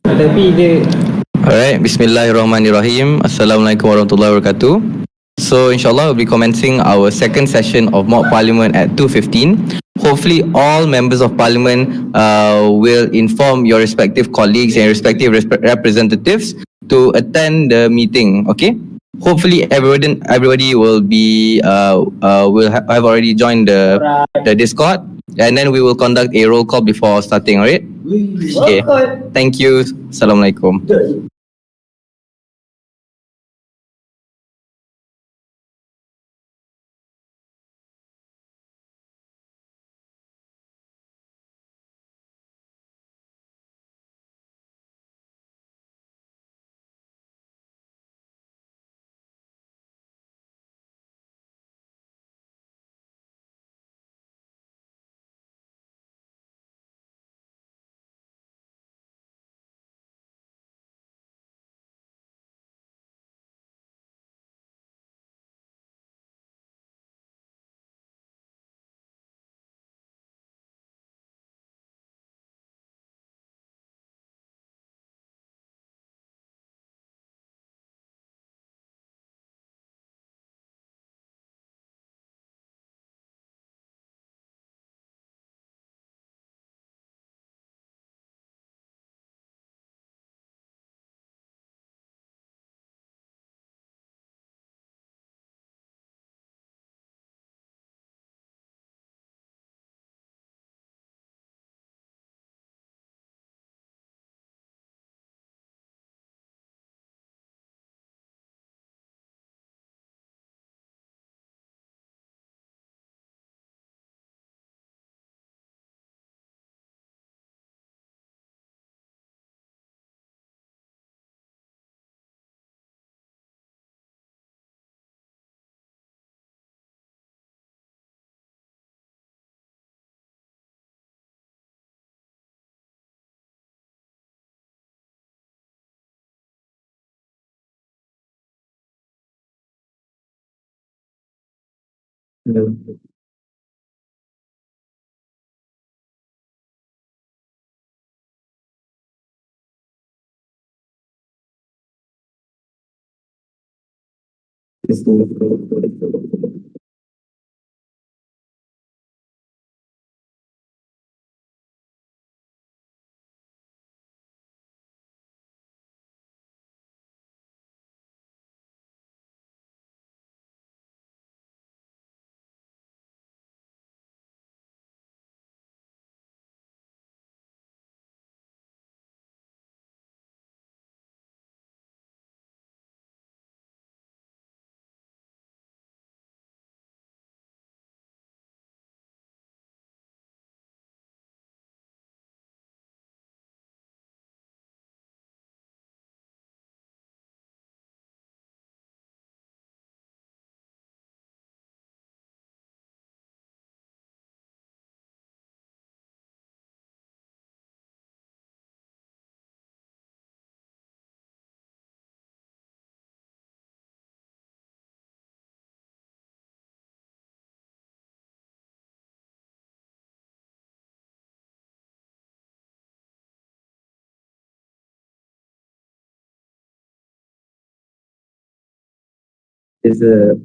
Tapi dia Alright, Bismillahirrahmanirrahim. Assalamualaikum warahmatullahi wabarakatuh. So inshallah we'll be commencing our second session of mock parliament at 2:15. Hopefully all members of parliament will inform your respective colleagues and respective representatives to attend the meeting, okay? Hopefully everybody will be have already joined the Discord, and then we will conduct a roll call before starting, alright? Okay. Thank you. Assalamualaikum. Is a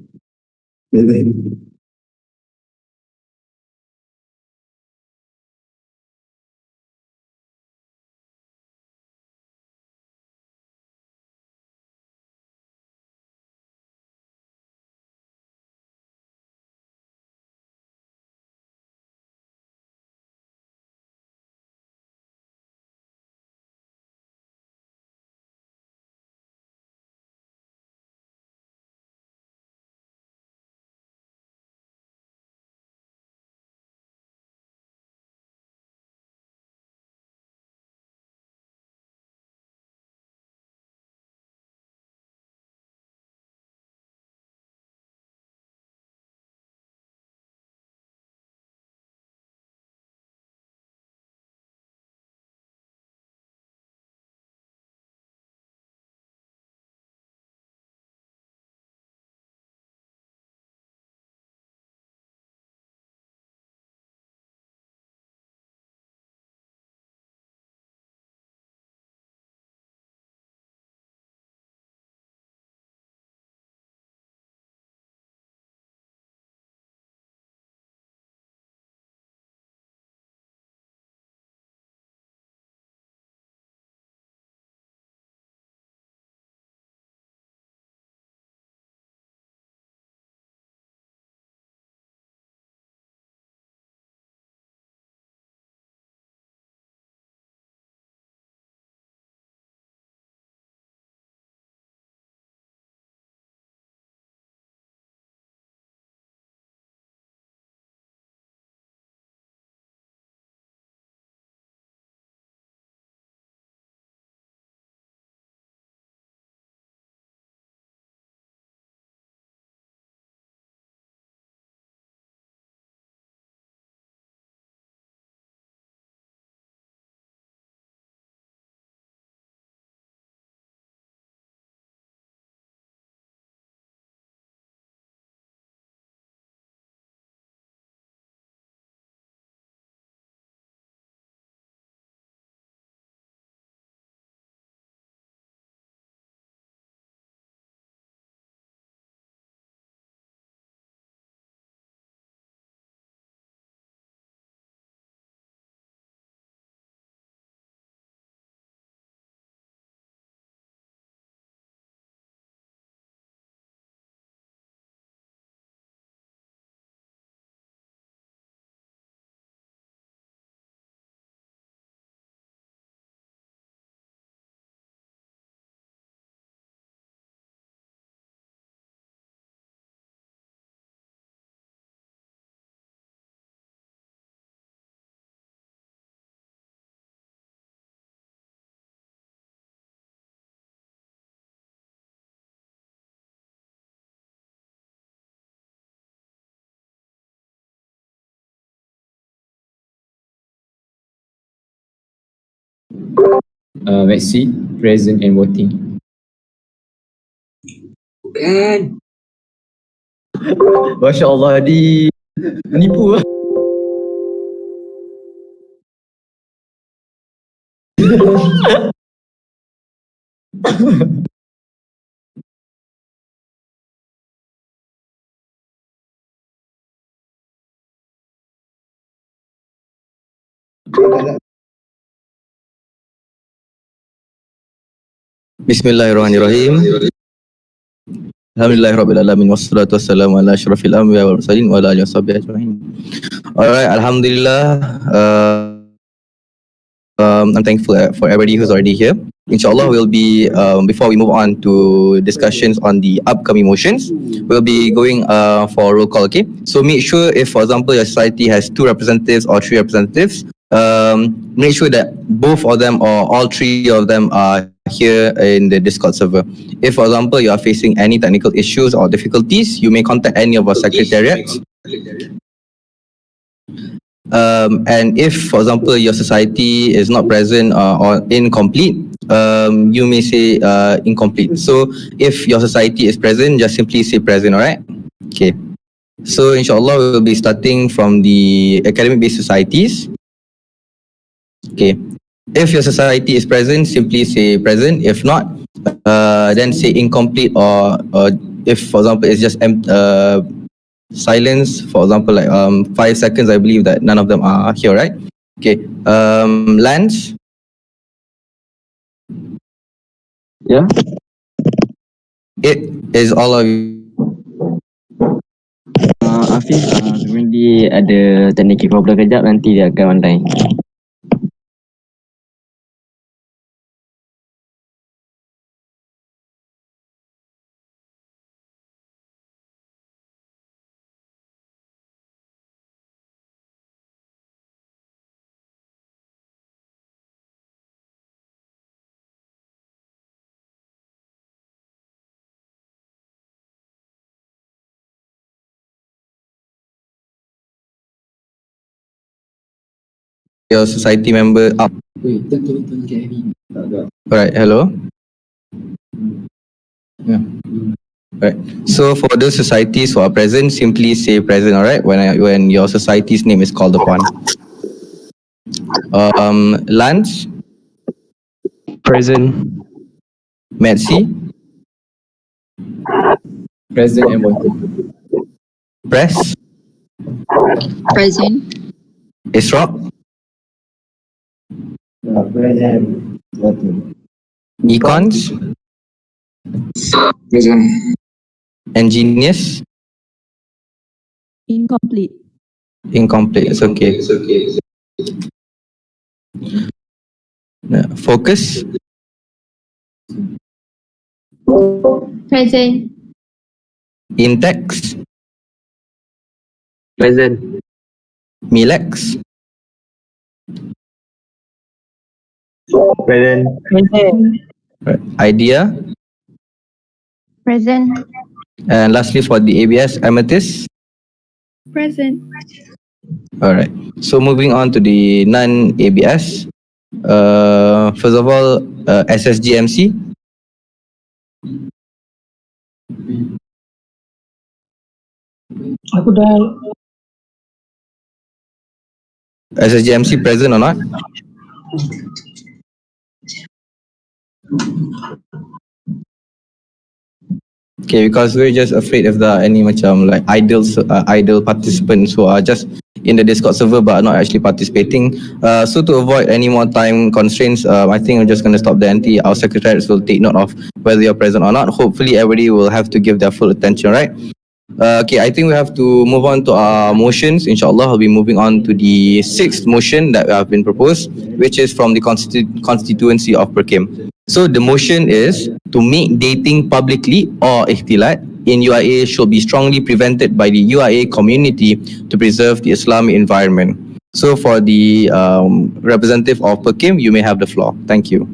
Let's see, present and voting. Kan. Masya Allah, nipu lah. Bismillahirrahmanirrahim. Alhamdulillahirrabbilalamin. Wassalatu wassalamu ala asyrafil anbiya wal mursalin wa ala alihi washabihi ajma'in. Alright, Alhamdulillah. I'm thankful for everybody who's already here. Inshallah, we'll be, before we move on to discussions on the upcoming motions, we'll be going for a roll call, okay? So make sure if, for example, your society has 2 representatives or 3 representatives, make sure that both of them or all 3 of them are here in the Discord server. If, for example, you are facing any technical issues or difficulties, you may contact any of our secretariats. And if, for example, your society is not present or incomplete, you may say incomplete. So if your society is present, just simply say present, alright? Okay. So inshallah, we'll be starting from the academic-based societies. Okay. If your society is present, simply say present. If not, then say incomplete, or if, for example, it's just silence, for example, like 5 seconds, I believe that none of them are here, right? Okay. Lance? Yeah. It is all of you. Afif, sebenarnya ada technical problem kejap, nanti dia akan pandai. Your society member up. Alright, hello. Yeah. Right. So for those societies who are present, simply say present, alright, when your society's name is called upon. Lance? Present. Metsi? Present and voting. Press? Present. Isrock? Present. Econs? Present. Engineers? Incomplete. Incomplete, it's okay. Focus? Present. Intex? Present. Milex? Present. Right. Idea? Present. And lastly for the ABS, Amethyst? Present. Alright, so moving on to the non-ABS. First of all, SSGMC. Aku dah. SSGMC present or not? Okay, because we're just afraid if there are any macam like idle participants who are just in the Discord server but are not actually participating. So to avoid any more time constraints, I think I'm just going to stop there. Nanti our secretaries will take note of whether you're present or not. Hopefully everybody will have to give their full attention, right? Okay, I think we have to move on to our motions. Inshallah, I'll be moving on to the 6th motion that have been proposed, which is from the constituency of Perkim. So the motion is to make dating publicly or ikhtilat in UIA should be strongly prevented by the UIA community to preserve the Islamic environment. So for the representative of Perkim, you may have the floor. Thank you.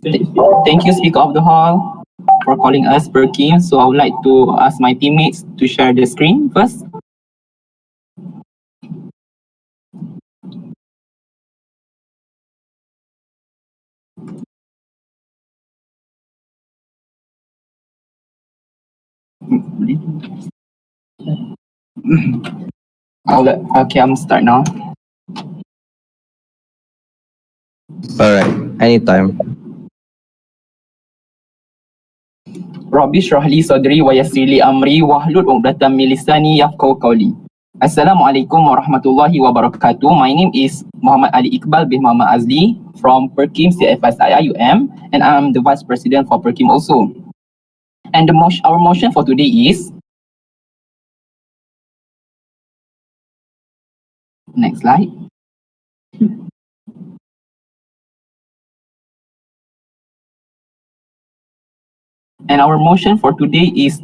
Thank you, Speaker of the Hall, for calling us Perkim. So I would like to ask my teammates to share the screen first. Okay, I'm start now. Alright, anytime. Rabbi shrah li sadri wa yassir li amri wahlul 'uqdatam min lisani yafqahu qawli. Assalamualaikum warahmatullahi wabarakatuh. My name is Muhammad Ali Iqbal bin Muhammad Azli from Perkim CFS IIUM, and I'm the Vice President for Perkim also. And our motion for today is, next slide. And our motion for today is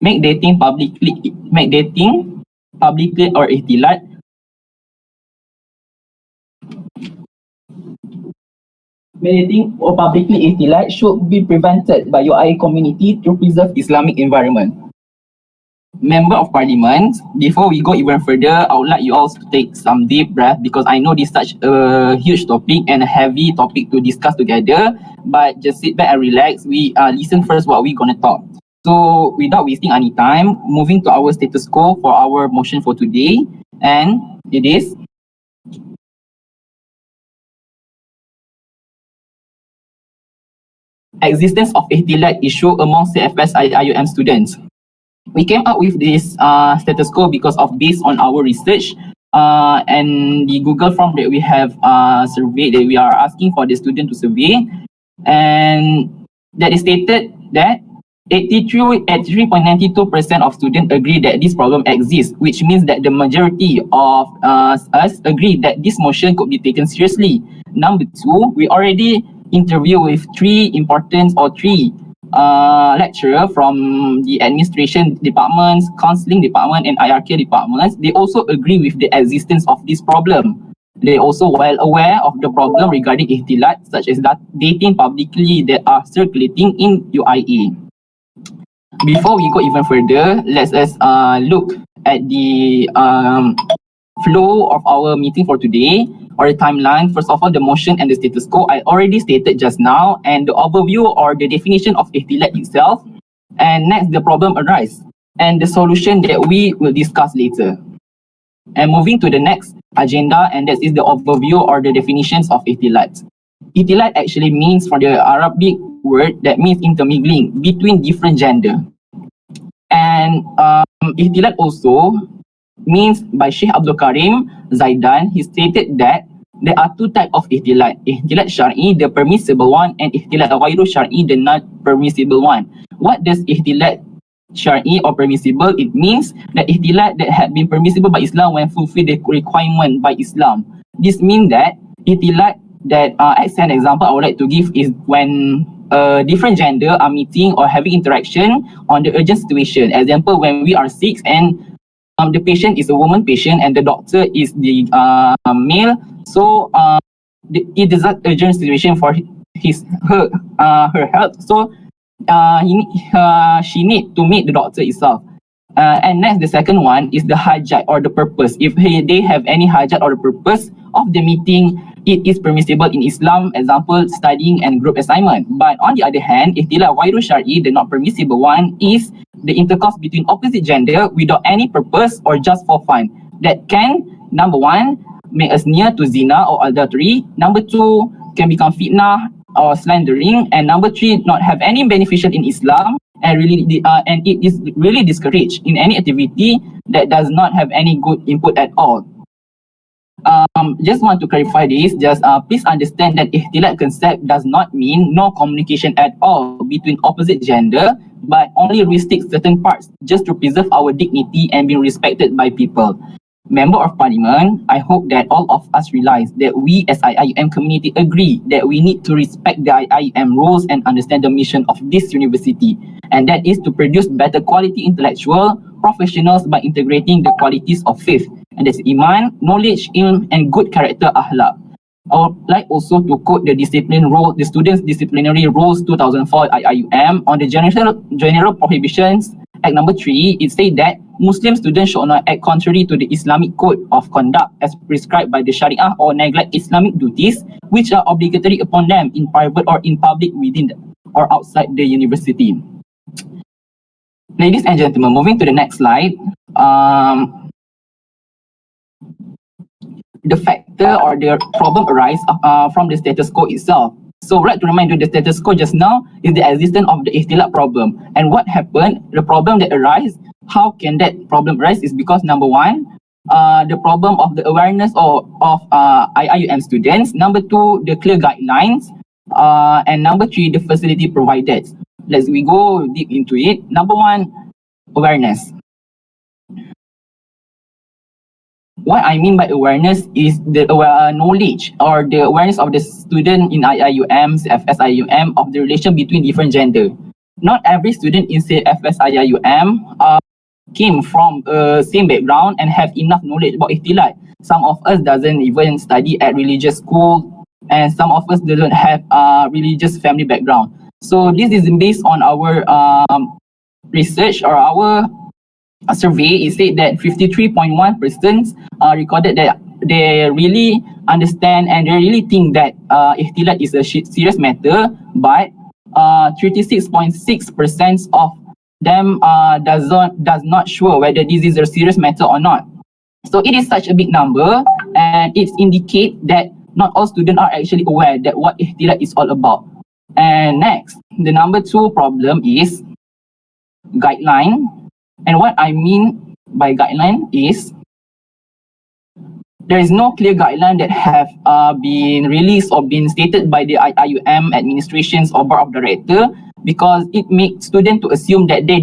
make dating publicly or ihtilat Meditating or publicly ihtilat should be prevented by UI community to preserve Islamic environment. Member of Parliament, before we go even further, I would like you all to take some deep breath because I know this is such a huge topic and a heavy topic to discuss together. But just sit back and relax. We listen first what we're gonna talk. So without wasting any time, moving to our status quo for our motion for today, and it is existence of ihtilat issue among CFS IIUM students. We came up with this status quo because of based on our research and the Google form that we have surveyed, that we are asking for the student to survey, and that is stated that 83.92% of students agree that this problem exists, which means that the majority of us agree that this motion could be taken seriously. Number two, we already interview with three lecturer from the administration departments, counseling department, and IRK departments. They also agree with the existence of this problem. They also well aware of the problem regarding ihtilat, such as that dating publicly that are circulating in UIA. Before we go even further, let's look at the flow of our meeting for today, or the timeline. First of all, the motion and the status quo I already stated just now, and the overview or the definition of ihtilat itself, and next the problem arise and the solution that we will discuss later. And moving to the next agenda, and that is the overview or the definitions of ihtilat. Ihtilat actually means from the Arabic word that means intermingling between different gender, and ihtilat also means by Sheikh Abdul Karim Zaidan. He stated that there are two types of ihtilat. Ihtilat syar'i, the permissible one, and ihtilat ghairu syar'i, the not permissible one. What does ihtilat syar'i or permissible? It means that ihtilat that had been permissible by Islam when fulfilled the requirement by Islam. This means that ihtilat that, as an example I would like to give is when different gender are meeting or having interaction on the urgent situation. Example, when we are sick and the patient is a woman patient and the doctor is the male, so it is an urgent situation for her health, so she need to meet the doctor itself. And next, the second one is the hajat or the purpose. If they have any hajat or the purpose of the meeting, it is permissible in Islam, example, studying and group assignment. But on the other hand, ihtilat ghairu syar'i, the not permissible one, is the intercourse between opposite gender without any purpose or just for fun. That can, number one, make us near to zina or adultery. Number two, can become fitnah or slandering. And number three, not have any beneficial in Islam, and it is really discouraged in any activity that does not have any good input at all. Just want to clarify this. Just please understand that ihtilat concept does not mean no communication at all between opposite gender, but only restrict certain parts just to preserve our dignity and be respected by people. Member of Parliament, I hope that all of us realize that we as IIUM community agree that we need to respect the IIUM rules and understand the mission of this university, and that is to produce better quality intellectual professionals by integrating the qualities of faith, and that's iman, knowledge, ilm, and good character akhlaq. I would like also to quote the Students' Disciplinary Rules 2004 IIUM on the general prohibitions Act number 3, it said that Muslim students should not act contrary to the Islamic code of conduct as prescribed by the Sharia or neglect Islamic duties which are obligatory upon them in private or in public within or outside the university. Ladies and gentlemen, moving to the next slide. The factor or the problem arise from the status quo itself. So I'd like to remind you the status quo just now is the existence of the ikhtilat problem. And what happened, the problem that arise, how can that problem arise is because number one, the problem of the awareness of IIUM students. Number two, the clear guidelines. And number three, the facility provided. Let's we go deep into it. Number one, awareness. What I mean by awareness is the knowledge or the awareness of the student in IIUM, CFS IIUM of the relation between different gender. Not every student in CFS IIUM came from a same background and have enough knowledge about ikhtilat. Some of us doesn't even study at religious school, and some of us doesn't have religious family background. So this is based on our research or our survey. It said that 53.1% recorded that they really understand and they really think that ikhtilat is a serious matter, but 36.6% of them does not sure whether this is a serious matter or not. So it is such a big number, and it indicates that not all students are actually aware that what ikhtilat is all about. And next, the number two problem is guideline. And what I mean by guideline is there is no clear guideline that have been released or been stated by the IIUM administrations or board of director, because it makes students to assume that they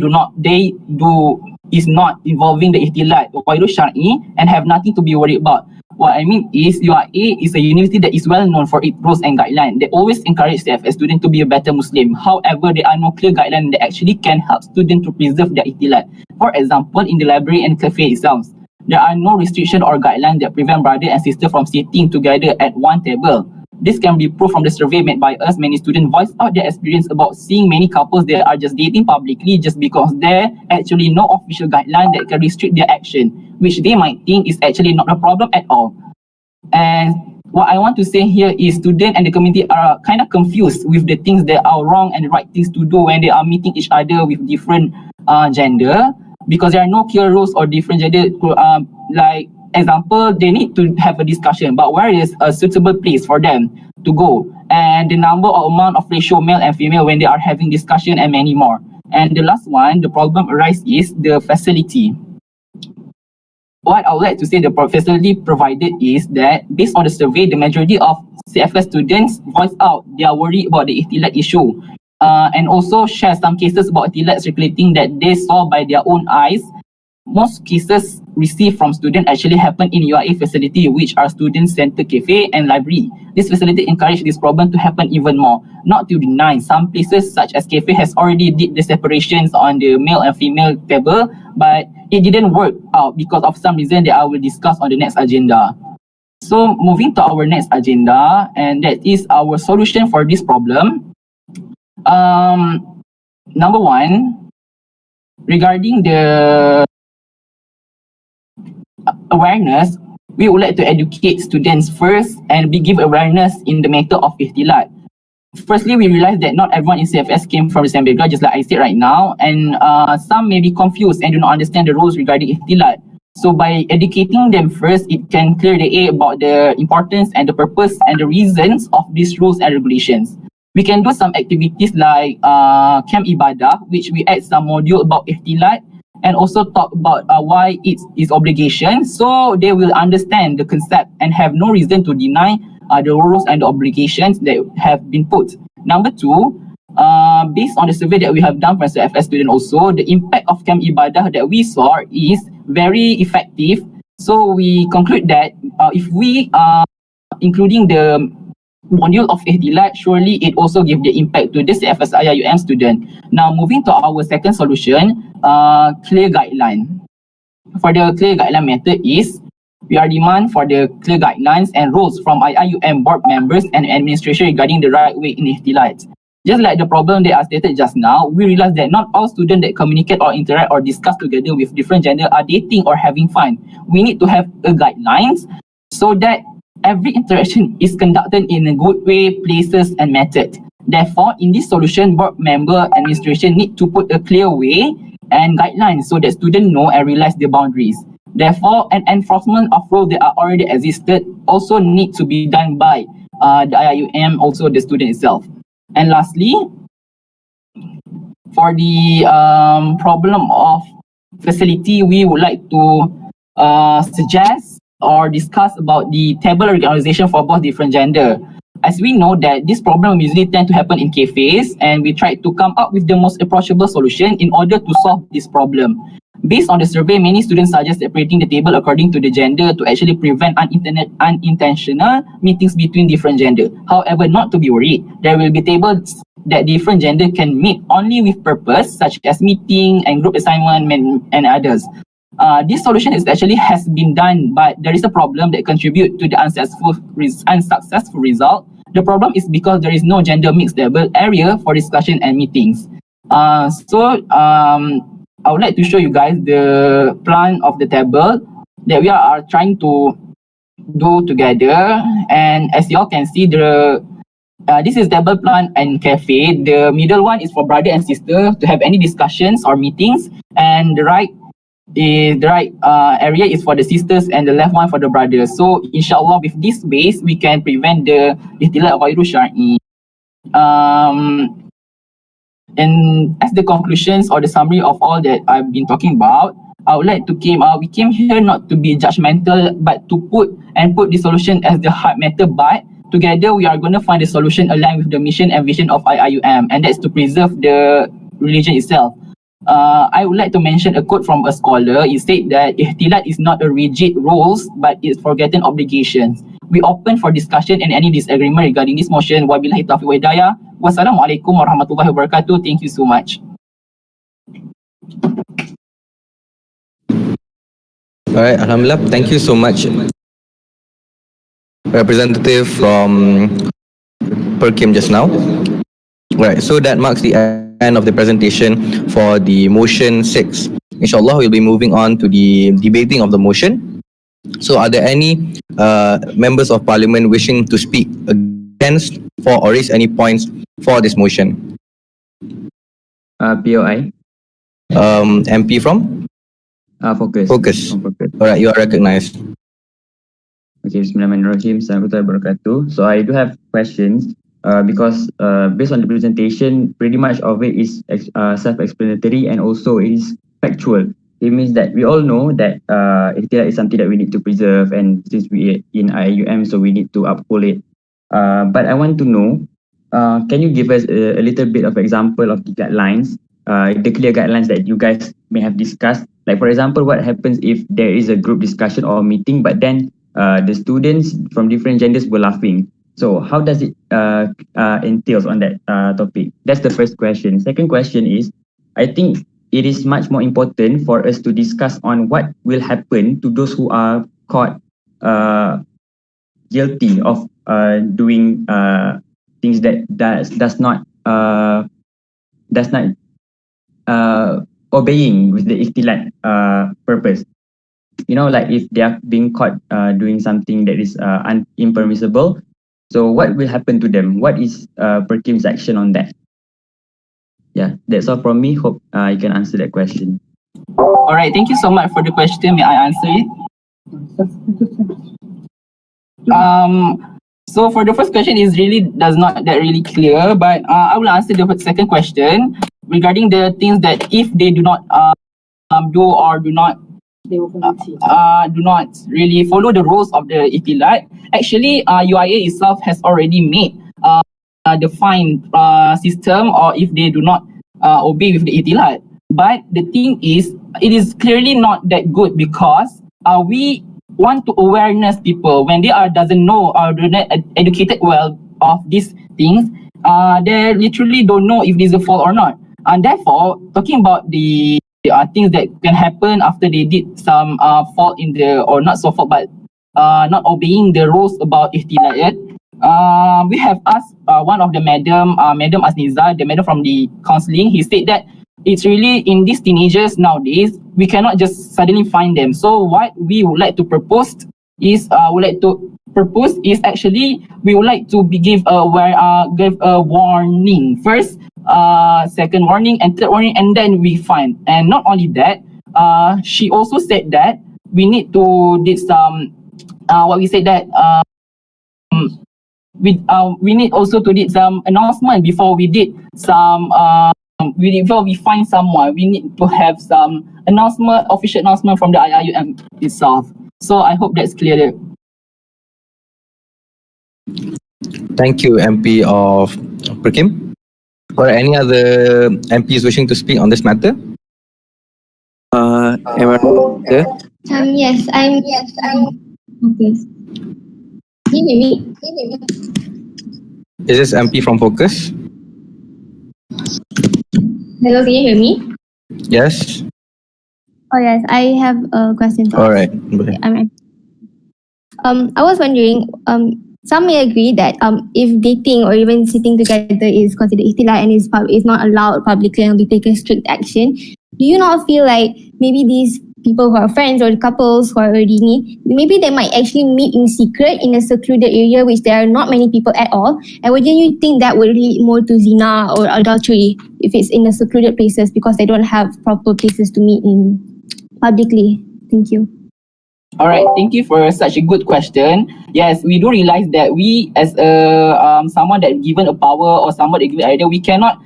is not involving the ikhtilat or syar'i and have nothing to be worried about. What I mean is URA is a university that is well known for its rules and guidelines. They always encourage CFS students to be a better Muslim. However, there are no clear guidelines that actually can help students to preserve their ikhtilat. For example, in the library and cafe itself, there are no restrictions or guidelines that prevent brother and sister from sitting together at one table. This can be proved from the survey made by us. Many students voiced out their experience about seeing many couples that are just dating publicly just because there actually no official guideline that can restrict their action, which they might think is actually not a problem at all. And what I want to say here is students and the community are kind of confused with the things that are wrong and the right things to do when they are meeting each other with different gender, because there are no clear rules or different gender. Like example, they need to have a discussion, but where is a suitable place for them to go, and the number or amount of ratio male and female when they are having discussion, and many more. And the last one, the problem arises is the facility. What I would like to say the facility provided is that based on the survey, the majority of CFS students voice out their worry about the ikhtilat issue, and also share some cases about ikhtilat circulating that they saw by their own eyes. Most cases received from students actually happen in URA facility, which are student-centered cafe and library. This facility encourage this problem to happen even more. Not to deny, some places such as cafe has already did the separations on the male and female table, but it didn't work out because of some reason that I will discuss on the next agenda. So moving to our next agenda, and that is our solution for this problem. Number one, regarding the awareness, we would like to educate students first and give awareness in the matter of ikhtilat. Firstly, we realize that not everyone in CFS came from the same background, just like I said right now, and some may be confused and do not understand the rules regarding ikhtilat. So by educating them first, it can clear the air about the importance and the purpose and the reasons of these rules and regulations. We can do some activities like Camp Ibadah, which we add some module about ikhtilat, and also talk about why it is obligation, so they will understand the concept and have no reason to deny the rules and the obligations that have been put. Number two, based on the survey that we have done for CFS student also, the impact of Camp Ibadah that we saw is very effective. So we conclude that if we including the module of ikhtilat, surely it also give the impact to the CFS IIUM student. Now moving to our second solution, clear guideline. For the clear guideline method is, we are demand for the clear guidelines and rules from IIUM board members and administration regarding the right way in ikhtilat. Just like the problem that I stated just now, we realize that not all students that communicate or interact or discuss together with different gender are dating or having fun. We need to have a guidelines so that every interaction is conducted in a good way, places and method. Therefore, in this solution, board member administration need to put a clear way and guidelines so that students know and realize the boundaries. Therefore, an enforcement of rules that are already existed also need to be done by the IIUM, also the student itself. And lastly, for the problem of facility, we would like to suggest or discuss about the table organization for both different gender. As we know that this problem usually tend to happen in cafes, and we try to come up with the most approachable solution in order to solve this problem. Based on the survey, many students suggest separating the table according to the gender to actually prevent unintentional meetings between different gender. However, not to be worried, there will be tables that different gender can meet only with purpose, such as meeting and group assignment and others. This solution is actually has been done, but there is a problem that contribute to the unsuccessful result. The problem is because there is no gender mixed table area for discussion and meetings. I would like to show you guys the plan of the table that we are trying to do together. And as you all can see, this is table plan and cafe. The middle one is for brother and sister to have any discussions or meetings, and the right area is for the sisters and the left one for the brothers. So insyaAllah, with this ways we can prevent the ihtilat ghairu syar'i. And as the conclusions or the summary of all that I've been talking about, I would like to we came here not to be judgmental, but to put the solution as the hard matter. But together we are going to find a solution aligned with the mission and vision of IIUM, and that's to preserve the religion itself. I would like to mention a quote from a scholar. It said that ihtilat is not a rigid rules, but it's forgotten obligations. We open for discussion and any disagreement regarding this motion. Wabillahi taufiq wa hidayah. Wassalamualaikum warahmatullahi wabarakatuh. Thank you so much. Alright, Alhamdulillah. Thank you so much, representative from Perkim just now. Right, so that marks the end of the presentation for the motion 6. Inshallah, we'll be moving on to the debating of the motion. So are there any members of parliament wishing to speak against, for, or raise any points for this motion? POI. MP from? Focus. Focus. Focus. Alright, you are recognized. Okay, Bismillahirrahmanirrahim. Assalamualaikum warahmatullahi wabarakatuh. So I do have questions because based on the presentation, pretty much of it is self-explanatory and also it is factual. It means that we all know that ihtilat is something that we need to preserve, and since we in IIUM, so we need to uphold it. But I want to know, can you give us a little bit of example of the guidelines, the clear guidelines that you guys may have discussed? Like for example, what happens if there is a group discussion or meeting, but then the students from different genders were laughing? So how does it entails on that topic? That's the first question. Second question is, I think it is much more important for us to discuss on what will happen to those who are caught guilty of doing things that does not obeying with the ihtilat purpose. You know, like if they are being caught doing something that is impermissible, so what will happen to them? What is Perkim's action on that? Yeah, that's all from me. Hope you can answer that question. All right, thank you so much for the question. May I answer it? So for the first question is really does not that really clear, but I will answer the second question regarding the things that if they do not do or do not really follow the rules of the ihtilat. Actually, UIA itself has already made the fine system, or if they do not obey with the ihtilat. But the thing is, it is clearly not that good because we want to awareness people when they doesn't know or do not educated well of these things. They literally don't know if this is a fault or not, and therefore talking about the things that can happen after they did some fault in the, or not so fault, but not obeying the rules about ihtilat. we have asked one of the Madam Asniza, the madam from the counseling. He said that it's really in these teenagers nowadays, we cannot just suddenly find them. So what we would like to propose is actually we would like to give a warning first, second warning, and third warning, and then we find. And not only that, she also said that we need to did some we need also to did some announcement before we did some before we find someone. We need to have some official announcement from the IIUM itself. So I hope that's clear. Thank you, MP of Perkim. Or any other MPs wishing to speak on this matter? Am I there? Yes, I'm. Okay. Can you hear me? Is this MP from Focus? Hello, can you hear me? Yes. Oh yes, I have a question. All right. I was wondering. Some may agree that if dating or even sitting together is considered ikhtilat and is not allowed publicly and we take a strict action, do you not feel like maybe these people who are friends or couples who are already maybe they might actually meet in secret in a secluded area which there are not many people at all? And wouldn't you think that would lead more to zina or adultery if it's in the secluded places because they don't have proper places to meet in publicly? Thank you. All right, thank you for such a good question. Yes, we do realize that we, as someone that given a power or someone that given an idea, we cannot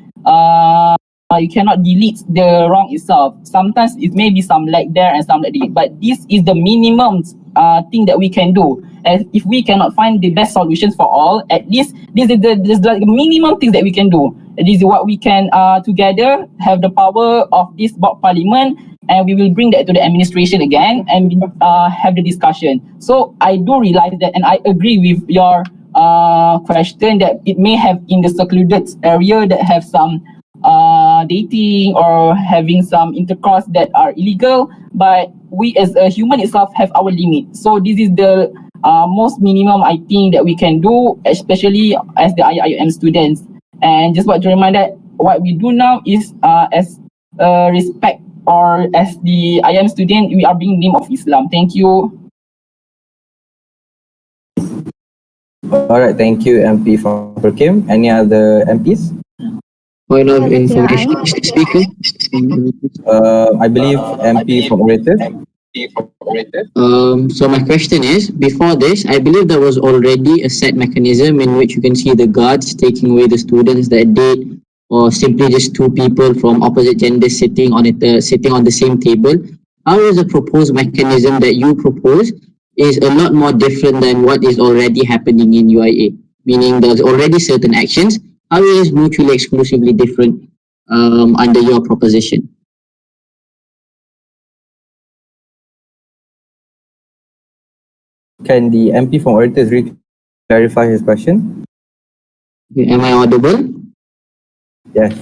you cannot delete the wrong itself. Sometimes it may be some lag there and some lag there, but this is the minimum thing that we can do. And if we cannot find the best solutions for all, at least this is the minimum things that we can do. This is what we can together have the power of this parliament, and we will bring that to the administration again and have the discussion. So I do realize that, and I agree with your question that it may have in the secluded area that have some dating or having some intercourse that are illegal, but we as a human itself have our limit. So this is the most minimum I think that we can do, especially as the IIUM students. And just want to remind that what we do now is as respect, or as the IIUM student, we are bringing the name of Islam. Thank you. All right, thank you, MP from Perkim. Any other MPs? Point of information, Mr. Speaker. I believe MP from Orator. So my question is, before this, I believe there was already a set mechanism in which you can see the guards taking away the students that date, or simply just two people from opposite genders sitting on the same table. How is the proposed mechanism that you propose is a lot more different than what is already happening in UIA? Meaning there's already certain actions. How is it mutually exclusively different under your proposition? Can the MP from Orators clarify his question? Am I audible? Yes.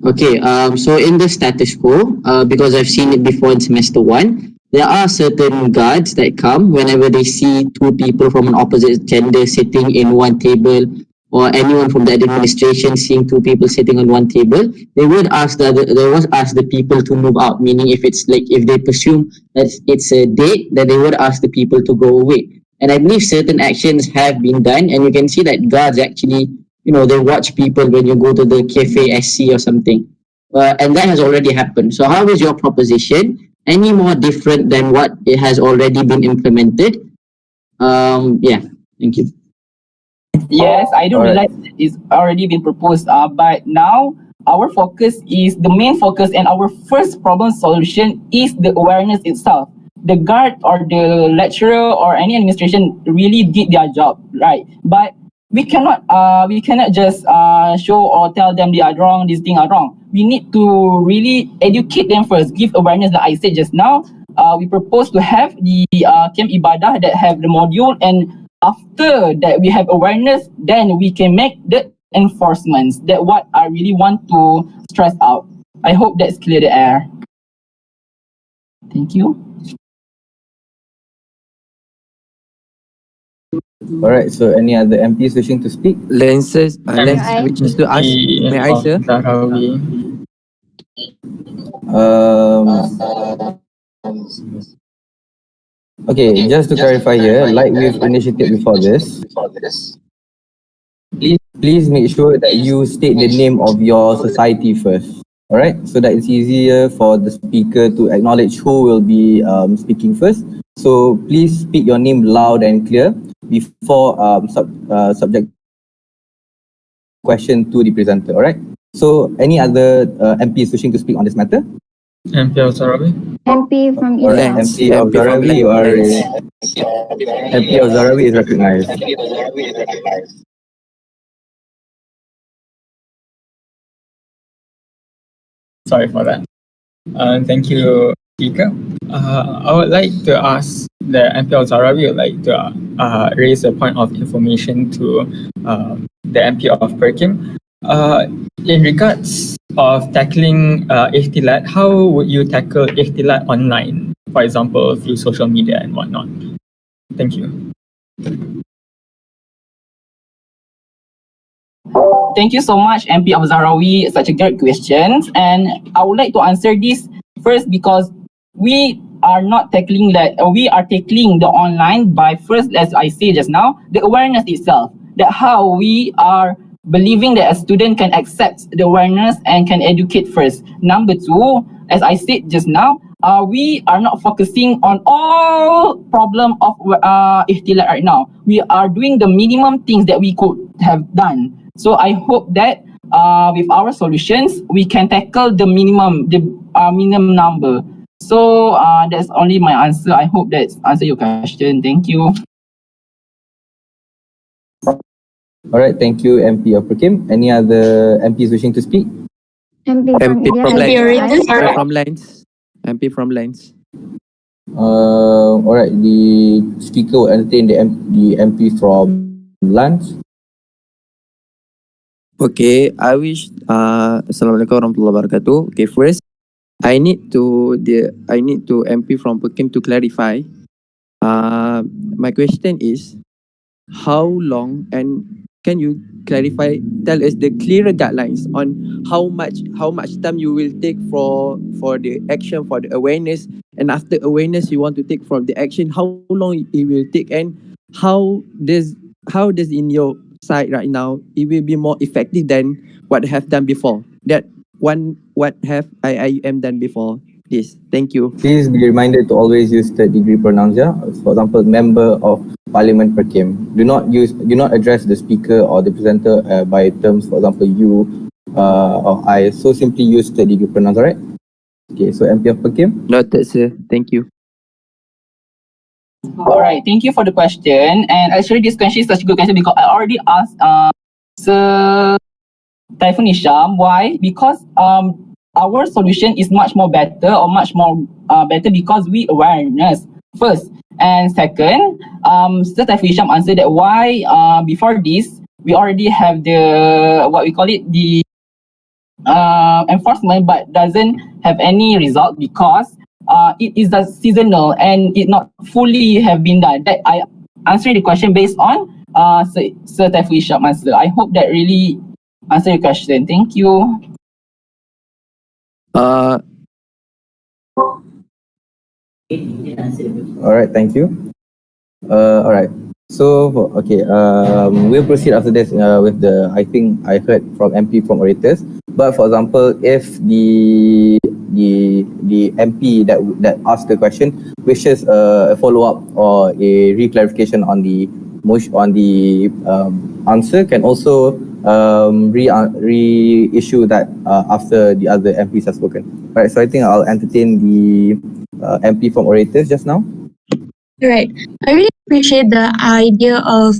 Okay, so in the status quo, because I've seen it before in semester 1, there are certain guards that come whenever they see two people from an opposite gender sitting in one table, or anyone from the administration seeing two people sitting on one table. They would ask the people to move out, meaning if they presume that it's a date, then they would ask the people to go away. And I believe certain actions have been done, and you can see that guards actually, they watch people when you go to the cafe SC or something. And that has already happened. So how is your proposition any more different than what it has already been implemented? Yeah, thank you. Yes, I do realize it's already been proposed, but now our focus is the main focus, and our first problem solution is the awareness itself. The guard or the lecturer or any administration really did their job, right? But we cannot just show or tell them they are wrong, these things are wrong. We need to really educate them first, give awareness. Like I said just now, we propose to have the camp ibadah that have the module, and after that we have awareness, then we can make the enforcements. That what I really want to stress out. I hope that's clear the air. Thank you. All right. So any other MPs wishing to speak? Lenses, lens I- wishes to ask. May I, sir? Um, okay, just to clarify here, like we've initiated before this, please make sure that you state the name of your society first. All right, so that it's easier for the speaker to acknowledge who will be speaking first. So please speak your name loud and clear before subject question to the presenter. All right. So any other MPs wishing to speak on this matter? MP from All right, Lens. MP of MP from Zarawi, you are Lens. MP of Zarawi is recognized. Sorry for that. Thank you, Speaker. I would like to ask the MP of Zarawi would like to raise a point of information to the MP of Perkim. In regards of tackling ikhtilat, how would you tackle ikhtilat online, for example, through social media and whatnot? Thank you. Thank you so much, MP of Zarawi. Such a great question. And I would like to answer this first because we are not tackling that, we are tackling the online by first, as I say just now, the awareness itself. That how we are believing that a student can accept the awareness and can educate first. Number two, as I said just now, we are not focusing on all problem of ikhtilat right now. We are doing the minimum things that we could have done. So I hope that with our solutions, we can tackle the minimum number. So that's only my answer. I hope that answer your question. Thank you. All right, thank you, MP of Perkim. Any other MPs wishing to speak? MP from MP from India. Lens. MP from Lens. MP from Lens. All right, the speaker will entertain the MP from Lance. Okay, I wish Assalamualaikum warahmatullahi wabarakatuh. Okay, first I need to MP from Pekin to clarify. My question is how long, and can you clarify, tell us the clearer guidelines on how much time you will take for the action, for the awareness, and after awareness you want to take from the action, how long it will take, and how does in your side right now it will be more effective than what have done before, that what have IIUM done before this. Thank you. Please be reminded to always use third degree pronouns. Yeah? For example, member of Parliament Perkim. Do not address the speaker or the presenter by terms, for example, you or I. So simply use third degree pronouns. Alright. Okay. So MP of Perkim. Noted, sir. Thank you. All right, thank you for the question. And actually, this question is such a good question because I already asked Sir Typhoon Isham. Why? Because our solution is much more better or much more better because we awareness first. And second, Sir Typhoon Isham answered that why before this, we already have the, what we call it, the enforcement, but doesn't have any result because it is a seasonal and it not fully have been done. That I answering the question based on Sir Typhoon Isham answer. I hope that really answer your question. Thank you. All right. Thank you. All right. So okay, we'll proceed after this with the, I think I heard from MP from orators. But for example, if the MP that asked the question wishes a follow up or a reclarification on the answer, can also reissue that after the other MPs have spoken. All right. So I think I'll entertain the MP from orators just now. Right. I really appreciate the idea of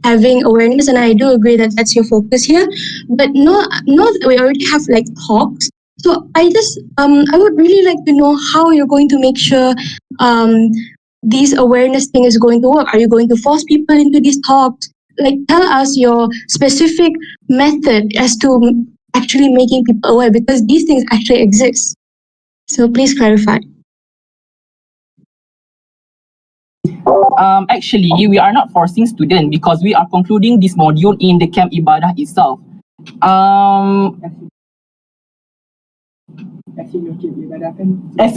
having awareness, and I do agree that that's your focus here. But no, we already have like talks. So I would really like to know how you're going to make sure this awareness thing is going to work. Are you going to force people into these talks? Like, tell us your specific method as to actually making people aware, because these things actually exist. So please clarify. Actually, we are not forcing students because we are concluding this module in the camp ibadah itself. As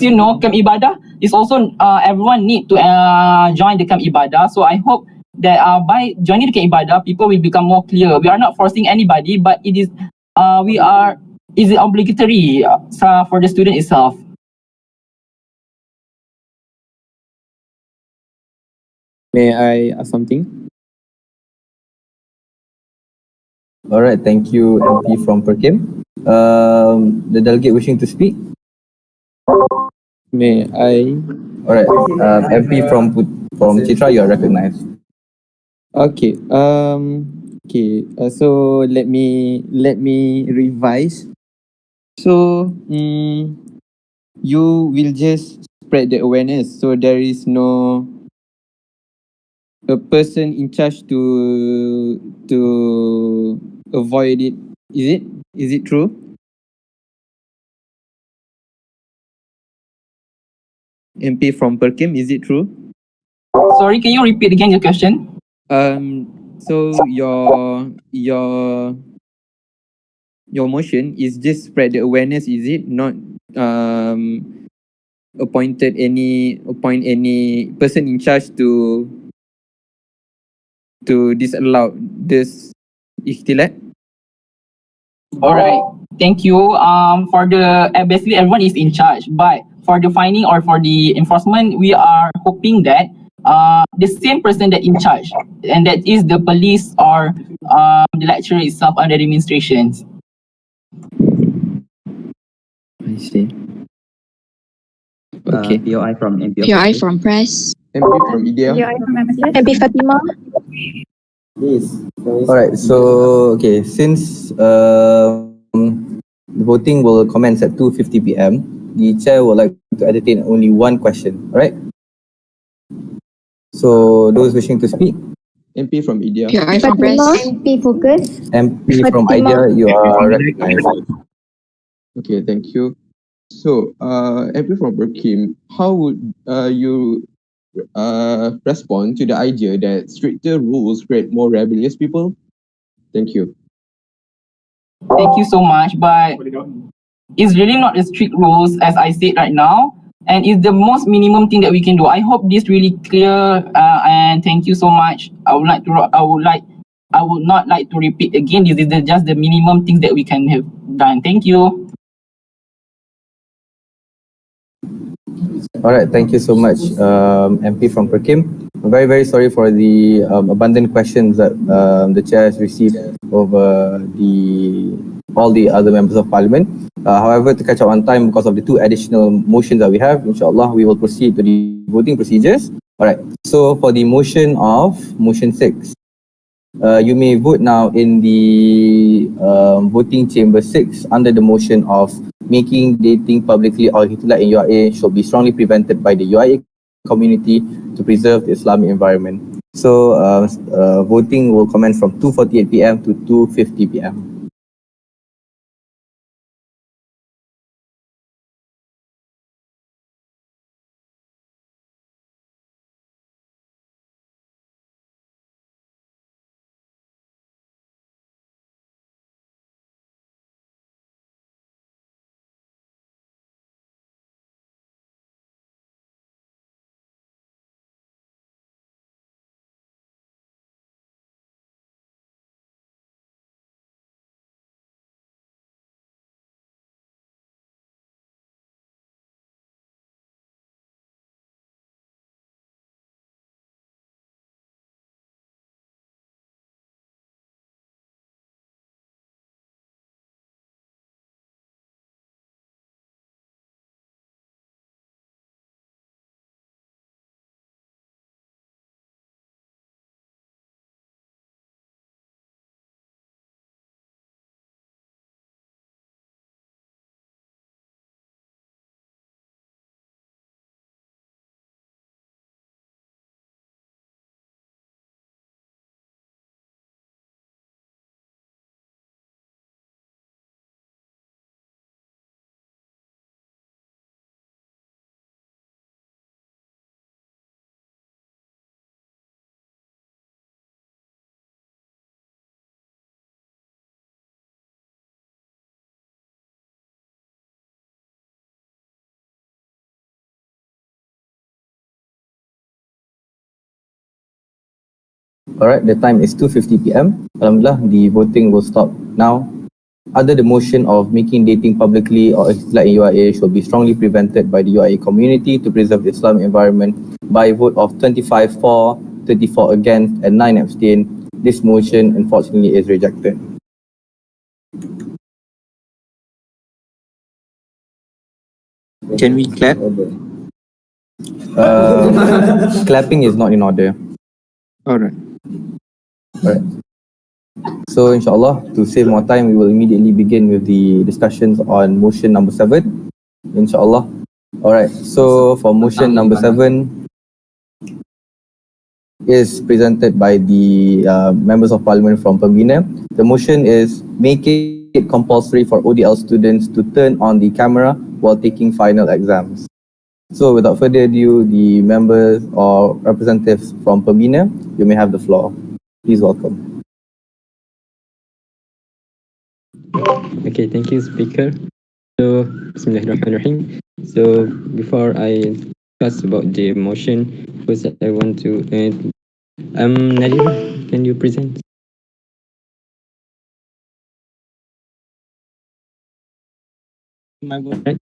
you know, camp ibadah is also everyone need to join the camp ibadah. So I hope that by joining the camp ibadah, people will become more clear. We are not forcing anybody, but it is is it obligatory for the student itself. May I ask something? All right, thank you, MP from Perkim. The delegate wishing to speak. May I? All right, MP from Chitra, you are recognized. Okay. Okay. So let me revise. So, you will just spread the awareness. So there is no a person in charge to avoid it. Is it? Is it true? MP from Perkim, is it true? Sorry, can you repeat again your question? So your motion is just spread the awareness, is it? Not appoint any person in charge to disallow this ikhtilat? All right, thank you. For the basically everyone is in charge, but for the finding or for the enforcement, we are hoping that the same person that in charge, and that is the police or the lecturer itself under the administrations. I see. Okay. POI from MP. PI from press. MP from IDEA. MP Fatima. All right, so okay, since the voting will commence at 2:50 p.m., the chair would like to entertain only one question. All right. So those wishing to speak. MP from IDEA. PI from press. MP focus. MP from Fatima. IDEA, you are recognized. Okay, thank you. So, MP from Burkim, how would you respond to the idea that stricter rules create more rebellious people? Thank you. Thank you so much, but it's really not a strict rules as I said right now, and it's the most minimum thing that we can do. I hope this really clear, and thank you so much. I would not like to repeat again. This is just the minimum things that we can have done. Thank you. All right, thank you so much, MP from Perkim. I'm very, very sorry for the abundant questions that the chair has received over all the other members of parliament. However, to catch up on time because of the two additional motions that we have, inshallah, we will proceed to the voting procedures. All right, so for the motion 6, you may vote now in the voting chamber 6 under the motion of making dating publicly or ihtilat in UIA should be strongly prevented by the UIA community to preserve the Islamic environment. So voting will commence from 2:48 p.m. to 2:50 p.m. Alright, the time is 2:50 p.m. Alhamdulillah, the voting will stop now. Under the motion of making dating publicly or like in UIA should be strongly prevented by the UIA community to preserve the Islamic environment by a vote of 25 for, 34 against and 9 abstain. This motion unfortunately is rejected. Can we clap? Clapping is not in order. Alright. Alright. So insyaAllah, to save more time, we will immediately begin with the discussions on motion number 7. InsyaAllah. Alright, so for motion number 7 is presented by the members of parliament from Pembina. The motion is make it compulsory for ODL students to turn on the camera while taking final exams. So without further ado, the members or representatives from Pembina, you may have the floor. Please welcome. Okay, thank you, Speaker. So, Bismillahirrahmanirrahim. So, before I discuss about the motion, first I want to, Nadia, can you present? My voice, right?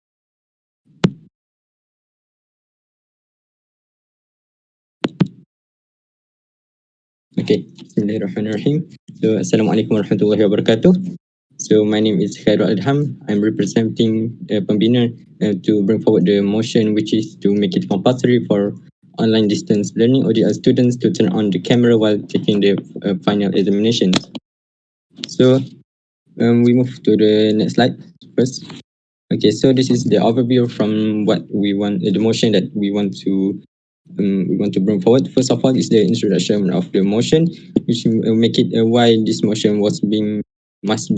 Okay, Bismillahirrahmanirrahim. So, Assalamualaikum warahmatullahi wabarakatuh. So, my name is Khairul Adham. I'm representing Pembina to bring forward the motion, which is to make it compulsory for online distance learning ODL students to turn on the camera while taking the final examinations. So, we move to the next slide first. Okay, so this is the overview from what we want, the motion that we want to bring forward. First of all, is the introduction of the motion, which will make it why this motion must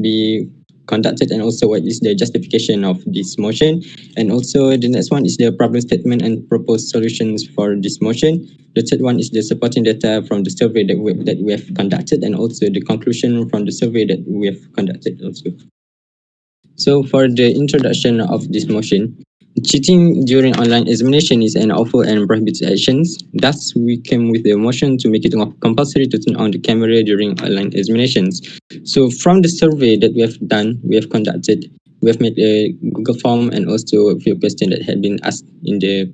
be conducted, and also what is the justification of this motion. And also the next one is the problem statement and proposed solutions for this motion. The third one is the supporting data from the survey that we have conducted, and also the conclusion from the survey that we have conducted also. So for the introduction of this motion, cheating during online examination is an awful and prohibited action. Thus, we came with the motion to make it compulsory to turn on the camera during online examinations. So from the survey that we have conducted, we have made a Google form and also a few questions that had been asked in the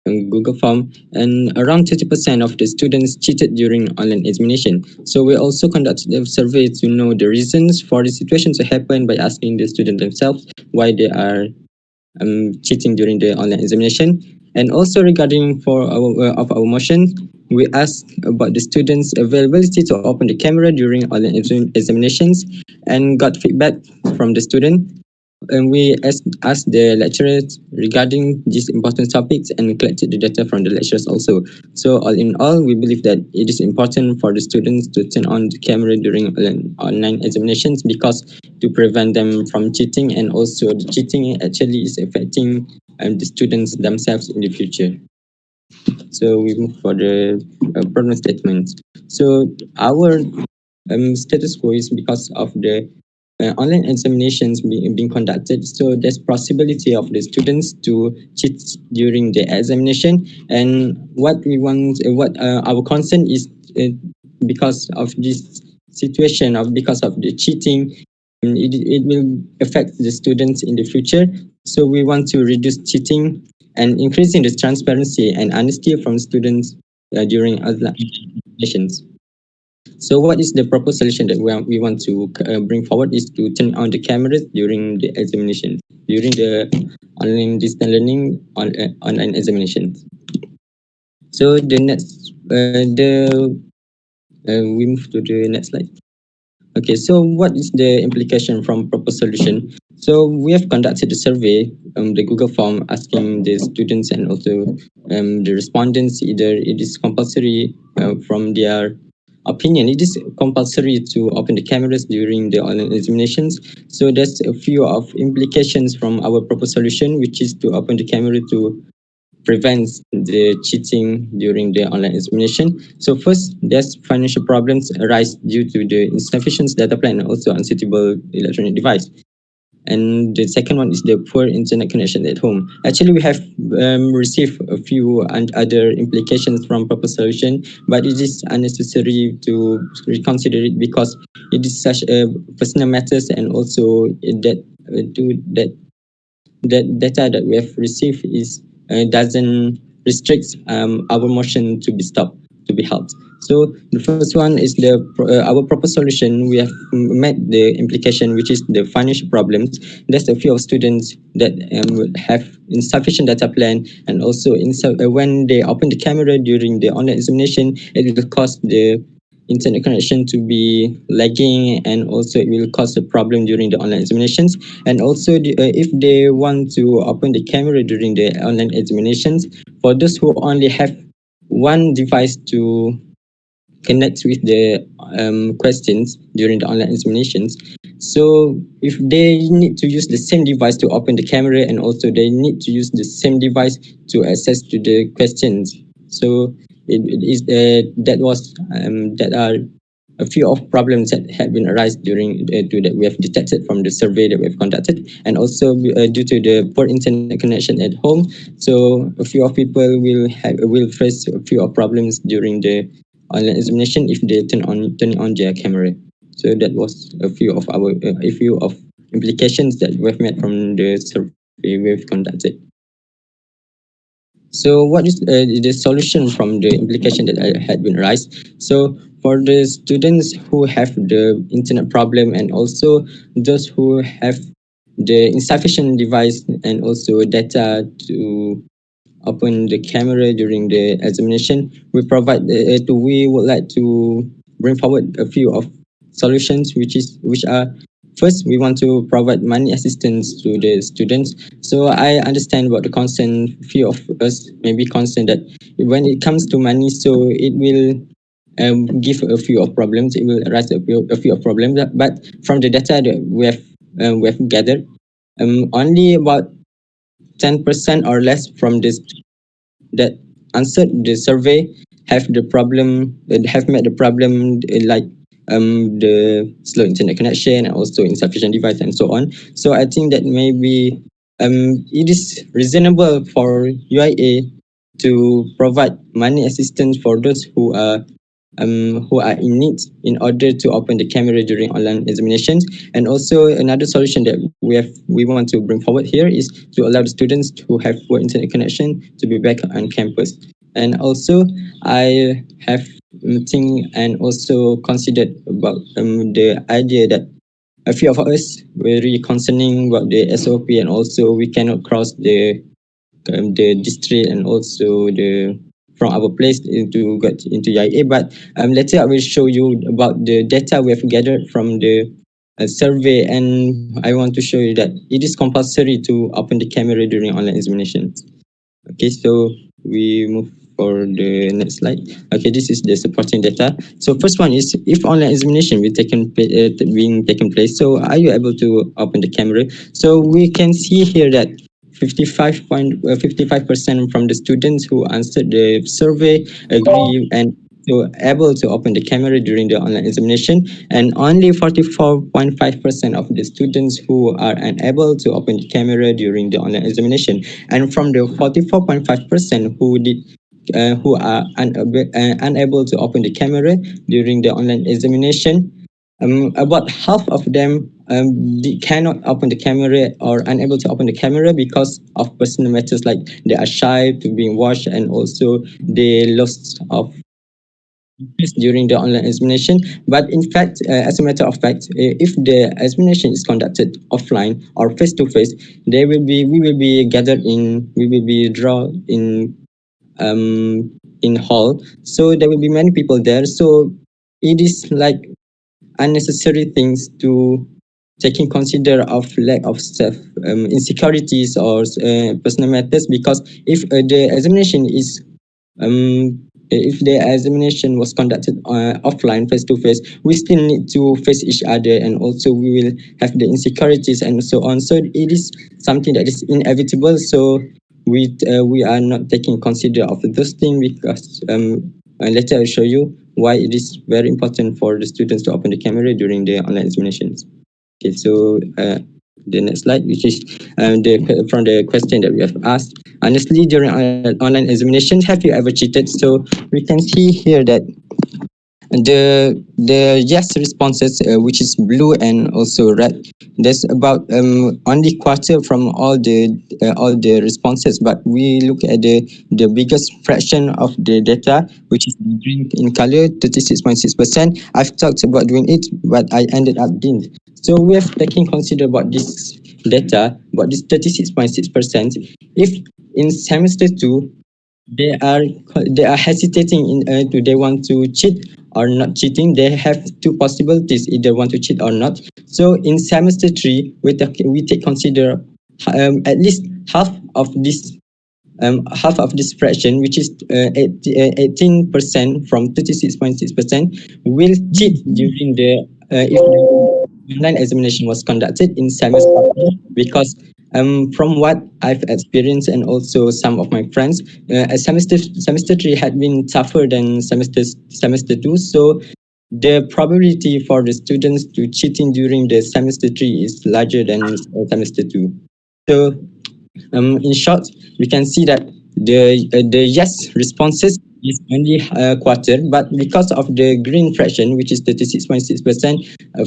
Google form, and around 30% of the students cheated during online examination. So we also conducted a survey to know the reasons for the situation to happen by asking the students themselves why they are cheating during the online examination. And also regarding for our motion, we asked about the students' availability to open the camera during online examinations and got feedback from the student. And we asked the lecturers regarding these important topics and collected the data from the lecturers also. So all in all, we believe that it is important for the students to turn on the camera during online examinations, because to prevent them from cheating, and also the cheating actually is affecting the students themselves in the future. So we move for the problem statement. So our status quo is because of the online examinations being conducted, so there's possibility of the students to cheat during the examination. And what we want, our concern is because of this situation, because of the cheating, it will affect the students in the future. So we want to reduce cheating and increasing the transparency and honesty from students during examinations. So what is the proposed solution that we want to bring forward is to turn on the cameras during the examination, during the online distance learning online examinations. So the next, we move to the next slide. Okay, so what is the implication from proposed solution? So we have conducted a survey, the Google form, asking the students and also the respondents either it is compulsory from their opinion. It is compulsory to open the cameras during the online examinations. So there's a few of implications from our proposed solution, which is to open the camera to prevent the cheating during the online examination. So first, there's financial problems arise due to the insufficient data plan and also unsuitable electronic device. And the second one is the poor internet connection at home. Actually, we have received a few and other implications from proposed solution, but it is unnecessary to reconsider it because it is such a personal matters, and also that data that we have received is doesn't restrict our motion to be stopped, to be held. So the first one is our proposed solution. We have met the implication, which is the financial problems. There's a few of students that have insufficient data plan, and also when they open the camera during the online examination, it will cause the internet connection to be lagging, and also it will cause a problem during the online examinations. And also if they want to open the camera during the online examinations, for those who only have one device to connect with the questions during the online examinations, so if they need to use the same device to open the camera, and also they need to use the same device to access to the questions, so that are a few of problems that have been arised during that we have detected from the survey that we have conducted, and also due to the poor internet connection at home. So a few of people will face a few of problems during the online examination if they turn on their camera. So that was a few of implications that we've made from the survey we've conducted. So what is the solution from the implication that had been raised? So for the students who have the internet problem, and also those who have the insufficient device and also data to open the camera during the examination, we would like to bring forward a few of solutions, which are: first, we want to provide money assistance to the students. So I understand what the concern. Few of us may be concerned that when it comes to money, so it will give a few of problems. It will arise a few of problems. But from the data that we have gathered, only about 10% or less from this that answered the survey have met the problem, like the slow internet connection, and also insufficient device, and so on. So I think that maybe it is reasonable for UIA to provide money assistance for those who are in need in order to open the camera during online examinations. And also another solution that we want to bring forward here is to allow the students who have poor internet connection to be back on campus. And also I have think and also considered about the idea that a few of us very concerning about the SOP, and also we cannot cross the district, and also from our place to get into IA. But later I will show you about the data we have gathered from the survey, and I want to show you that it is compulsory to open the camera during online examinations. Okay, so we move for the next slide. Okay, this is the supporting data. So first one is, if online examination being taken place, so are you able to open the camera? So we can see here that 55% from the students who answered the survey agree and so able to open the camera during the online examination, and only 44.5% of the students who are unable to open the camera during the online examination. And from the 44.5% who are unable to open the camera during the online examination, about half of them they cannot open the camera or unable to open the camera because of personal matters, like they are shy to being watched, and also they lost of interest during the online examination. But in fact, as a matter of fact, if the examination is conducted offline or face to face, we will be drawn in hall, so there will be many people there. So it is like unnecessary things to taking consider of lack of self insecurities or personal matters, because if the examination was conducted offline face to face, we still need to face each other, and also we will have the insecurities and so on. So it is something that is inevitable. So we are not taking consider of those things, because later I'll show you why it is very important for the students to open the camera during the online examinations. Okay, so the next slide, which is from the question that we have asked. Honestly, during online examinations, have you ever cheated? So we can see here that the yes responses, which is blue and also red, there's about only quarter from all the responses, but we look at the biggest fraction of the data, which is green in color, 36.6%. I've talked about doing it, but I ended up didn't. So we have taken consider about this data, about this 36.6%. If in semester 2 they are hesitating in do they want to cheat or not cheating, they have two possibilities, either want to cheat or not. So in semester 3 we take consider at least half of this fraction, which is 18% from 36.6%, will cheat during the if the online examination was conducted in semester 3, because from what I've experienced and also some of my friends, semester 3 had been tougher than semester 2, so the probability for the students to cheating during the semester 3 is larger than semester 2. So in short, we can see that the yes responses is only a quarter, but because of the green fraction, which is 36.6%, a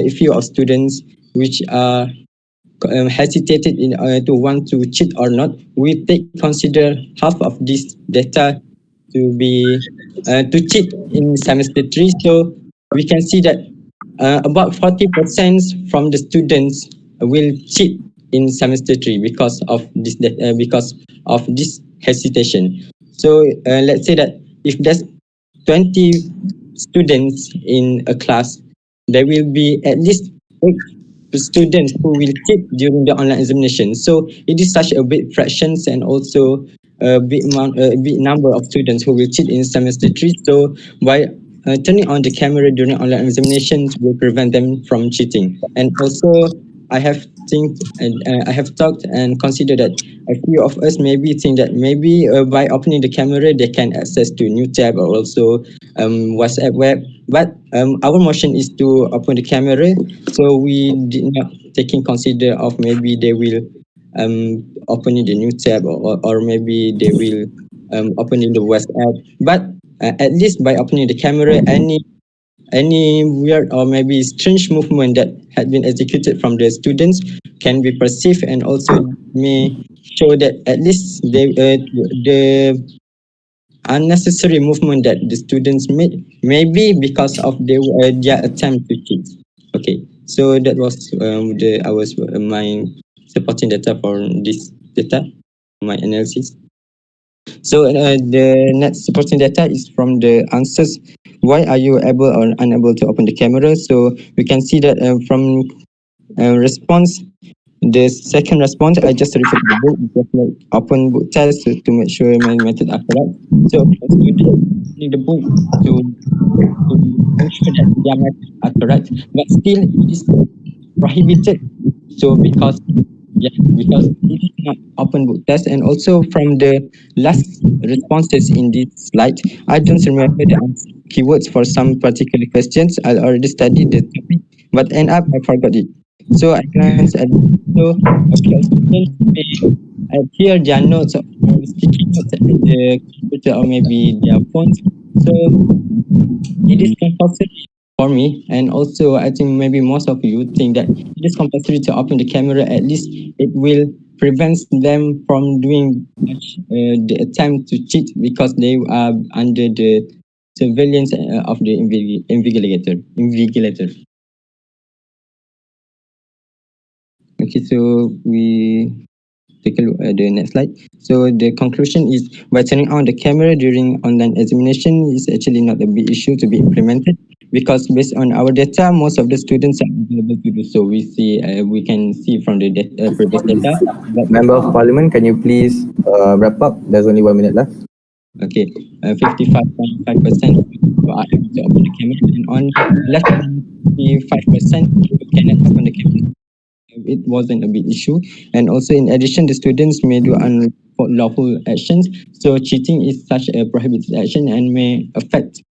few of students which are hesitated in to want to cheat or not, we consider half of this data to be to cheat in semester 3. So we can see that about 40% from the students will cheat in semester 3 because of this hesitation. So let's say that if there's 20 students in a class, there will be at least 8 students who will cheat during the online examination. So it is such a big fractions and also a big number of students who will cheat in semester 3. So by turning on the camera during online examinations will prevent them from cheating. And also I have talked and considered that a few of us maybe think that maybe by opening the camera they can access to new tab or also WhatsApp web. But our motion is to open the camera, so we did not taking consider of maybe they will opening the new tab or maybe they will opening the WhatsApp. But at least by opening the camera, any weird or maybe strange movement that had been executed from the students can be perceived and also may show that at least the unnecessary movement that the students made maybe because of their attempt to cheat. Okay, so that was my supporting data for this data, my analysis. So the next supporting data is from the answers. Why are you able or unable to open the camera? So we can see that from response, the second response, I just referred to the book, just like open book test to make sure my method are correct. So students need the book to make sure that their methods are correct, but still it is prohibited. So because it is not open book test. And also from the last responses in this slide, I don't remember the keywords for some particular questions. I already studied the topic, but end up I forgot it. So I glance at students may adhere their notes or sticky notes at the computer or maybe their phones. So it is compulsory for me, and also I think maybe most of you think that it is compulsory to open the camera. At least it will prevent them from doing the attempt to cheat because they are under the surveillance of the invigilator. Okay, so we take a look at the next slide. So the conclusion is by turning on the camera during online examination is actually not a big issue to be implemented, because based on our data, most of the students are able to do so. We can see from the previous data. Member of Parliament, can you please wrap up? There's only 1 minute left. Okay, 55.5% are able to open the camera, and on less than 55% cannot open the camera. It wasn't a big issue. And also in addition, the students may do unlawful actions. So cheating is such a prohibited action and may affect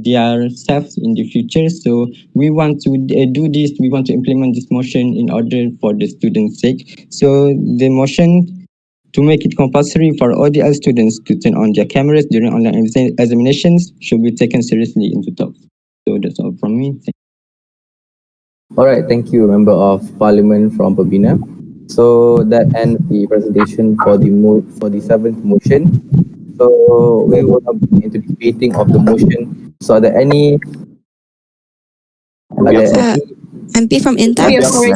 themselves in the future. So we want to do this, we want to implement this motion in order for the students' sake. So the motion to make it compulsory for all the other students to turn on their cameras during online examinations should be taken seriously into talk. So that's all from me. All right, thank you, Member of Parliament from Pembina. So that ends the presentation for the seventh motion. So we will now be into debating of the motion. So are there any? MP from Intact. All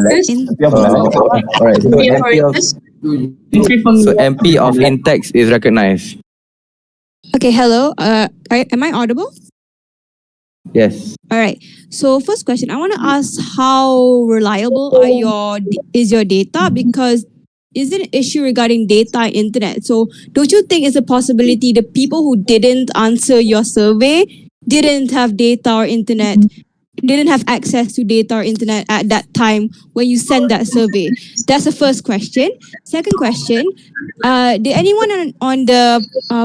right. So MP of Intex is recognized. Okay, hello. Am I audible? Yes. All right. So first question, I want to ask how reliable is your data, because is it an issue regarding data and internet? So don't you think it's a possibility the people who didn't answer your survey didn't have data or internet, didn't have access to data or internet at that time when you sent that survey? That's the first question. Second question, did anyone on the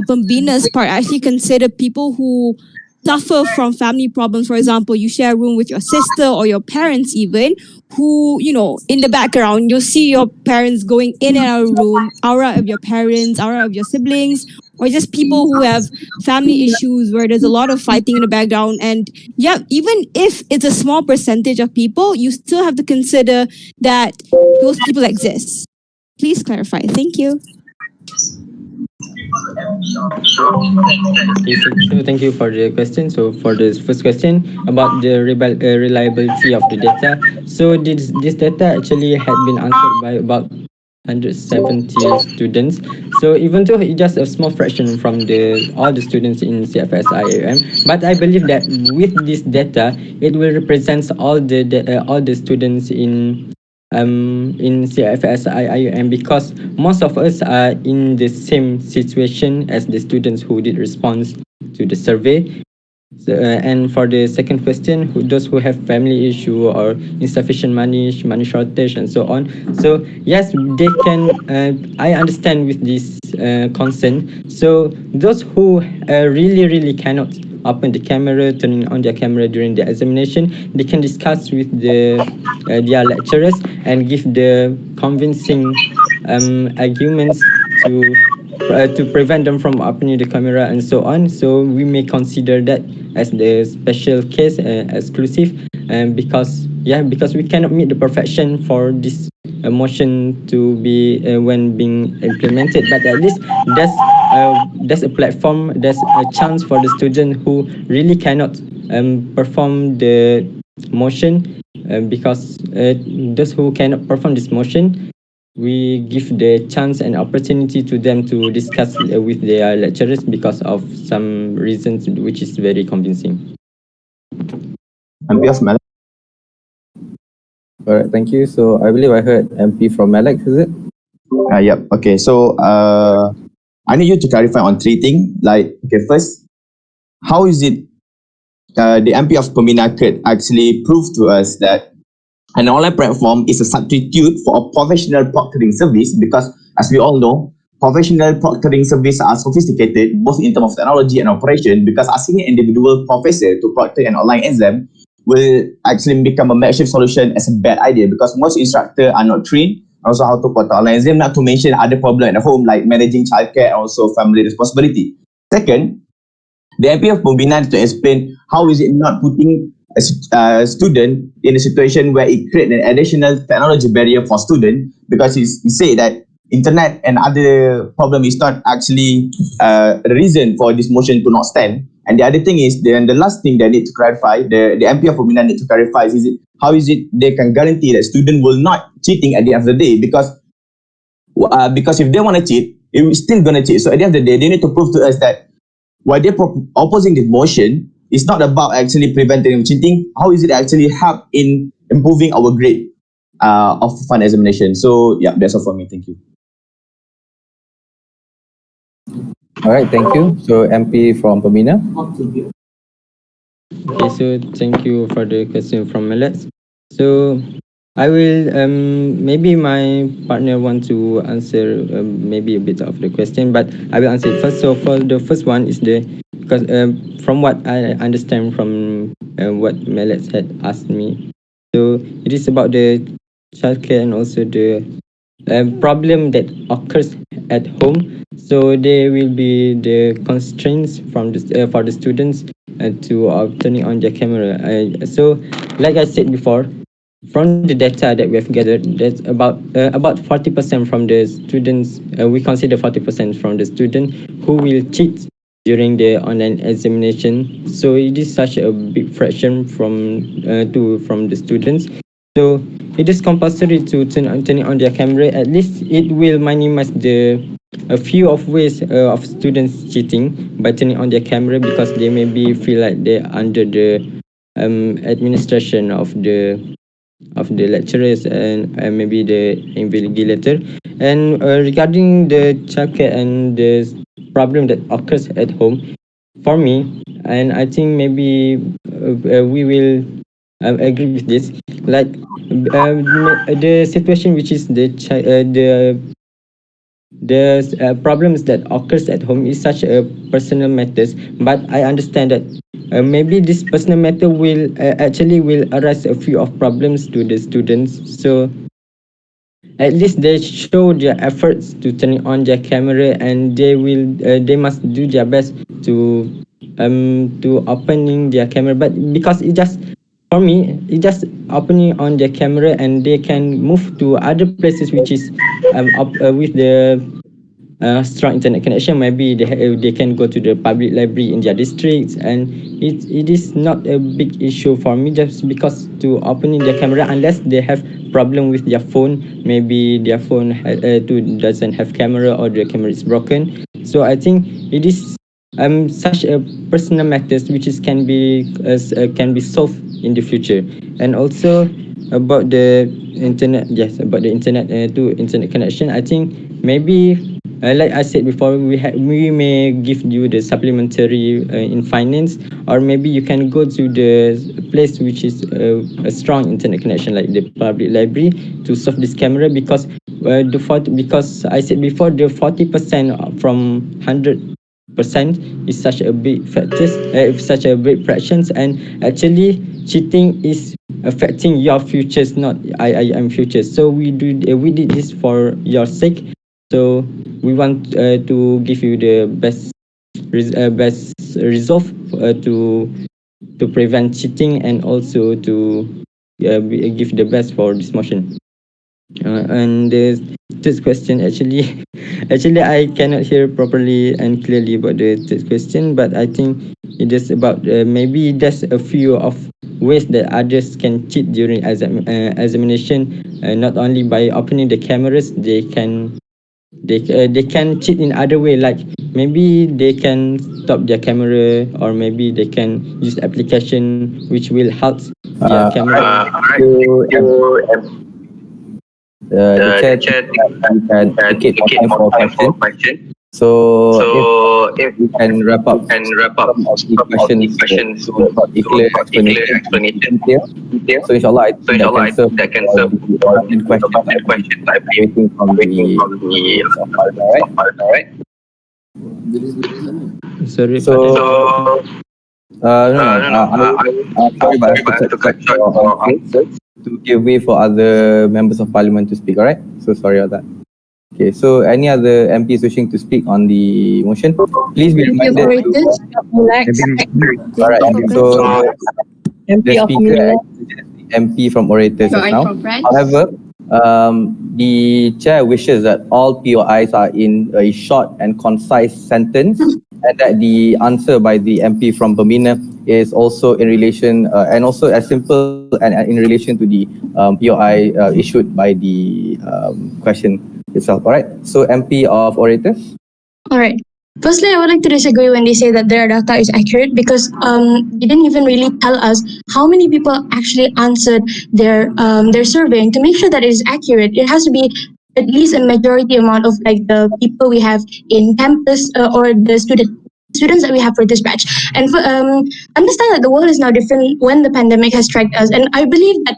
Pembina's part actually consider people who suffer from family problems? For example, you share a room with your sister or your parents even, who, in the background, you'll see your parents going in and out of room, aura of your parents, aura of your siblings, or just people who have family issues where there's a lot of fighting in the background. And yeah, even if it's a small percentage of people, you still have to consider that those people exist. Please clarify. Thank you. Okay, so thank you for the question. So for the first question about the reliability of the data. So this data actually had been answered by about 170 students. So even though it's just a small fraction from all the students in CFS IIUM, but I believe that with this data, it will represent all the students in CFS IIUM, because most of us are in the same situation as the students who did respond to the survey. So, and for the second question, those who have family issue or insufficient money shortage and so on. So yes, they can. I understand with this concern. So those who really cannot open the camera, turning on their camera during the examination, they can discuss with their lecturers and give the convincing arguments to prevent them from opening the camera and so on. So we may consider that as the special case, exclusive, because we cannot meet the perfection for this motion to be when being implemented. But at least there's a platform, there's a chance for the student who really cannot perform the motion, because those who cannot perform this motion, we give the chance and opportunity to them to discuss with their lecturers because of some reasons which is very convincing. MP of Malak. All right, thank you. So I believe I heard MP from Malak, is it? Yep. Okay. So I need you to clarify on three things. Like, okay, first, how is it the MP of Pembina could actually prove to us that an online platform is a substitute for a professional proctoring service? Because as we all know, professional proctoring services are sophisticated both in terms of technology and operation, because asking an individual professor to proctor an online exam will actually become a makeshift solution as a bad idea, because most instructors are not trained also how to proctor online exam, not to mention other problems at home like managing childcare and also family responsibility. Second, the MP of Pembina to explain how is it not putting a student in a situation where it creates an additional technology barrier for students, because he said that internet and other problem is not actually the reason for this motion to not stand. And the other thing is, then the last thing they need to clarify, the MP of Pembina need to clarify is how is it they can guarantee that student will not cheating at the end of the day, because if they want to cheat, it's still going to cheat. So at the end of the day, they need to prove to us that while they're opposing this motion, it's not about actually preventing cheating. How is it actually help in improving our grade of final examination? So yeah, that's all for me. Thank you. All right, thank you. So MP from Pembina. Okay, so thank you for the question from Alex. So I will maybe my partner want to answer maybe a bit of the question, but I will answer it first. So for the first one is because from what I understand from what Melet had asked me, so it is about the childcare and also the problem that occurs at home. So there will be the constraints from for the students to turning on their camera. So like I said before, from the data that we have gathered, that's about 40% from the students. We consider 40% from the student who will cheat during the online examination. So it is such a big fraction from the students. So it is compulsory to turn on their camera. At least it will minimize a few of ways of students cheating by turning on their camera, because they maybe feel like they're under the administration of the lecturers and maybe the invigilator. And regarding the childcare and the problem that occurs at home, for me, and I think maybe we will agree with this, like the situation which is the problems that occurs at home is such a personal matters. But I understand that maybe this personal matter will actually will arise a few of problems to the students. So at least they show their efforts to turn on their camera, and they must do their best to opening their camera. But because it just, for me, it just opening on their camera and they can move to other places which is with the strong internet connection. Maybe they can go to the public library in their districts, and it is not a big issue for me just because to opening their camera, unless they have problem with their phone. Maybe their phone doesn't have camera, or their camera is broken. So I think it is such a personal matters which is can be solved in the future. And also about the internet, yes, about the internet to internet connection, I think maybe like I said before, we may give you the supplementary in finance, or maybe you can go to the place which is a strong internet connection, like the public library, to solve this camera. Because because I said before, the 40% from 100% is such a big factors, such a big fractions, and actually cheating is affecting your futures, not I'm futures. So we did this for your sake. So we want to give you the best resolve to prevent cheating, and also to give the best for this motion. And this question actually I cannot hear properly and clearly about the third question, but I think it is about maybe there's a few of ways that others can cheat during examination, not only by opening the cameras. They can cheat in other way, like maybe they can stop their camera, or maybe they can use application which will help their camera. The chat can indicate more time for question. So if we can wrap up some of the questions to clear explanation here. So insyaAllah, that can serve the questions I'm waiting from the right? Sorry. So sorry, but I have to cut short your answers to give way for other members of parliament to speak. All right. So sorry about that. Okay. So any other MPs wishing to speak on the motion, please be reminded. All right. So the speaker MP from orators just now. However, the chair wishes that all POIs are in a short and concise sentence, and that the answer by the MP from Pembina is also in relation and also as simple and in relation to the POI issued by the question itself. All right. So MP of orators. All right. Firstly, I would like to disagree when they say that their data is accurate, because they didn't even really tell us how many people actually answered their survey. And to make sure that it is accurate, it has to be at least a majority amount of like the people we have in campus or the students that we have for this batch. And understand that the world is now different when the pandemic has struck us. And I believe that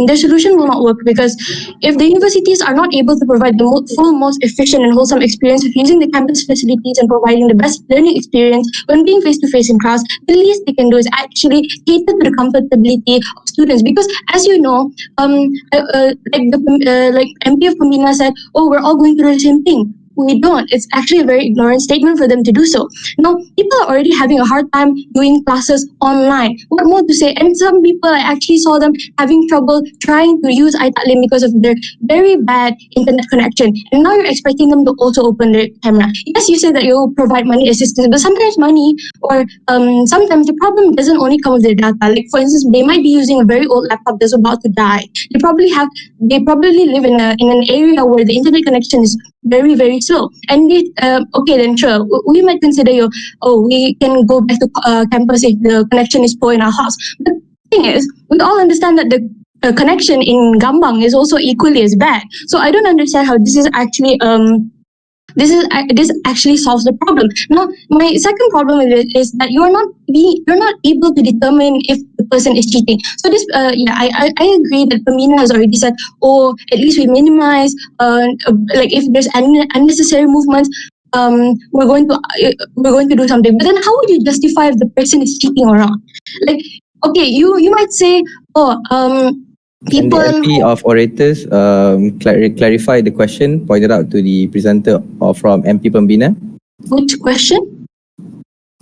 their solution will not work, because if the universities are not able to provide the most efficient and wholesome experience of using the campus facilities and providing the best learning experience when being face-to-face in class, the least they can do is actually cater to the comfortability of students. Because as you know, like MP of Pembina said, oh, we're all going through the same thing. We don't. It's actually a very ignorant statement for them to do so. Now, people are already having a hard time doing classes online. What more to say? And some people, I actually saw them having trouble trying to use iTalim because of their very bad internet connection. And now you're expecting them to also open their camera. Yes, you say that you'll provide money assistance, but sometimes money or sometimes the problem doesn't only come with their data. Like for instance, they might be using a very old laptop that's about to die. They probably live in an area where the internet connection is very, very slow. And okay, then sure, we might consider we can go back to campus if the connection is poor in our house. But the thing is, we all understand that the connection in Gambang is also equally as bad. So I don't understand how this is actually this actually solves the problem. Now, my second problem with it is that you're not able to determine if the person is cheating. So this, I agree that Pembina has already said, oh, at least we minimize, like if there's unnecessary movements, we're going to do something. But then, how would you justify if the person is cheating or not? Like, okay, you might say, people. And the MP of orators clarify the question pointed out to the presenter from MP Pembina. Which question?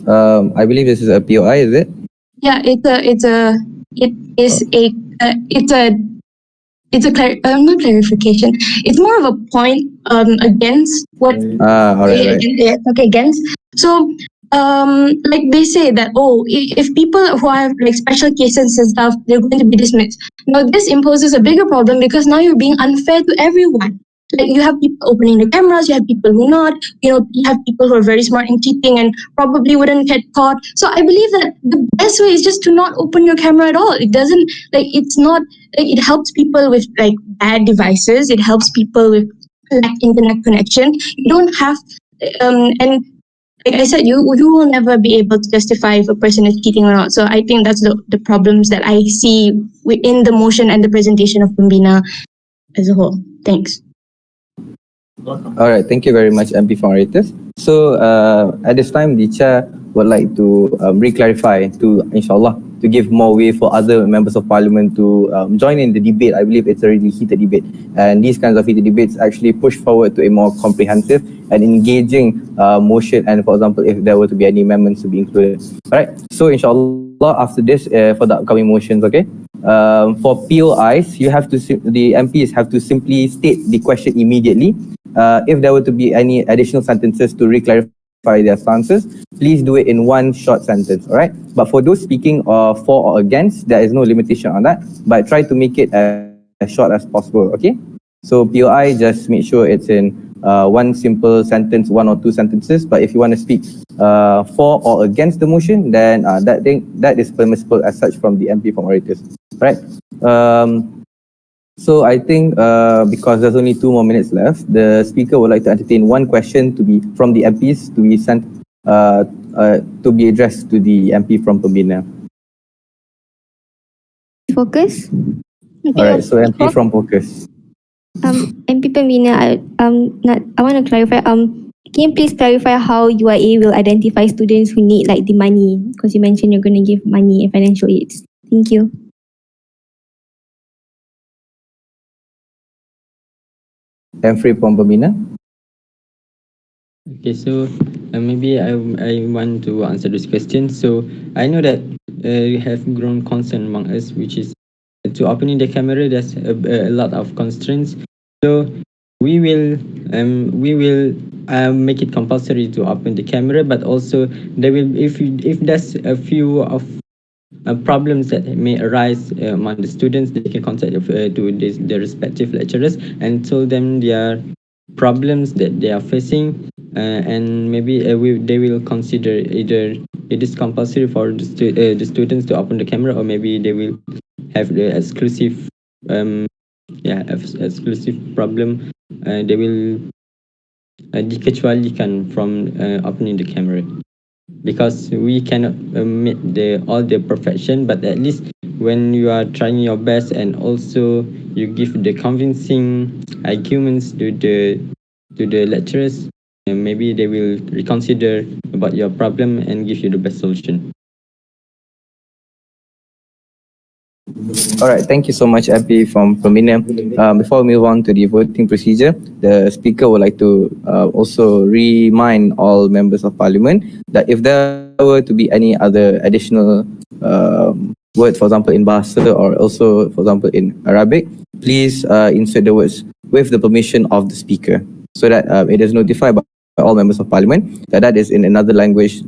I believe this is a POI, is it? Yeah, it's not clarification. It's more of a point against what. All right. Okay, against. So like they say that, oh, if people who have like special cases and stuff, they're going to be dismissed. Now this imposes a bigger problem because now you're being unfair to everyone. Like you have people opening the cameras, you have people who not, you have people who are very smart in cheating and probably wouldn't get caught. So I believe that the best way is just to not open your camera at all. It doesn't, like, it's not, like, it helps people with like bad devices. It helps people with lack internet connection. You don't have, and like I said, you will never be able to justify if a person is cheating or not. So I think that's the problems that I see within the motion and the presentation of Pembina as a whole. Thanks. All right, thank you very much, MP from orators. So at this time, the chair would like to re-clarify to, insyaAllah, to give more way for other members of parliament to join in the debate. I believe it's a really heated debate. And these kinds of heated debates actually push forward to a more comprehensive and engaging motion. And for example, if there were to be any amendments to be included. All right, so insyaAllah, after this, for the upcoming motions, okay? For POIs, the MPs have to simply state the question immediately. If there were to be any additional sentences to re-clarify their stances, please do it in one short sentence, all right? But for those speaking for or against, there is no limitation on that, but try to make it as short as possible, okay? So POI, just make sure it's in one simple sentence, one or two sentences, but if you want to speak for or against the motion, then that is permissible as such from the MP from orators, right? So I think because there's only 2 more minutes left, the speaker would like to entertain one question to be from the MPs to be sent to be addressed to the MP from Pembina. Focus. Okay. All right, so MP from Focus. MP Pembina, I want to clarify. Can you please clarify how UIA will identify students who need like the money? Because you mentioned you're going to give money and financial aids. Thank you. Free from Pembina. Okay, so maybe I want to answer this question. So I know that you have grown concern among us, which is to opening the camera. There's a lot of constraints. So we will make it compulsory to open the camera, but also there will, if there's a few of problems that may arise among the students, they can contact the respective lecturers and tell them their problems that they are facing, and maybe they will consider either it is compulsory for the students to open the camera, or maybe they will have the exclusive exclusive problem. They will dikecualikan from opening the camera. because we cannot meet all the perfection, but at least when you are trying your best and also you give the convincing arguments to the lecturers, and maybe they will reconsider about your problem and give you the best solution. All right, thank you so much, MP from Pemina. Before we move on to the voting procedure, the speaker would like to also remind all members of parliament that if there were to be any other additional words, for example, in Bahasa or also, for example, in Arabic, please insert the words with the permission of the speaker so that it is notified by all members of parliament that is in another language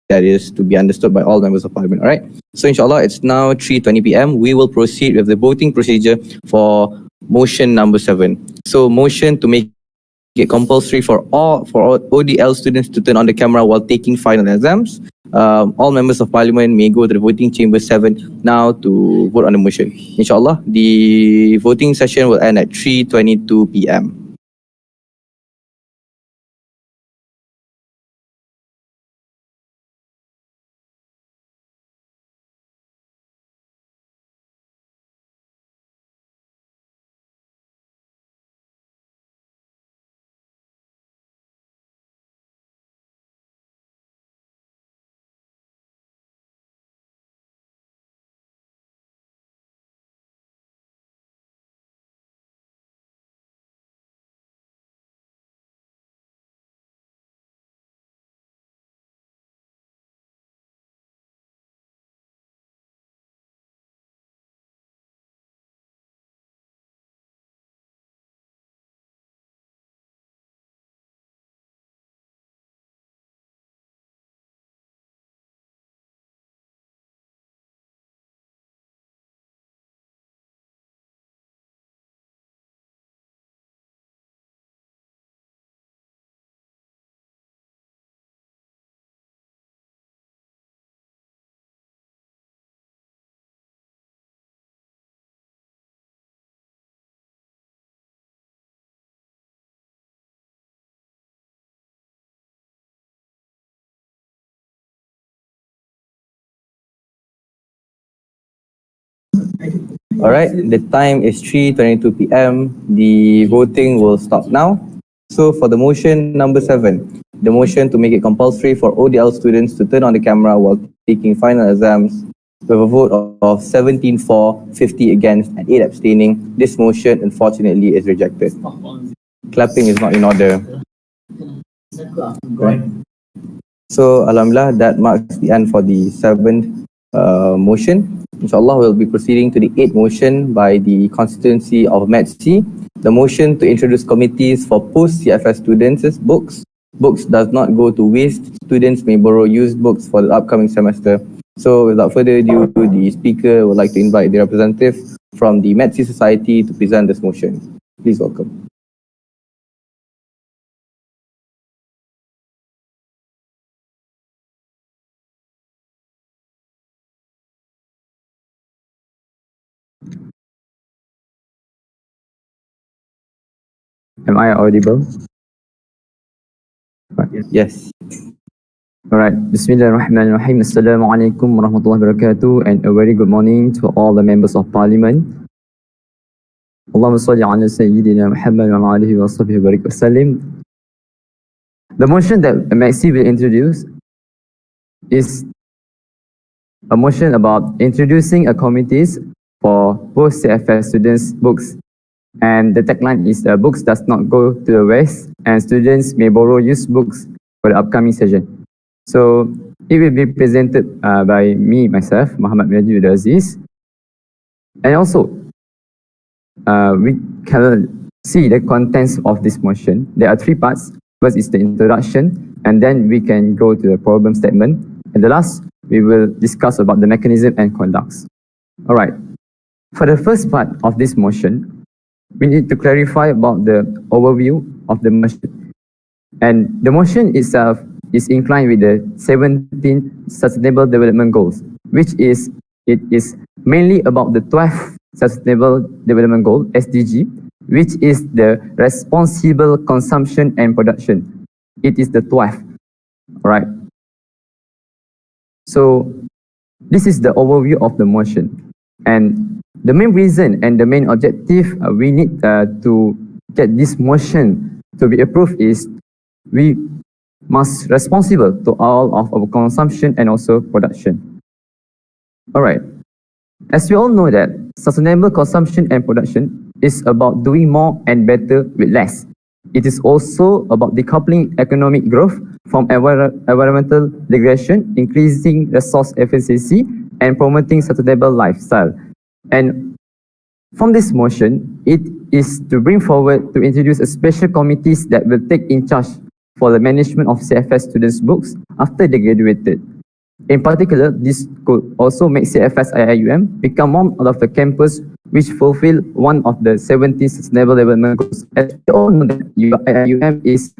that is to be understood by all members of parliament. All right. So inshallah, it's now 3:20 p.m. We will proceed with the voting procedure for motion number 7. So motion to make it compulsory for all ODL students to turn on the camera while taking final exams. All members of parliament may go to the voting chamber 7 now to vote on the motion. Inshallah, the voting session will end at 3:22 p.m. All right, the time is 3:22 p.m. The voting will stop now. So for the motion number 7, the motion to make it compulsory for ODL students to turn on the camera while taking final exams, with a vote of 17 for, 50 against, and 8 abstaining, this motion unfortunately is rejected. Clapping is not in order. Right. So Alhamdulillah, that marks the end for the 7th motion. Inshallah, we'll be proceeding to the 8th motion by the constituency of MPs. The motion to introduce committees for post-CFS students' books. Books does not go to waste. Students may borrow used books for the upcoming semester. So without further ado, the speaker would like to invite the representative from the MPs Society to present this motion. Please welcome. Am I audible? Yes. Alright. Bismillahirrahmanirrahim. Assalamualaikum warahmatullahi wabarakatuh, and a very good morning to all the members of parliament. Allahumma salli ala Sayyidina Muhammad wa ala alihi wa sahbihi wa barik wa sallim. The motion that Maxi will introduce is a motion about introducing a committees for post-CFS students' books. And the tagline is books does not go to the waste, and students may borrow used books for the upcoming session. So it will be presented by myself, Muhammad Najib Aziz. And also, we can see the contents of this motion. There are 3 parts. First is the introduction, and then we can go to the problem statement. And the last, we will discuss about the mechanism and conducts. All right. For the first part of this motion, we need to clarify about the overview of the motion. And the motion itself is inclined with the 17 Sustainable Development Goals, which is, it is mainly about the 12th Sustainable Development Goal, SDG, which is the responsible consumption and production. It is the 12th, all right? So this is the overview of the motion. And the main reason and the main objective we need to get this motion to be approved is we must responsible to all of our consumption and also production. All right. As we all know that sustainable consumption and production is about doing more and better with less. It is also about decoupling economic growth from environmental degradation, increasing resource efficiency, and promoting sustainable lifestyle. And from this motion, it is to bring forward to introduce a special committees that will take in charge for the management of CFS students' books after they graduated. In particular, this could also make CFS IIUM become one of the campus which fulfill one of the 17 Sustainable Development Goals. As we all know that IIUM is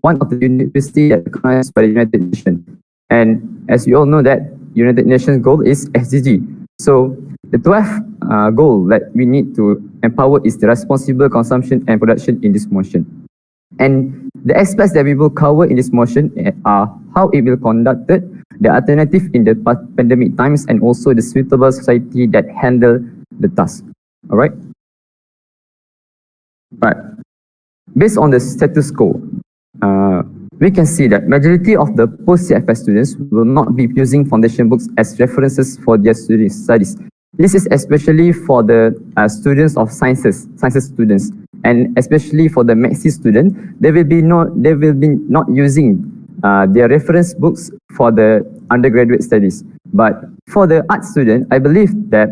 one of the universities that recognized by the United Nations. And as we all know that United Nations goal is SDG. So the 12th goal that we need to empower is the responsible consumption and production in this motion. And the aspects that we will cover in this motion are how it will conducted, the alternative in the pandemic times, and also the suitable society that handle the task. All right. Right. Based on the status quo, we can see that majority of the post-CFS students will not be using foundation books as references for their studies. This is especially for the students of sciences students, and especially for the MPs student, they will be not using their reference books for the undergraduate studies. But for the art student, I believe that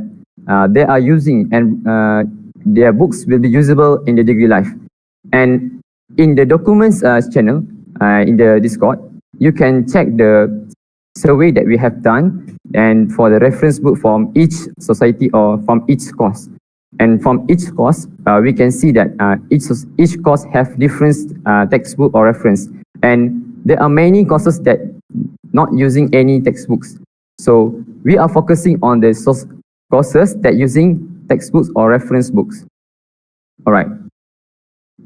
they are using, and their books will be usable in the degree life. And in the documents channel, in the Discord, you can check the survey that we have done, and for the reference book from each society or from each course. And from each course, we can see that each course have different textbook or reference. And there are many courses that not using any textbooks. So we are focusing on the courses that using textbooks or reference books. All right.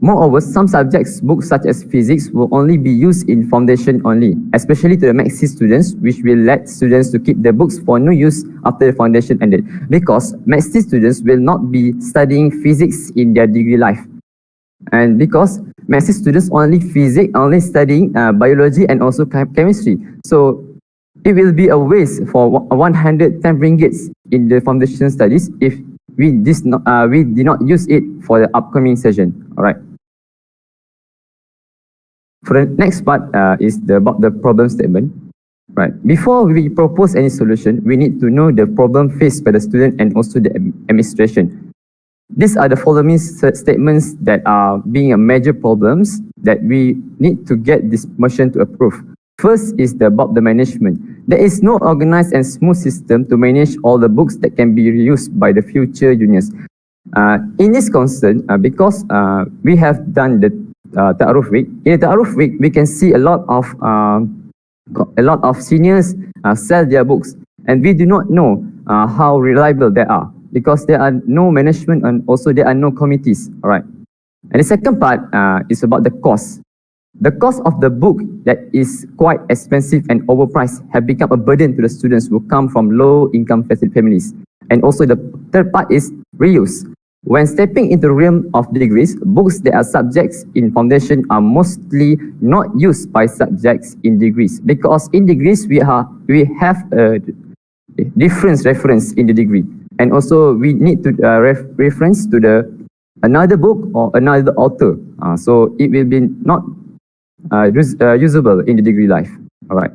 Moreover, some subjects books such as physics will only be used in foundation only, especially to the MPs students, which will let students to keep the books for no use after the foundation ended, because MPs students will not be studying physics in their degree life. And because MPs students only studying biology and also chemistry. So it will be a waste for 110 ringgits in the foundation studies if we did not use it for the upcoming session. All right. For the next part is about the problem statement. Right. Before we propose any solution, we need to know the problem faced by the student and also the administration. These are the following statements that are being a major problems that we need to get this motion to approve. First is about the management. There is no organized and smooth system to manage all the books that can be used by the future juniors. In this concern, because we have done the Ta'aruf Week, in the Ta'aruf Week, we can see a lot of seniors sell their books, and we do not know how reliable they are, because there are no management and also there are no committees. All right. And the second part is about the cost. The cost of the book that is quite expensive and overpriced have become a burden to the students who come from low-income families. And also the third part is reuse. When stepping into the realm of degrees, books that are subjects in foundation are mostly not used by subjects in degrees, because in degrees we have a different reference in the degree, and also we need to reference to another book or another author. So it will be not usable in the degree life. All right.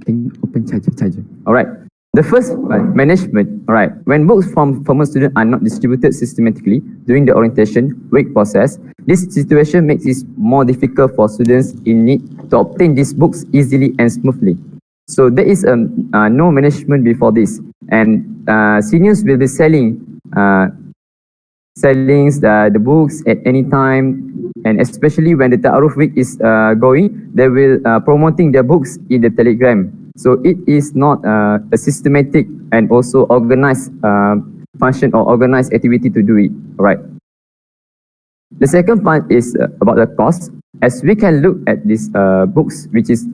Can you open charger? All right. The first management. All right. When books from former students are not distributed systematically during the orientation week process, this situation makes it more difficult for students in need to obtain these books easily and smoothly. So there is no management before this, and seniors will be selling the books at any time. And especially when the Ta'aruf Week is going, they will promoting their books in the Telegram. So it is not a systematic and also organized function or organized activity to do it. All right. The second part is about the cost. As we can look at these books, which is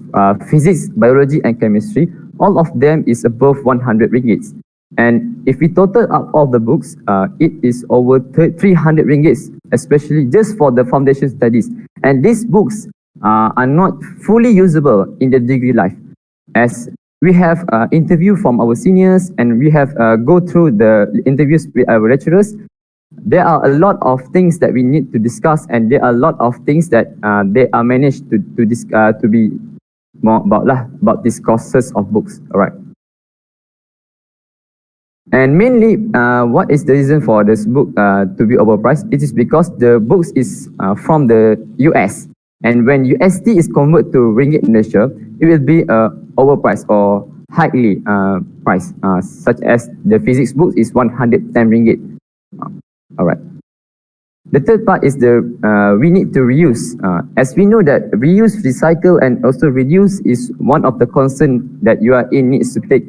physics, biology, and chemistry, all of them is above 100 ringgits. And if we total up all the books, it is over 300 ringgits, especially just for the foundation studies. And these books are not fully usable in the degree life, as we have interview from our seniors and we have go through the interviews with our lecturers. There are a lot of things that we need to discuss, and there are a lot of things that they are managed to be more about these courses of books. All right. And mainly, what is the reason for this book to be overpriced? It is because the books is from the US, and when USD is converted to ringgit Malaysia, it will be overpriced or highly priced, such as the physics book is 110 ringgit. All right. The third part is we need to reuse. As we know that reuse, recycle, and also reduce is one of the concerns that you are in needs to take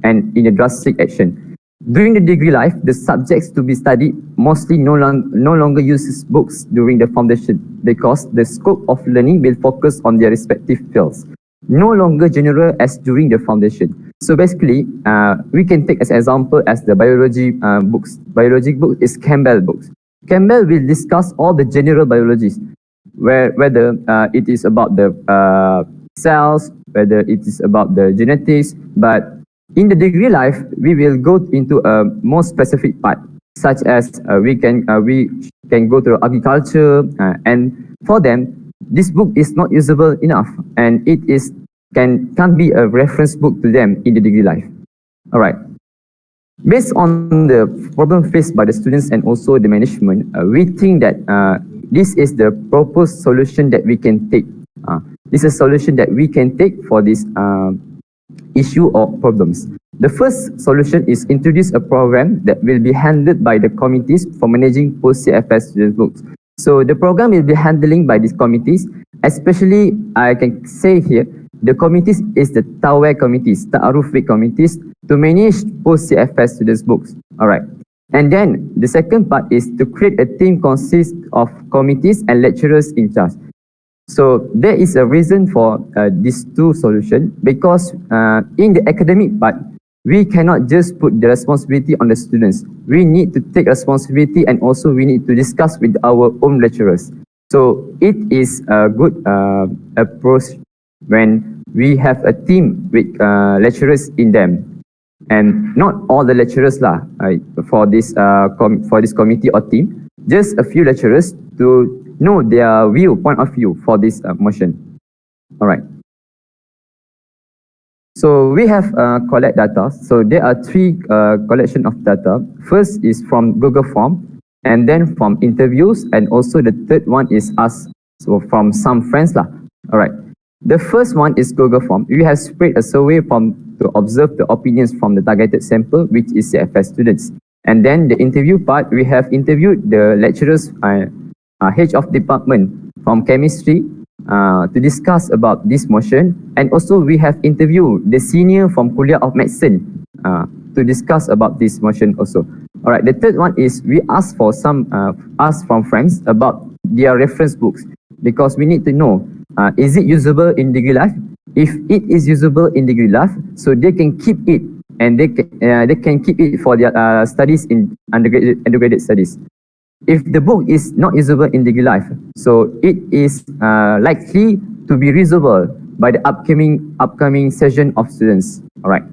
and in a drastic action. During the degree life, the subjects to be studied mostly no longer uses books during the foundation because the scope of learning will focus on their respective fields, no longer general as during the foundation. So basically, we can take as example as the biology books. Biology book is Campbell books. Campbell will discuss all the general biologies, whether it is about the cells, whether it is about the genetics, but in the degree life, we will go into a more specific part, such as we can go to agriculture, and for them, this book is not usable enough, and it can't be a reference book to them in the degree life. All right. Based on the problem faced by the students and also the management, we think that this is the proposed solution that we can take. This is a solution that we can take for this issue or problems. The first solution is introduce a program that will be handled by the committees for managing post-CFS student books. So the program will be handling by these committees, especially I can say here, the committees is the TAWE committees, Ta'aruf Week committees, to manage post-CFS students books. All right. And then the second part is to create a team consist of committees and lecturers in charge. So there is a reason for these two solutions, because in the academic part, we cannot just put the responsibility on the students. We need to take responsibility, and also we need to discuss with our own lecturers. So it is a good approach when we have a team with lecturers in them, and not all the lecturers for this committee or team, just a few lecturers to know their point of view for this motion. All right. So we have collect data. So there are three collection of data. First is from Google Form, and then from interviews, and also the third one is us, so from some friends lah. All right. The first one is Google Form. We have spread a survey to observe the opinions from the targeted sample, which is CFS students. And then the interview part, we have interviewed the lecturers, head of department from chemistry, to discuss about this motion, and also we have interviewed the senior from Kuliah of Medicine to discuss about this motion also. All right, the third one is we ask for ask from friends about their reference books, because we need to know is it usable in degree life. If it is usable in degree life, so they can keep it, and they can keep it for their studies in undergraduate studies. If the book is not usable in degree life, so it is likely to be reusable by the upcoming session of students. All right.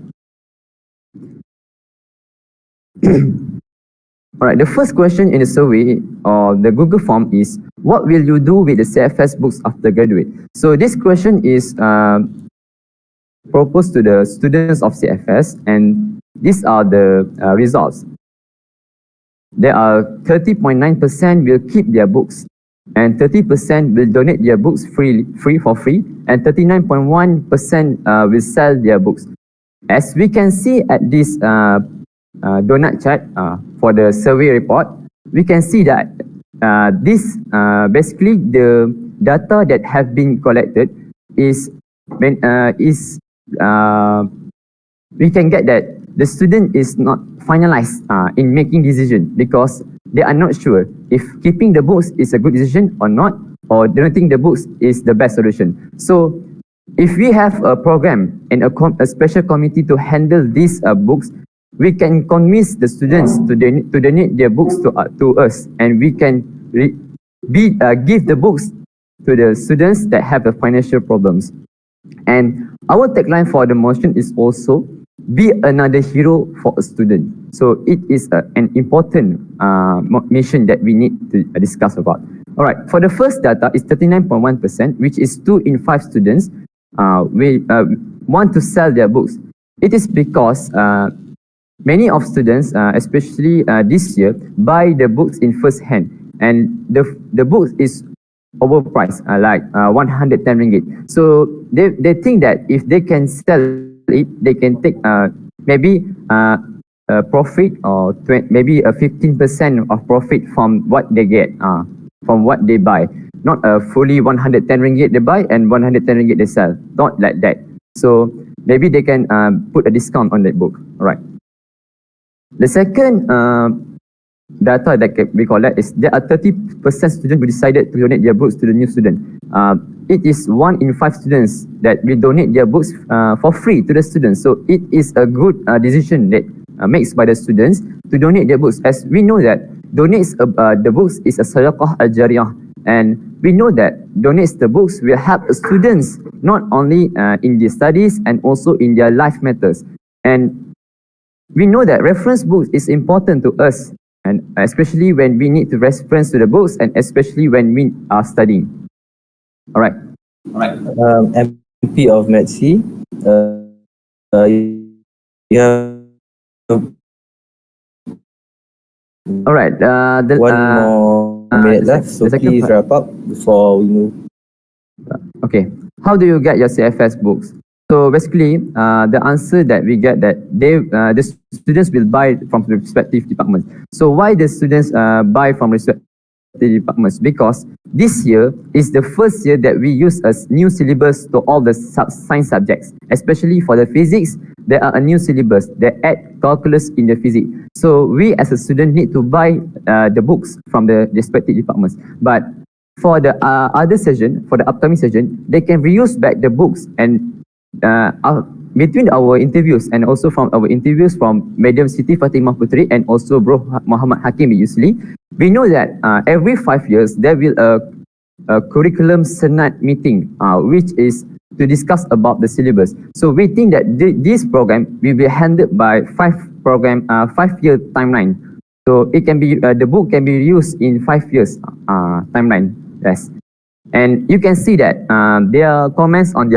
All right. The first question in the survey or the Google form is, what will you do with the CFS books after graduate? So this question is proposed to the students of CFS, and these are the results. There are 30.9% will keep their books, and 30% will donate their books free, and 39.1% will sell their books. As we can see at this donut chart for the survey report, we can see that this basically the data that have been collected is we can get that the student is not finalized in making decision, because they are not sure if keeping the books is a good decision or not, or they don't think the books is the best solution. So if we have a program and a special committee to handle these books, we can convince the students to donate their books to us, and we can give the books to the students that have the financial problems. And our tagline for the motion is also be another hero for a student. So it is an important mission that we need to discuss about. All right, for the first data is 39.1%, which is 2 in 5 students want to sell their books. It is because many of students, especially this year, buy the books in first hand, and the book is overpriced, like 110 ringgit. So they think that if they can sell it, they can take maybe a profit or maybe a 15% of profit from what they get, from what they buy. Not a fully 110 ringgit they buy and 110 ringgit they sell. Not like that. So maybe they can put a discount on that book. All right. The second data that we collect is there are 30% students who decided to donate their books to the new student. It is 1 in 5 students that will donate their books for free to the students. So it is a good decision that makes by the students to donate their books, as we know that donates the books is a sadaqah al-jariyah, and we know that donates the books will help students not only in their studies and also in their life matters. And we know that reference books is important to us, and especially when we need to reference to the books, and especially when we are studying. All right. MP of MPs, you have all right. one more minute left, so please wrap up before we move. Okay. How do you get your CFS books? So basically, the answer that we get that the students will buy from the respective departments. So why the students buy from respective departments? Because this year is the first year that we use a new syllabus to all the science subjects, especially for the physics. There are a new syllabus that add calculus in the physics. So we as a student need to buy the books from the respective departments. But for the other session, for the upcoming session, they can reuse back the books, and between our interviews and also from our interviews from Madam Siti Fatimah Putri and also Bro Muhammad Hakim Yusli, we know that every 5 years there will a curriculum senate meeting, which is to discuss about the syllabus. So we think that this program will be handled by 5-year timeline. So it can be the book can be used in 5 years timeline. Yes. And you can see that their comments on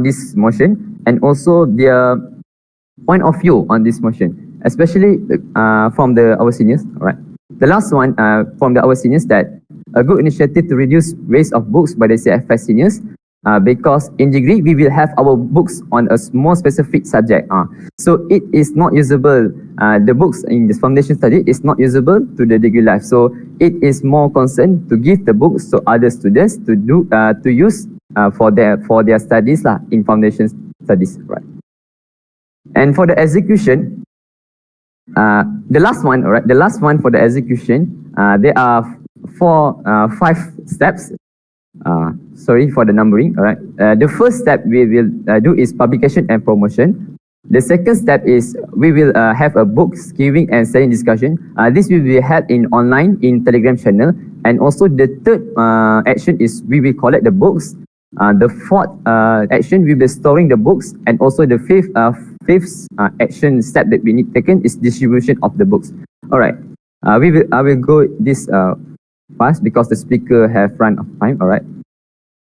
this motion, and also their point of view on this motion, especially from our seniors. All right. The last one from our seniors, that a good initiative to reduce waste of books by the CFS seniors, because in degree we will have our books on a more specific subject. So it is not usable. The books in this foundation study is not usable to the degree life. So it is more concerned to give the books to other students to use for their studies in foundation studies, right? And for the execution, the last one, all right, the last one for the execution, there are 5 steps. Sorry for the numbering. All right. The first step we will do is publication and promotion. The second step is we will have a books giving and selling discussion. This will be held in online in Telegram channel. And also the third action is we will collect the books. The fourth action we will be storing the books, and also the fifth action step that we need taken is distribution of the books. All right. I will go this fast because the speaker have run out of time. All right.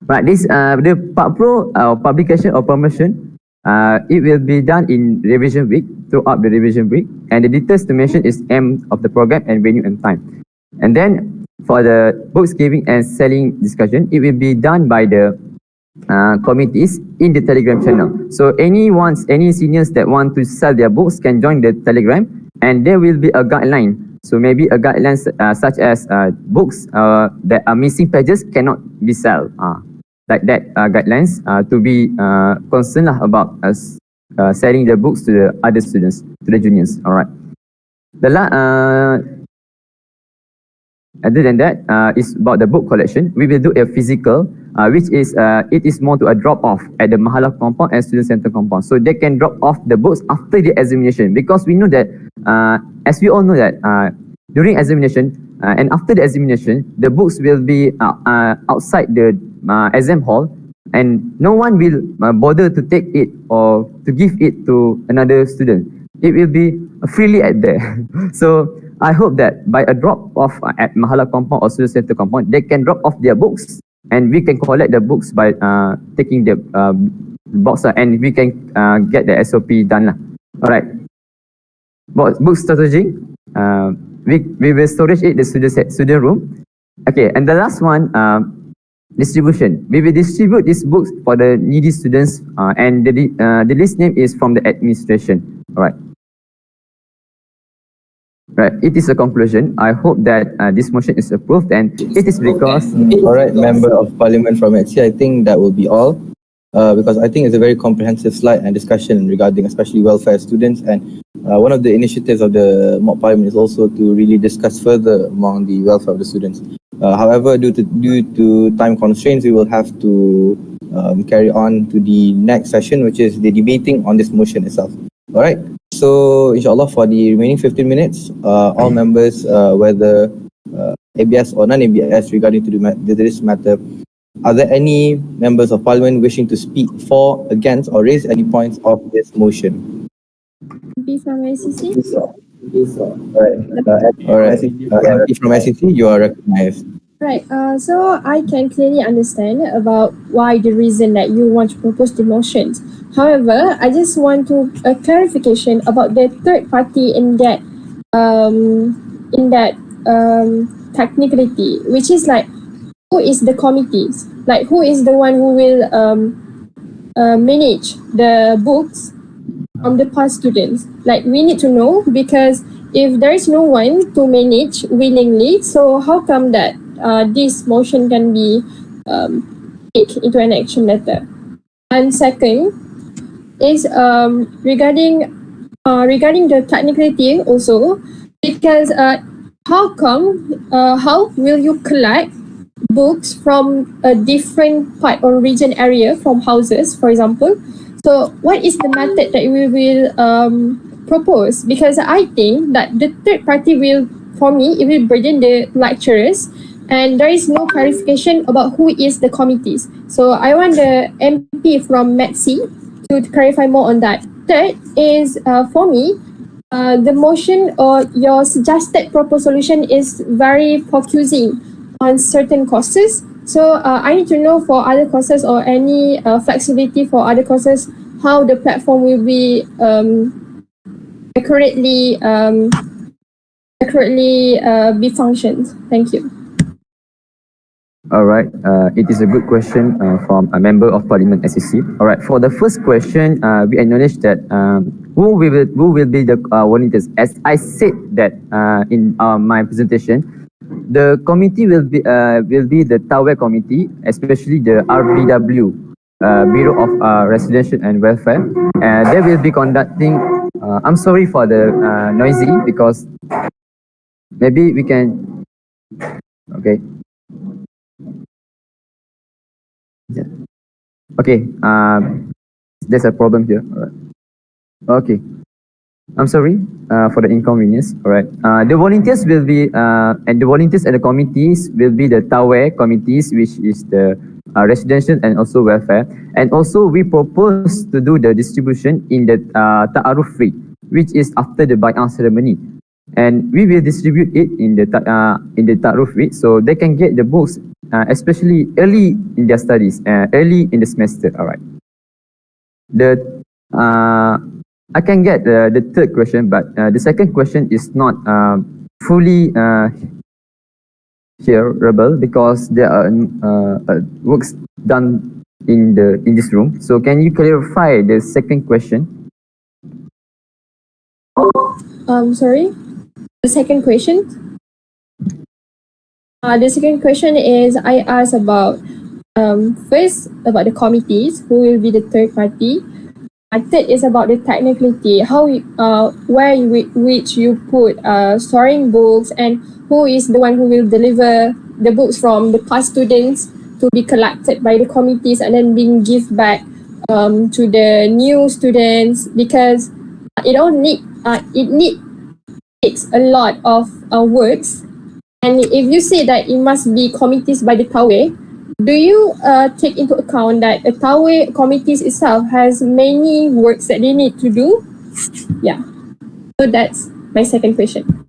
Right. This the PubPro publication or promotion. It will be done in revision week, throughout the revision week, and the details to mention is aim of the program and venue and time. And then for the books giving and selling discussion, it will be done by the committees in the Telegram channel. So any seniors that want to sell their books can join the Telegram, and there will be a guideline. So maybe a guideline such as books that are missing pages cannot be sold. Like that guidelines to be concerned about us selling the books to the other students, to the juniors. All right. other than that, is about the book collection. We will do a physical, which is it is more to a drop off at the Mahala compound and student center compound. So they can drop off the books after the examination, because we know that, as we all know that, during examination and after the examination, the books will be outside the exam hall, and no one will bother to take it or to give it to another student. It will be freely at there. So I hope that by a drop off at Mahala compound or student center compound, they can drop off their books, and we can collect the books by taking the box, and we can get the SOP done. All right. Book strategy. We will storage it in the student room. Okay, and the last one, distribution. We will distribute these books for the needy students, and the list name is from the administration. All right. Right, it is a conclusion. I hope that this motion is approved, and it is because... Alright, Member of Parliament from HC, I think that will be all. Because I think it's a very comprehensive slide and discussion regarding especially welfare students, and one of the initiatives of the mock parliament is also to really discuss further among the welfare of the students. However, due to time constraints, we will have to carry on to the next session, which is the debating on this motion itself. Alright, so insyaAllah for the remaining 15 minutes, all members, whether ABS or non-ABS, regarding to this matter, are there any members of parliament wishing to speak for, against, or raise any points of this motion? MP from SCC? Alright, MP from SCC, you are recognized. Right, so I can clearly understand about why the reason that you want to propose the motions. However, I just want to a clarification about the third party in that technicality, which is like, who is the committees? Like, who is the one who will manage the books from the past students? Like, we need to know, because if there is no one to manage willingly, so how come that this motion can be taken into an action letter? And second is regarding the technicality also, because how will you collect books from a different part or region area from houses, for example? So what is the method that we will propose? Because I think that the third party will, for me, it will burden the lecturers, and there is no clarification about who is the committees. So I want the MP from METC to clarify more on that. Third is, for me, the motion or your suggested proposed solution is very focusing on certain courses. So I need to know for other courses or any flexibility for other courses, how the platform will be accurately be functioned. Thank you. All right, it is a good question from a member of Parliament SCC. All right, for the first question, we acknowledge that who will be the volunteers. As I said that in my presentation, the committee will be the TAWE committee, especially the RBW, Bureau of Residential and Welfare. They will be conducting. I'm sorry for the noisy, because maybe we can. Okay. Yeah. Okay. There's a problem here. All right. Okay. I'm sorry for the inconvenience. All right. The volunteers will be and the volunteers and the committees will be the TAWE committees, which is the residential and also welfare. And also we propose to do the distribution in the Ta'aruf rate, which is after the bai'ah ceremony. And we will distribute it in the Ta'aruf rate, so they can get the books, especially early in their studies, early in the semester. All right. I can get the third question, but the second question is not fully hearable, because there are works done in this room. So can you clarify the second question? Sorry, the second question. The second question is, I asked about first about the committees, who will be the third party. third is about the technicality, how which you put storing books, and who is the one who will deliver the books from the past students to be collected by the committees and then being give back to the new students, because it takes a lot of works. And if you say that it must be committees by the TAWE, do you take into account that the TAWE committees itself has many works that they need to do? Yeah. So that's my second question.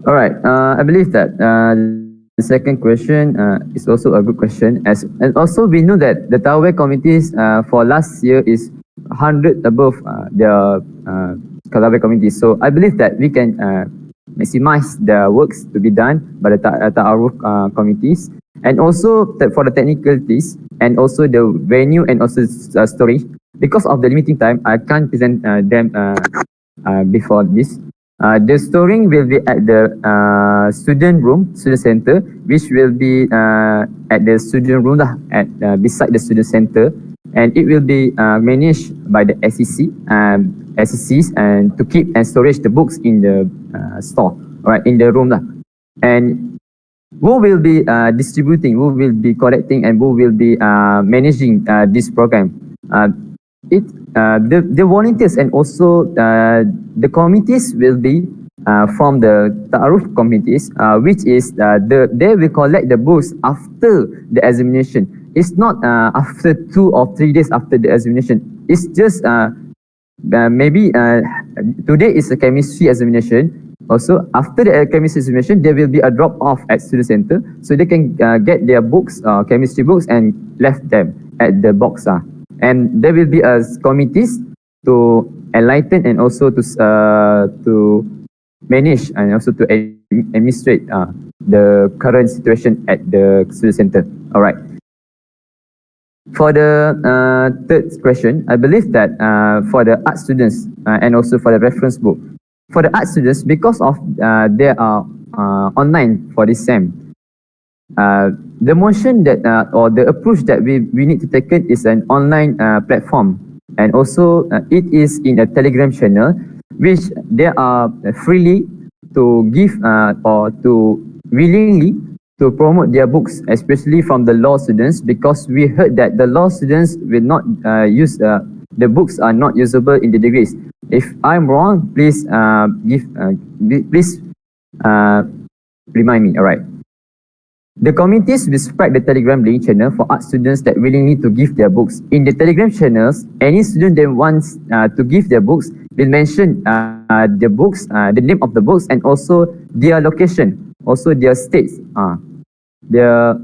All right. I believe that the second question is also a good question. And also we know that the TAWE committees for last year is 100 above their TAWE committees. So I believe that we can maximize the works to be done by the Ta'aruf committees, and also for the technicalities and also the venue and also storage. Because of the limiting time, I can't present them before this. The storing will be at the student center, which will be at the student room at beside the student center, and it will be managed by the SECs and to keep and storage the books in the store, right, in the room and who will be distributing, who will be collecting, and who will be managing this program. The volunteers and also the committees will be from the Ta'aruf committees, which is they will collect the books after the examination. It's not after 2 or 3 days after the examination. It's just maybe today is a chemistry examination. Also, after the chemistry examination, there will be a drop off at student center, so they can get their books, chemistry books, and left them at the box. And there will be committees to enlighten and also to manage and also to administrate the current situation at the student center. All right. For the third question, I believe that for the art students and also for the reference book, for the art students, because of they are online for this SEM, the motion that or the approach that we need to take it is an online platform, and also it is in a Telegram channel, which they are freely to give or to willingly to promote their books, especially from the law students, because we heard that the law students will not use the books are not usable in the degrees. If I'm wrong, please remind me. All right. The committees will spread the Telegram link channel for art students that willingly to give their books. In the Telegram channels, any student that wants to give their books will mention the books, the name of the books, and also their location, also their states, the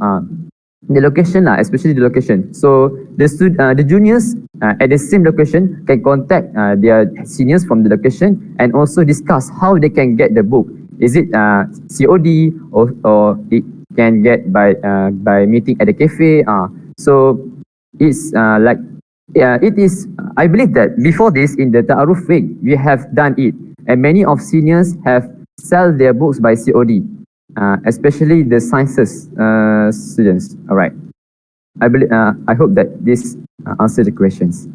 location, especially the location. So the juniors at the same location can contact their seniors from the location and also discuss how they can get the book. Is it COD or it can get by meeting at the cafe? So it's it is. I believe that before this, in the Ta'aruf week, we have done it, and many of seniors have sell their books by COD. Especially the sciences students. All right. I hope that this answers the questions.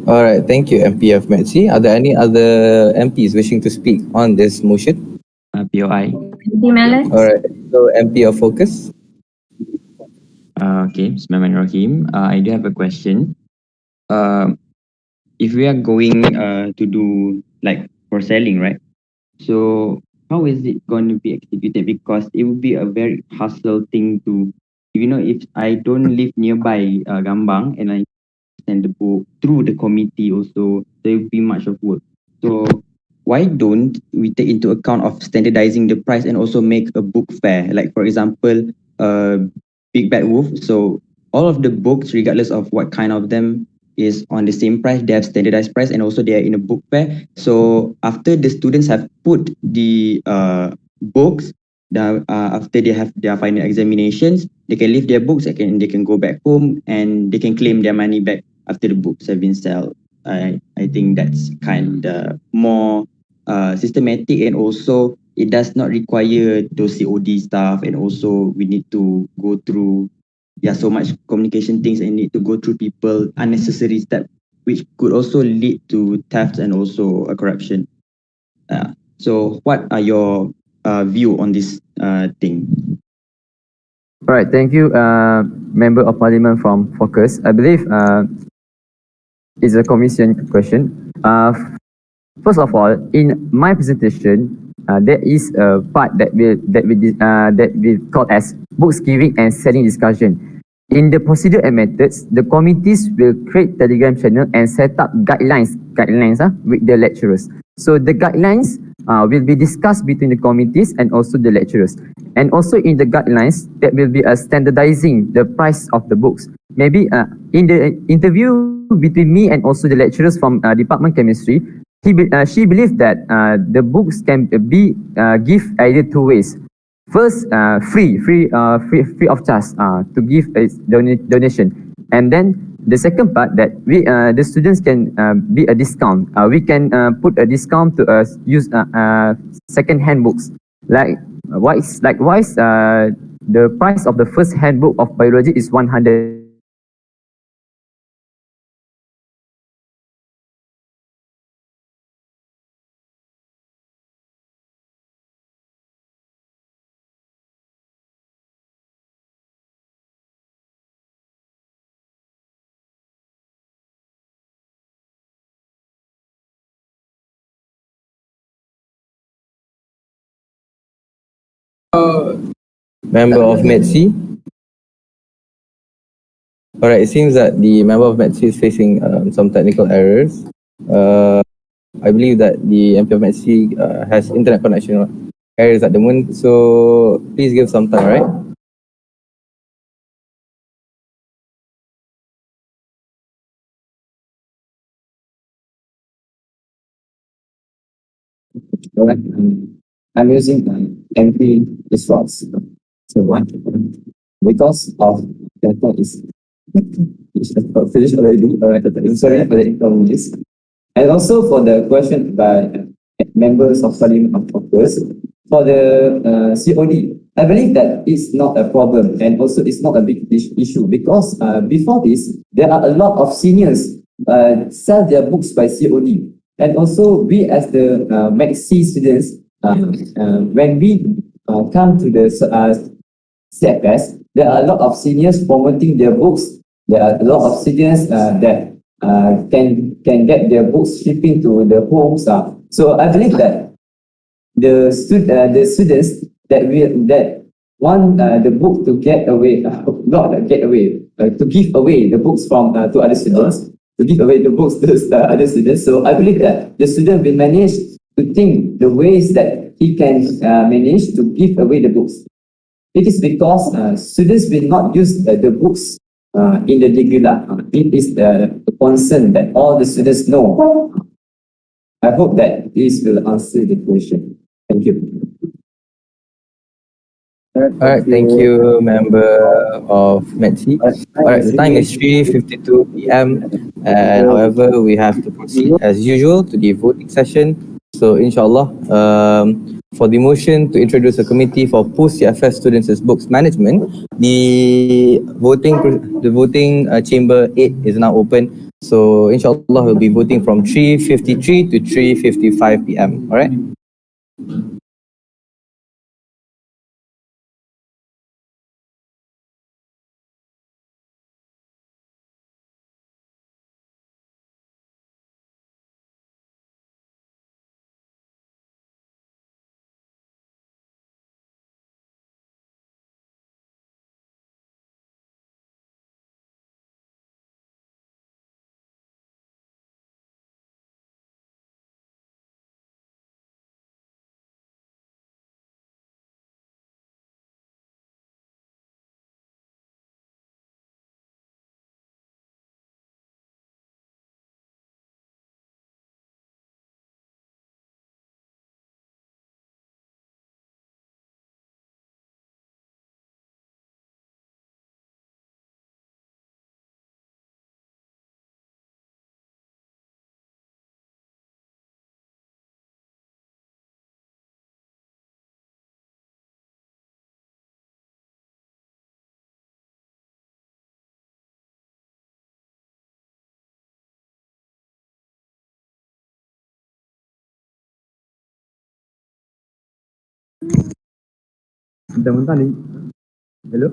All right, thank you, MP of Metsi. Are there any other MPs wishing to speak on this motion? POI. All right, so MP of Focus. Okay, Bismillahirrahmanirrahim. I do have a question. If we are going to do like for selling, right? So how is it going to be executed? Because it would be a very hassle thing to, if I don't live nearby Gambang and I send the book through the committee also, there will be much of work. So why don't we take into account of standardizing the price and also make a book fair? Like for example, Big Bad Wolf. So all of the books, regardless of what kind of them, is on the same price. They have standardized price and also they are in a book fair. So after the students have put the books, after they have their final examinations, they can leave their books, they can go back home and they can claim their money back after the books have been sold. I think that's kind of more systematic, and also it does not require those COD stuff, and also we need to go through so much communication things and need to go through people unnecessary step, which could also lead to theft and also corruption. So what are your view on this thing? All right, thank you, Member of Parliament from Focus. I believe it's a commission question. First of all, in my presentation, there is a part that we call as books giving and selling discussion. In the procedure and methods, the committees will create Telegram channel and set up guidelines with the lecturers. So the guidelines will be discussed between the committees and also the lecturers. And also in the guidelines, there will be a standardizing the price of the books. Maybe in the interview between me and also the lecturers from Department Chemistry, she believed that the books can be give either two ways. First, free of charge to give a donation, and then the second part that the students can be a discount. We can put a discount to use second-hand books. Likewise, the price of the first handbook of biology is 100. Member of METC. Alright, it seems that the member of METC is facing some technical errors. I believe that the MP of METC has internet connection errors at the moment, so please give some time, right? Alright, I'm using MP response. So what? Because of data is finished already. Alright, sorry for the inconvenience. And also for the question by members of Salim of Focus, for the COD, I believe that it's not a problem and also it's not a big issue because before this, there are a lot of seniors sell their books by COD. And also we as the MAXC students, when we come to the CFS, there are a lot of seniors promoting their books. There are a lot of seniors that can get their books shipping to the homes. So I believe that the students that want the book to get away, not get away, to give away the books from to other students, to give away the books to other students. So I believe that the student will manage to think the ways that he can manage to give away the books. It is because students will not use the books in the regular. It is the concern that all the students know. I hope that this will answer the question. Thank you. Alright, thank you, member of METC. Alright, the time is 3:52 p.m. And however, we have to proceed as usual to the voting session. So inshallah, for the motion to introduce a committee for post-CFS students' books management, the voting chamber 8 is now open. So inshallah, we'll be voting from 3:53 to 3:55 p.m. Alright. Bentar-bentar ni. Hello?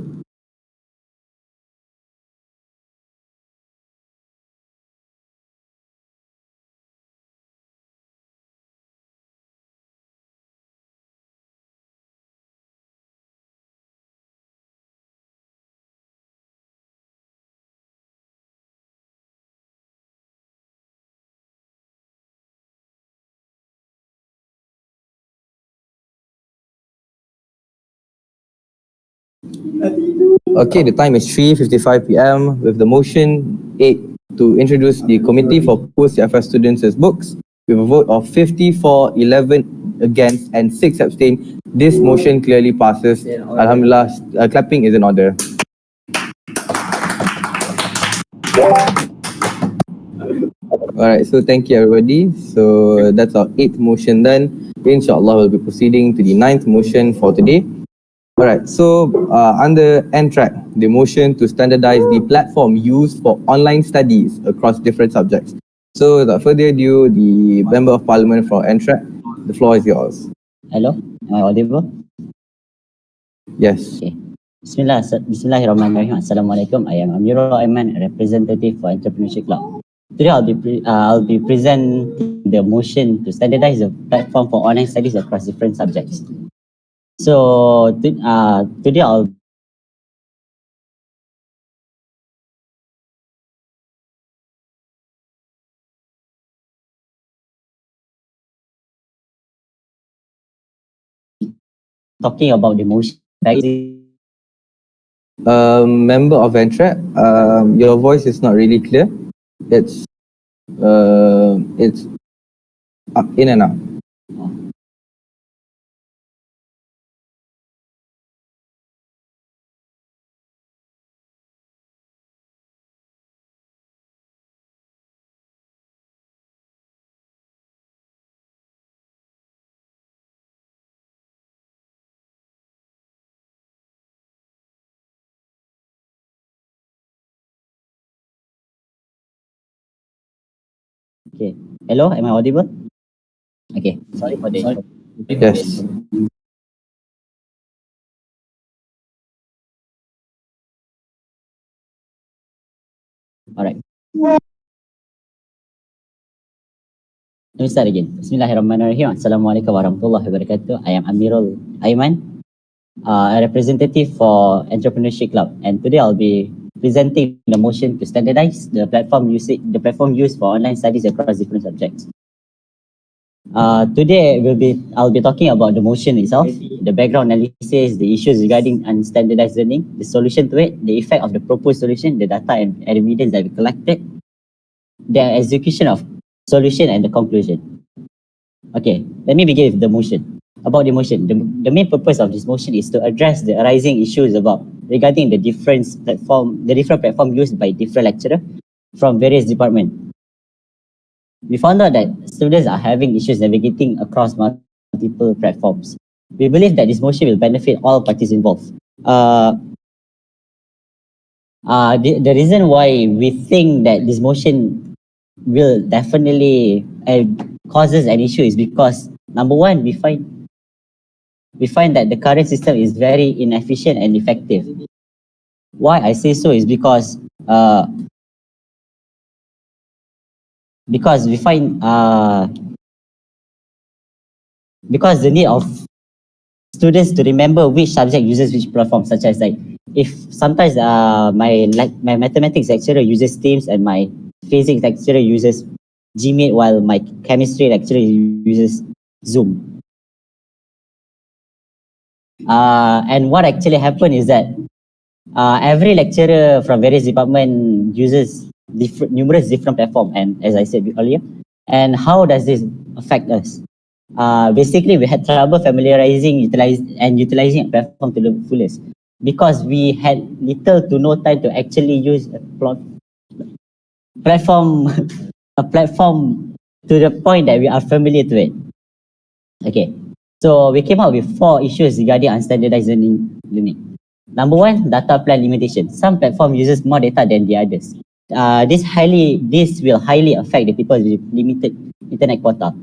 Okay, the time is 3:55 p.m. with the motion 8 to introduce the Committee for Post-CFS Students as books with a vote of 54, 11 against and 6 abstain. This motion clearly passes. Alhamdulillah, clapping is in order. Alright, so thank you everybody. So that's our 8th motion done. Inshallah, we'll be proceeding to the 9th motion for today. Alright, so under NTRAC, the motion to standardize the platform used for online studies across different subjects. So without further ado, the Member of Parliament for NTRAC, the floor is yours. Hello, am I audible? Yes. Okay. Bismillahirrahmanirrahim. Assalamualaikum. I am Amirul Aiman, representative for Entrepreneurship Club. Today I'll be presenting the motion to standardize the platform for online studies across different subjects. So today I'll talking about the motion. Member of NTRAC, your voice is not really clear. It's in and out. Okay. Hello, am I audible? Okay. Sorry for the. Yes. Alright. Let me start again. Bismillahirrahmanirrahim. Assalamualaikum warahmatullahi wabarakatuh. I am Amirul Aiman, a representative for Entrepreneurship Club, and today I'll be presenting the motion to standardize the platform used for online studies across different subjects. Today I'll be talking about the motion itself, the background analysis, the issues regarding unstandardized learning, the solution to it, the effect of the proposed solution, the data and evidence that we collected, the execution of solution and the conclusion. Okay, let me begin with the motion. About the motion, the main purpose of this motion is to address the arising issues regarding the different platform used by different lecturers from various departments. We found out that students are having issues navigating across multiple platforms. We believe that this motion will benefit all parties involved. The reason why we think that this motion will definitely causes an issue is because, number one, we find that the current system is very inefficient and effective. Why I say so is because we find because the need of students to remember which subject uses which platform, such as like if sometimes my mathematics lecturer uses Teams and my physics lecturer uses Gmeet while my chemistry lecturer uses Zoom. And what actually happened is that every lecturer from various departments uses numerous different platforms, and as I said earlier, and how does this affect us? Basically, we had trouble utilizing a platform to the fullest because we had little to no time to actually use a platform to the point that we are familiar to it. Okay, so we came up with 4 issues regarding unstandardized learning. Number one, data plan limitation. Some platform uses more data than the others. This will highly affect the people with limited internet quota.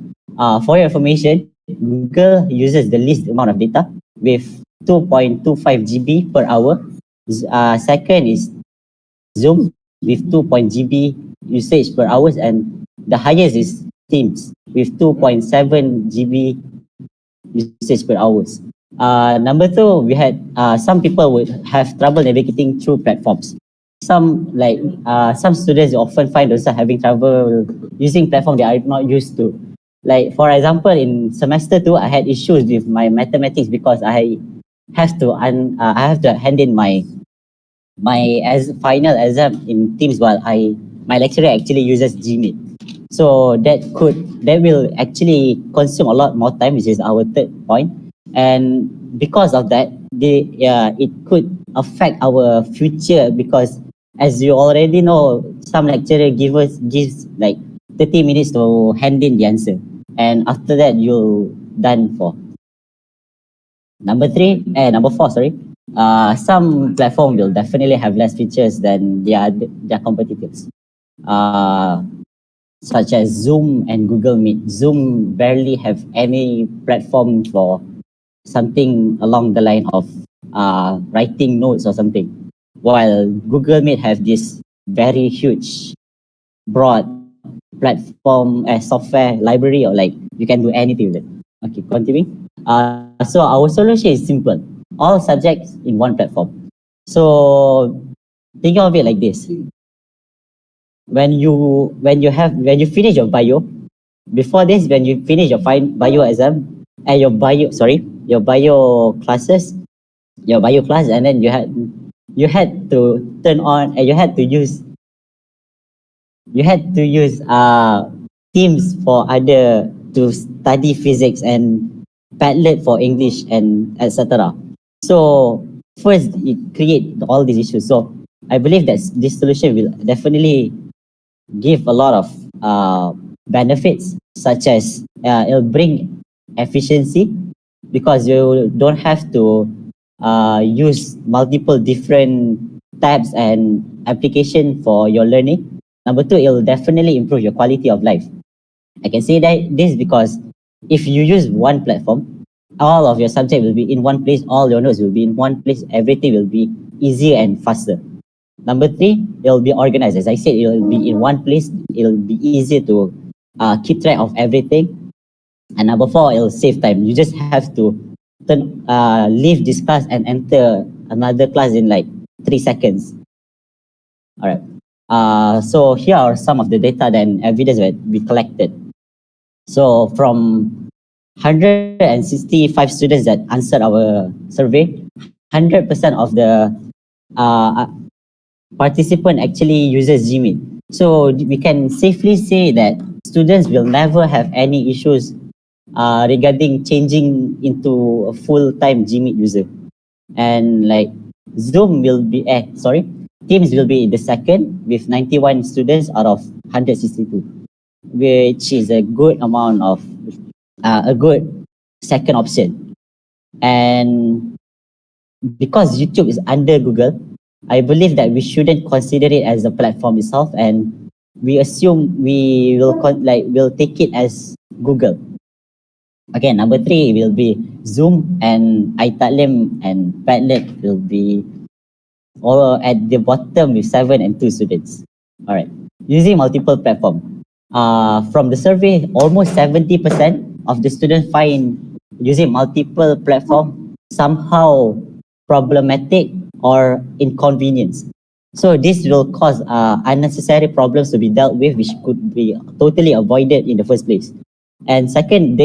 For your information, Google uses the least amount of data with 2.25 GB per hour. Second is Zoom with 2 GB usage per hours, and the highest is Teams with 2.7 GB usage per hours. Number two, we had some people would have trouble navigating through platforms. Some students often find themselves having trouble using platform they are not used to. Like for example, in semester 2, I had issues with my mathematics because I have to hand in my final exam in Teams while my lecturer actually uses Gmeet. So that will actually consume a lot more time, which is our third point. And because of that, it could affect our future because as you already know, some lecturer gives like 30 minutes to hand in the answer. And after that, you're done for. Number four, sorry. Some platform will definitely have less features than their competitors. Such as Zoom and Google Meet. Zoom barely have any platform for something along the line of writing notes or something, while Google Meet have this very huge, broad platform software library, or like you can do anything with it. Okay, continuing. So our solution is simple: all subjects in one platform. So think of it like this: when you finish your bio, before this, when you finish your bio exam and your bio classes, your bio class, and then you had to turn on and you had to use Teams for to study physics and Padlet for English and etc. So first it create all these issues. So I believe that this solution will definitely give a lot of benefits, such as it'll bring efficiency because you don't have to use multiple different tabs and application for your learning. Number two, it'll definitely improve your quality of life. I can say that this because if you use one platform, all of your subject will be in one place, all your notes will be in one place, everything will be easier and faster. Number three, it'll be organized. As I said, it'll be in one place. It'll be easier to keep track of everything. And number four, it'll save time. You just have to leave this class and enter another class in like 3 seconds. All right. So here are some of the data and evidence that we collected. So from 165 students that answered our survey, 100% of the participant actually uses Gmeet. So we can safely say that students will never have any issues regarding changing into a full-time Gmeet user. And like Zoom will be, Teams will be the second with 91 students out of 162, which is a good amount of, a good second option. And because YouTube is under Google, I believe that we shouldn't consider it as a platform itself, and we assume we will take it as Google. Okay, number three will be Zoom, and iTalim and Padlet will be all at the bottom with 7 and 2 students. All right, using multiple platform. From the survey, almost 70% of the students find using multiple platform somehow problematic or inconvenience. So this will cause unnecessary problems to be dealt with, which could be totally avoided in the first place. And second,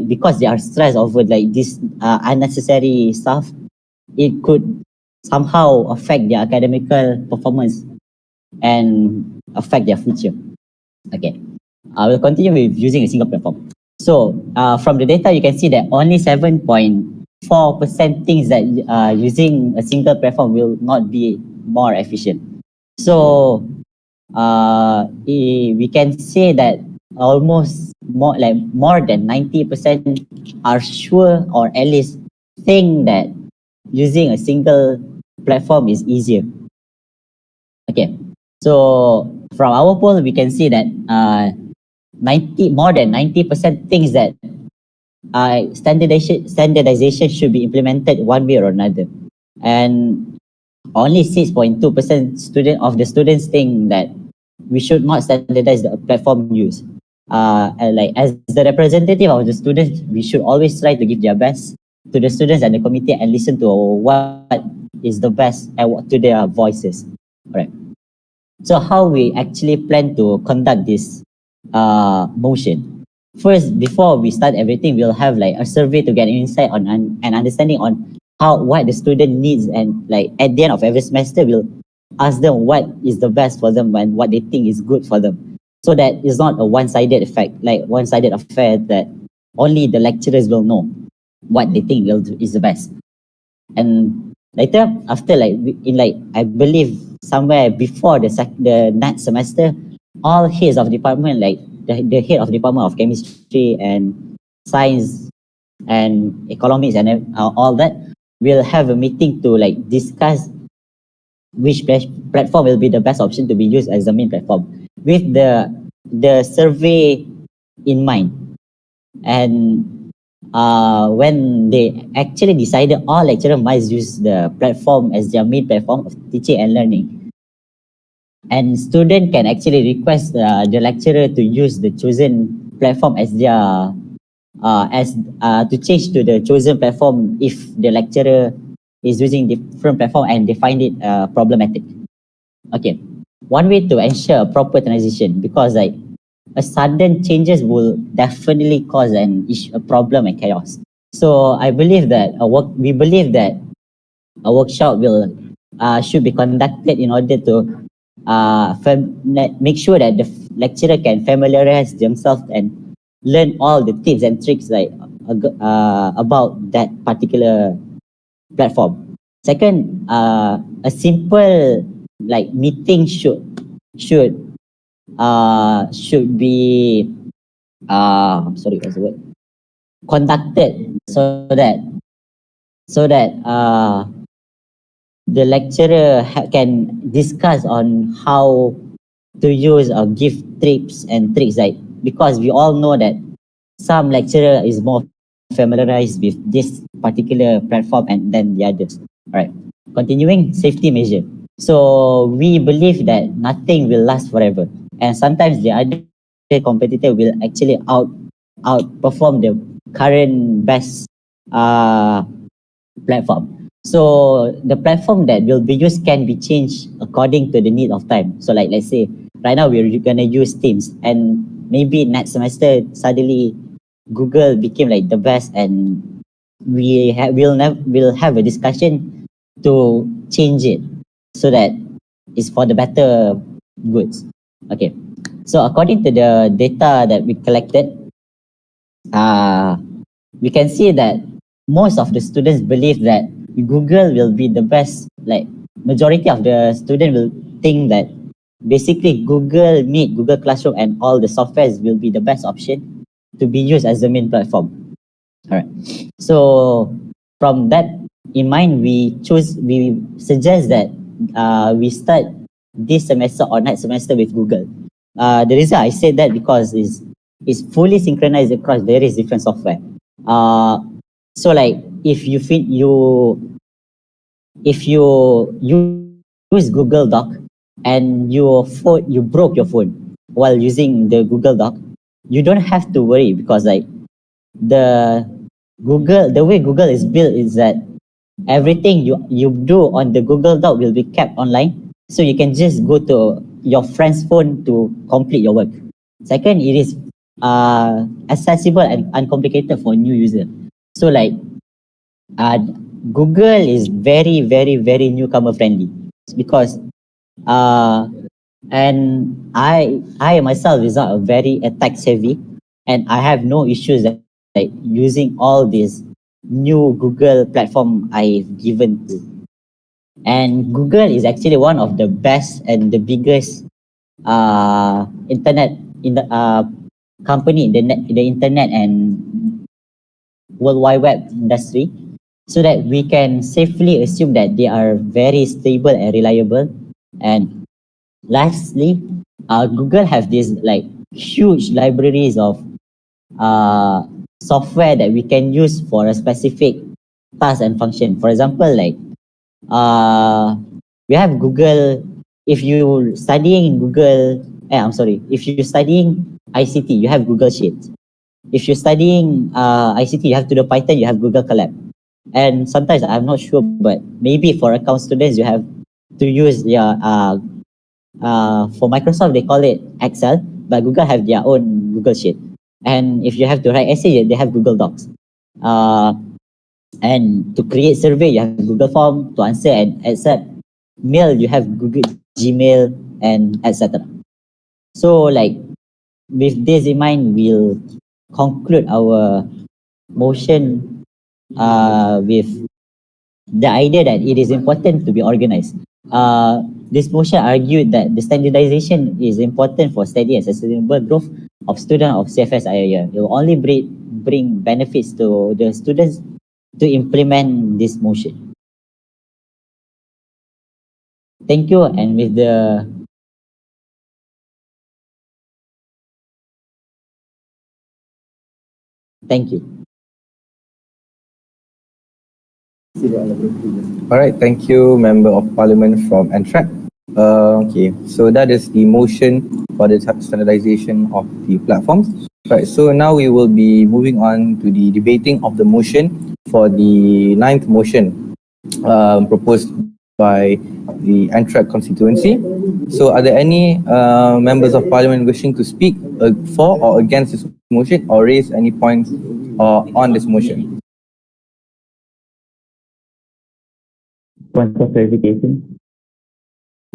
because they are stressed over this unnecessary stuff, it could somehow affect their academical performance and affect their future. Okay, I will continue with using a single platform. So from the data, you can see that only 7.4% thinks that using a single platform will not be more efficient. So we can say that almost more than 90% are sure, or at least think that using a single platform is easier. Okay, so from our poll, we can see that more than 90% thinks that standardization should be implemented one way or another. And only 6.2% of the students think that we should not standardize the platform use. And like as the representative of the students, we should always try to give their best to the students and the committee and listen to what is the best and what to their voices. Right. So how we actually plan to conduct this motion? First, before we start everything, we'll have like a survey to get insight on and understanding on what the student needs, and like at the end of every semester, we'll ask them what is the best for them and what they think is good for them, so that it's not a one-sided effect, like one-sided affair that only the lecturers will know what they think is the best. And later, after I believe somewhere before the next semester, all heads of department, like the head of department of chemistry and science and economics and all that, will have a meeting to like discuss which platform will be the best option to be used as the main platform, with the survey in mind. And when they actually decided all lecturers must use the platform as their main platform of teaching and learning, and student can actually request the lecturer to use the chosen platform as their to change to the chosen platform if the lecturer is using different platform and they find it problematic. Okay, one way to ensure a proper transition, because like a sudden changes will definitely cause a problem and chaos. So I believe that we believe that a workshop will should be conducted in order to make sure that the lecturer can familiarize themselves and learn all the tips and tricks about that particular platform. Second, a simple like meeting should be sorry, what's the word? Conducted so that the lecturer can discuss on how to use or give tips and tricks, like, because we all know that some lecturer is more familiarized with this particular platform and then the others. All right. Continuing, safety measure. So we believe that nothing will last forever, and sometimes the other competitor will actually outperform the current best platform. So the platform that will be used can be changed according to the need of time. So like let's say right now we're gonna use Teams, and maybe next semester suddenly Google became like the best, and we'll have a discussion to change it so that it's for the better goods. Okay. So according to the data that we collected, we can see that most of the students believe that Google will be the best. Like majority of the students will think that basically Google Meet, Google Classroom, and all the softwares will be the best option to be used as the main platform. All right. So from that in mind, we suggest that we start this semester or next semester with Google. The reason I said that because it's fully synchronized across various different software. So like if you use Google Doc and you broke your phone while using the Google Doc, you don't have to worry, because like the way Google is built is that everything you do on the Google Doc will be kept online, so you can just go to your friend's phone to complete your work. Second, it is accessible and uncomplicated for new user. So like Google is very, very, very newcomer friendly, because and I myself is not a very tech savvy, and I have no issues like using all these new Google platform I've given to. And Google is actually one of the best and the biggest internet in the company in the internet and World Wide Web industry, so that we can safely assume that they are very stable and reliable. And lastly, Google have these like huge libraries of software that we can use for a specific task and function. For example, like we have Google. If you studying Google, if you're studying ICT, you have Google Sheets. If you're studying ICT, you have to do Python, you have Google Colab. And sometimes I'm not sure, but maybe for account students, you have to use for Microsoft, they call it Excel, but Google have their own Google Sheet. And if you have to write essay, they have Google Docs. And to create survey, you have Google Form. To answer and accept mail, you have Google Gmail and etc. So like with this in mind, we'll conclude our motion with the idea that it is important to be organized. This motion argued that the standardization is important for steady and sustainable growth of students of CFS IIUM. It will only bring benefits to the students to implement this motion. Thank you. And with the thank you. All right, thank you, Member of Parliament from NTRAC. Okay, so that is the motion for the standardization of the platforms. Right, so now we will be moving on to the debating of the motion for the ninth motion proposed by the NTRAC constituency. So are there any members of Parliament wishing to speak for or against this motion or raise any points on this motion? Point of clarification.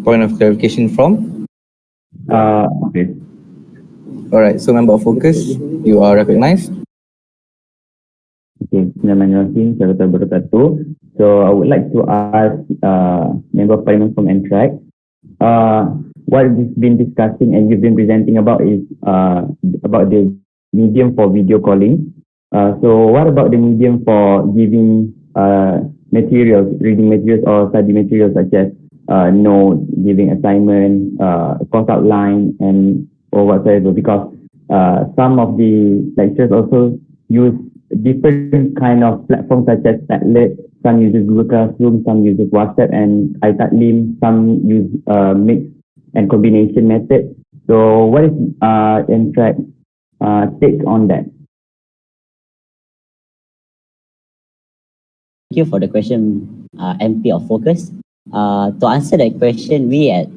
Point of clarification from? Okay. All right, so Member of Focus, you are recognized. Okay, Bismillahirrahmanirrahim. So I would like to ask Member of Parliament from NTRAC, what we've been discussing and you've been presenting about is about the medium for video calling. So what about the medium for giving materials, reading materials or study materials such as notes, giving assignment, course outline and or whatsoever, because some of the lecturers also use different kind of platforms such as Padlet. Some uses Google Classroom, some uses WhatsApp and iTaklim, some use mix and combination method. So what is NTRAC take on that? Thank you for the question, MP of Focus. To answer that question, we at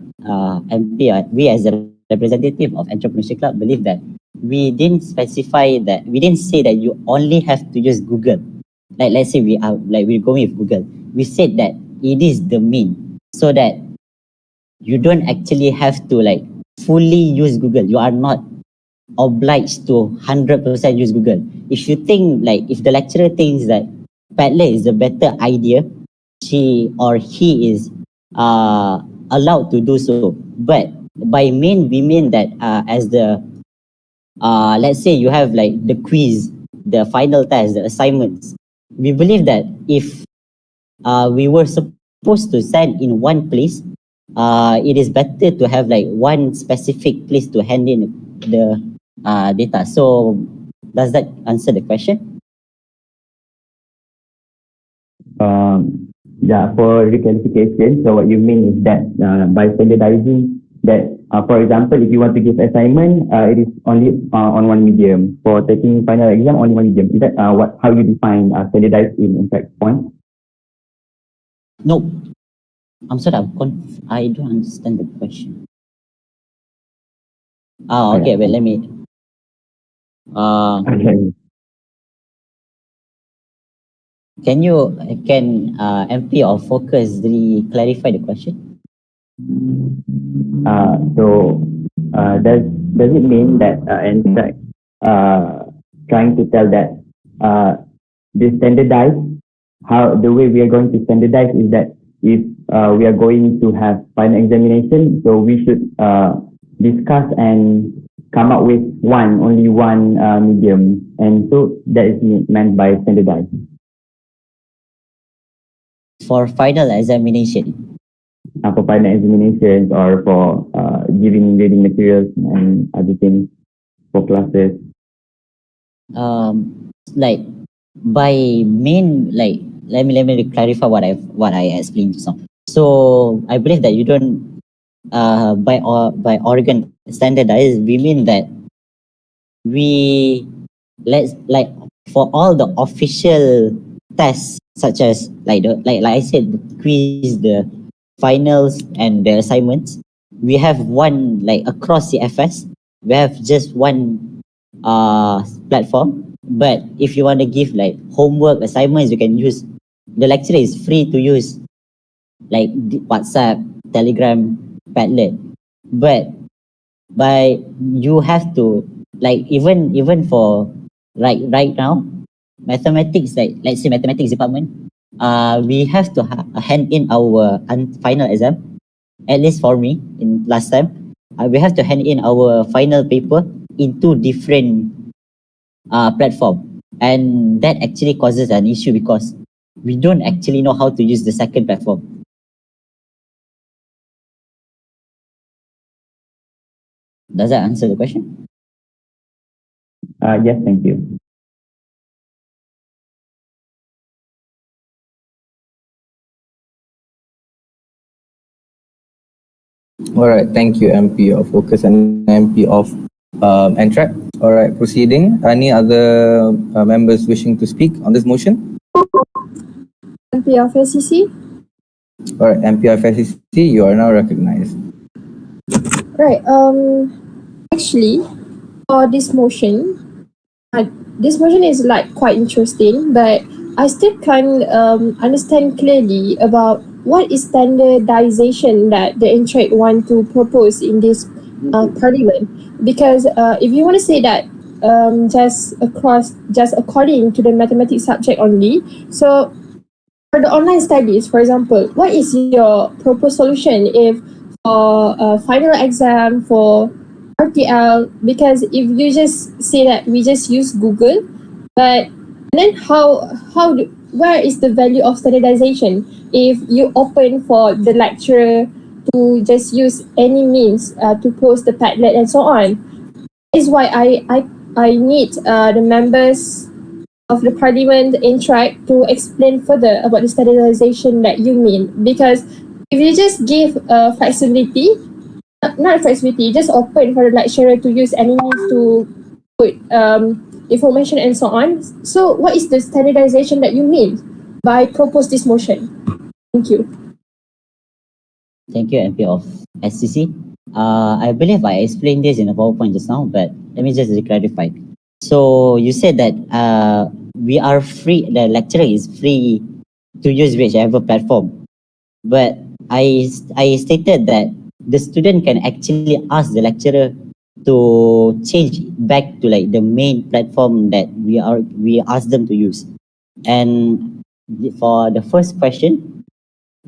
we as a representative of Entrepreneurship Club believe that we didn't specify that, we didn't say that you only have to use Google. Like let's say we're going with Google. We said that it is the mean, so that you don't actually have to like fully use Google. You are not obliged to 100% use Google. If you think like, if the lecturer thinks that Padlet is a better idea, she or he is allowed to do so. But by mean, we mean that as the let's say you have like the quiz, the final test, the assignments. We believe that if we were supposed to send in one place, it is better to have like one specific place to hand in the data. So does that answer the question? Yeah, for reclassification, so what you mean is that by standardizing that, for example, if you want to give assignment, it is only on one medium. For taking final exam, only one medium. Is that how you define standardized in fact point? No. I'm sorry, I don't understand the question. Okay, wait, let me. Okay. Can MP of Focus clarify the question? So does it mean that NTRAC trying to tell that the standardized, how the way we are going to standardize is that if we are going to have final examination, so we should discuss and come up with only one medium, and so that is meant by standardized. For final examination. For final examinations or for giving reading materials and other things for classes. like by main like let me clarify what I explained just now. So I believe that you don't by Oregon standardized, we mean that we let's like for all the official tests such as like I said, the quiz, the finals and the assignments, we have one like across CFS, we have just one platform. But if you want to give like homework assignments, you can use the lecturer is free to use like WhatsApp, Telegram, Padlet. But you have to like even for right now mathematics, like let's say mathematics department, we have to hand in our final exam. At least for me in last time, we have to hand in our final paper in two different platform, and that actually causes an issue because we don't actually know how to use the second platform. Does that answer the question? Yes, thank you. All right, thank you, MP of Focus and MP of NTRAC. All right, proceeding. Any other members wishing to speak on this motion? MP of SEC. All right, MP of SEC, you are now recognized. Right. Actually, for this motion is like quite interesting, but I still can't understand clearly about what is standardization that the NTRAC want to propose in this parliament. Because if you want to say that just according to the mathematics subject only, so for the online studies, for example, what is your proposed solution if for a final exam for RTL? Because if you just say that we just use Google, but then where is the value of standardization if you open for the lecturer to just use any means to post the Padlet and so on? Is why I need the members of the parliament interact to explain further about the standardization that you mean. Because if you just give flexibility, not flexibility, just open for the lecturer to use any means to put information and so on. So what is the standardization that you mean by propose this motion? Thank you. Thank you, MP of SCC. I believe I explained this in a PowerPoint just now, but let me just clarify. So you said that we are free, the lecturer is free to use whichever platform. But I stated that the student can actually ask the lecturer to change back to like the main platform that we ask them to use. And for the first question,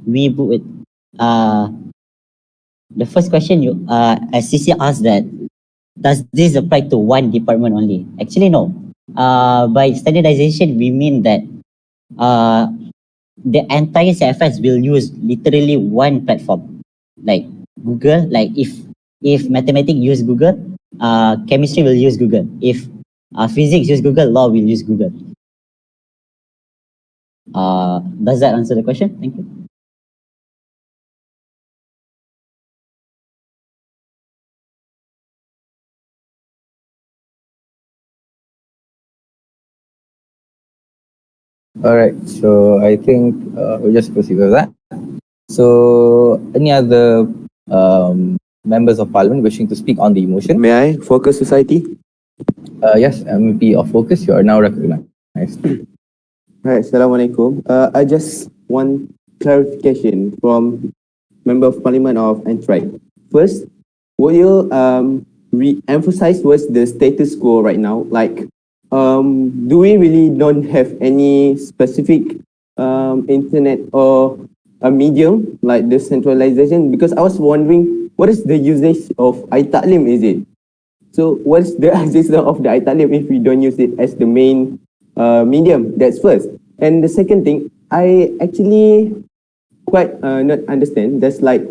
we would the first question you SCC asked that does this apply to one department only? Actually, no. By standardization, we mean that the entire CFS will use literally one platform, like Google. Like if mathematics use Google, chemistry will use Google. If physics use Google, law will use Google. Does that answer the question? Thank you. All right, so I think we'll just proceed with that. So, any other members of parliament wishing to speak on the motion? May I? Focus Society? Yes, MP of Focus, you are now recognized. Right, Assalamualaikum. I just want clarification from Member of Parliament of NTRAC. First, will you re-emphasize what's the status quo right now? Like, do we really don't have any specific internet or a medium like decentralization? Because I was wondering, what is the usage of iTaklim, is it? So what's the existence of the iTaklim if we don't use it as the main medium? That's first. And the second thing, I actually quite not understand. That's like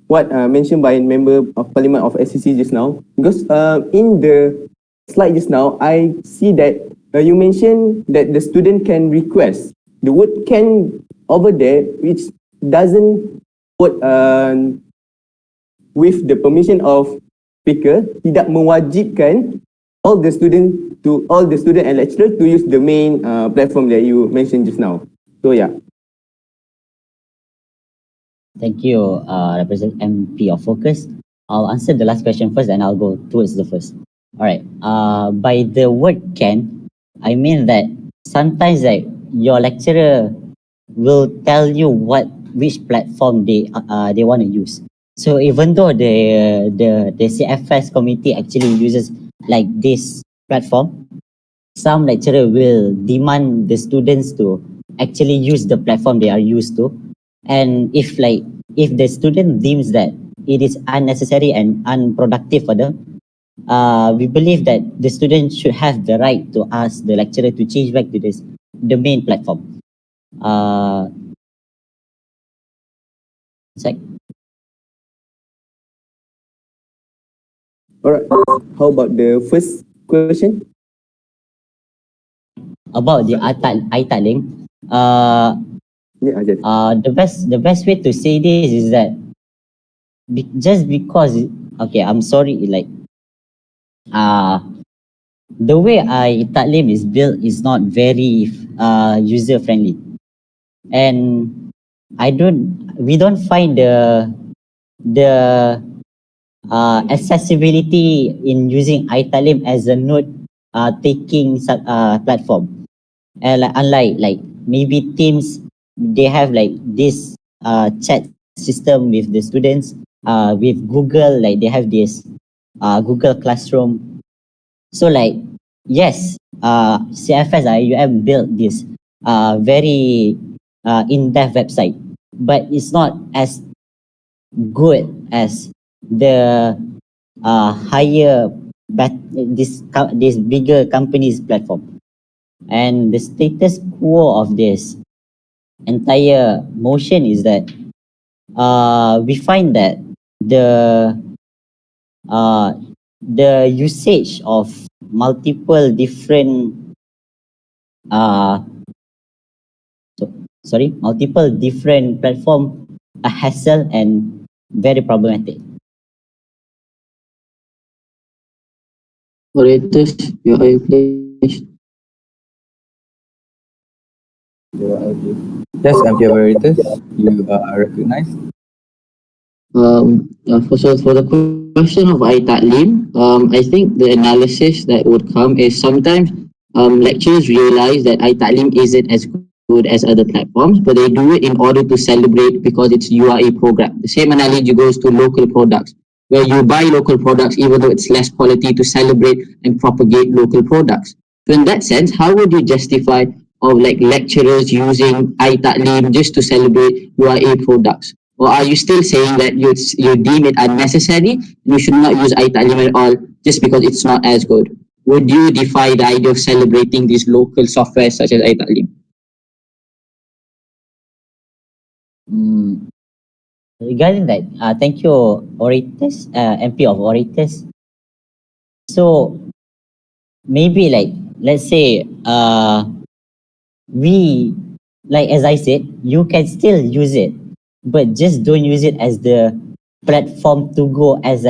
what mentioned by a member of Parliament of SCC just now. Because in the slide just now, I see that you mentioned that the student can request. The word can over there, which doesn't put with the permission of speaker, tidak mewajibkan all the student and lecturers to use the main platform that you mentioned just now. So yeah. Thank you, Representative MP of Focus. I'll answer the last question first, and I'll go towards the first. All right. By the word can, I mean that sometimes like your lecturer will tell you which platform they want to use. So even though the CFS committee actually uses like this platform, some lecturer will demand the students to actually use the platform they are used to. And if the student deems that it is unnecessary and unproductive for them, we believe that the student should have the right to ask the lecturer to change back to the main platform. Sec. All right. How about the first question? About the iTaling, the best way to say this is that just because I'm sorry, like the way iTalim is built is not very user friendly, and we don't find the accessibility in using iTalim as a note taking platform. Unlike like maybe Teams, they have like this chat system with the students. With Google, like they have this Google Classroom. So like yes, CFS IIUM built this very in-depth website, but it's not as good as the higher this bigger companies platform. And the status quo of this entire motion is that we find that the usage of multiple different multiple different platform a hassle and very problematic. Operators, you are please. Yes, MP operators, you are recognized. For the question of iTalim, I think the analysis that would come is sometimes lecturers realize that iTalim isn't as good as other platforms, but they do it in order to celebrate because it's URA program. The same analogy goes to local products, where you buy local products even though it's less quality to celebrate and propagate local products. So in that sense, how would you justify of like lecturers using iTalim just to celebrate URA products? Or are you still saying that you deem it unnecessary and you should not use iTalim at all just because it's not as good? Would you defy the idea of celebrating these local software such as iTalim? Regarding that, thank you, orators, MP of orators. So maybe like let's say we like as I said, you can still use it, but just don't use it as the platform to go as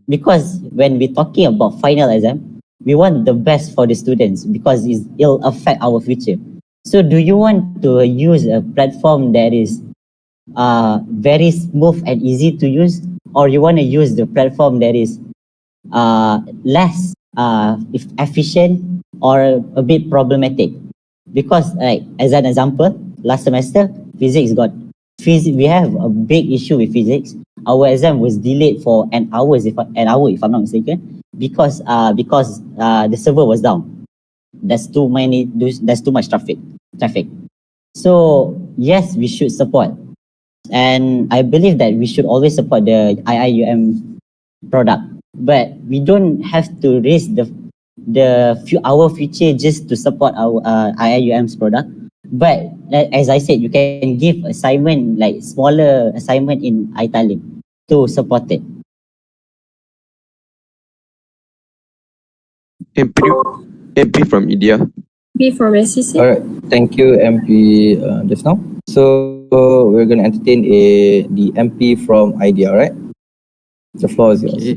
because when we're talking about final exam, we want the best for the students because it'll affect our future. So do you want to use a platform that is very smooth and easy to use, or you want to use the platform that is less efficient or a bit problematic? Because like as an example, last semester we have a big issue with physics. Our exam was delayed for an hour if I'm not mistaken, because the server was down. There's too much traffic. So yes, we should support, and I believe that we should always support the IIUM product, but we don't have to raise our future just to support our IIUM's product. But as I said, you can give assignment like smaller assignment in iTalim to support it. MP from India. Be from SCC. All right. Thank you, MP, just now. So we're going to entertain the MP from IDEA, all right? The floor is yours. Okay.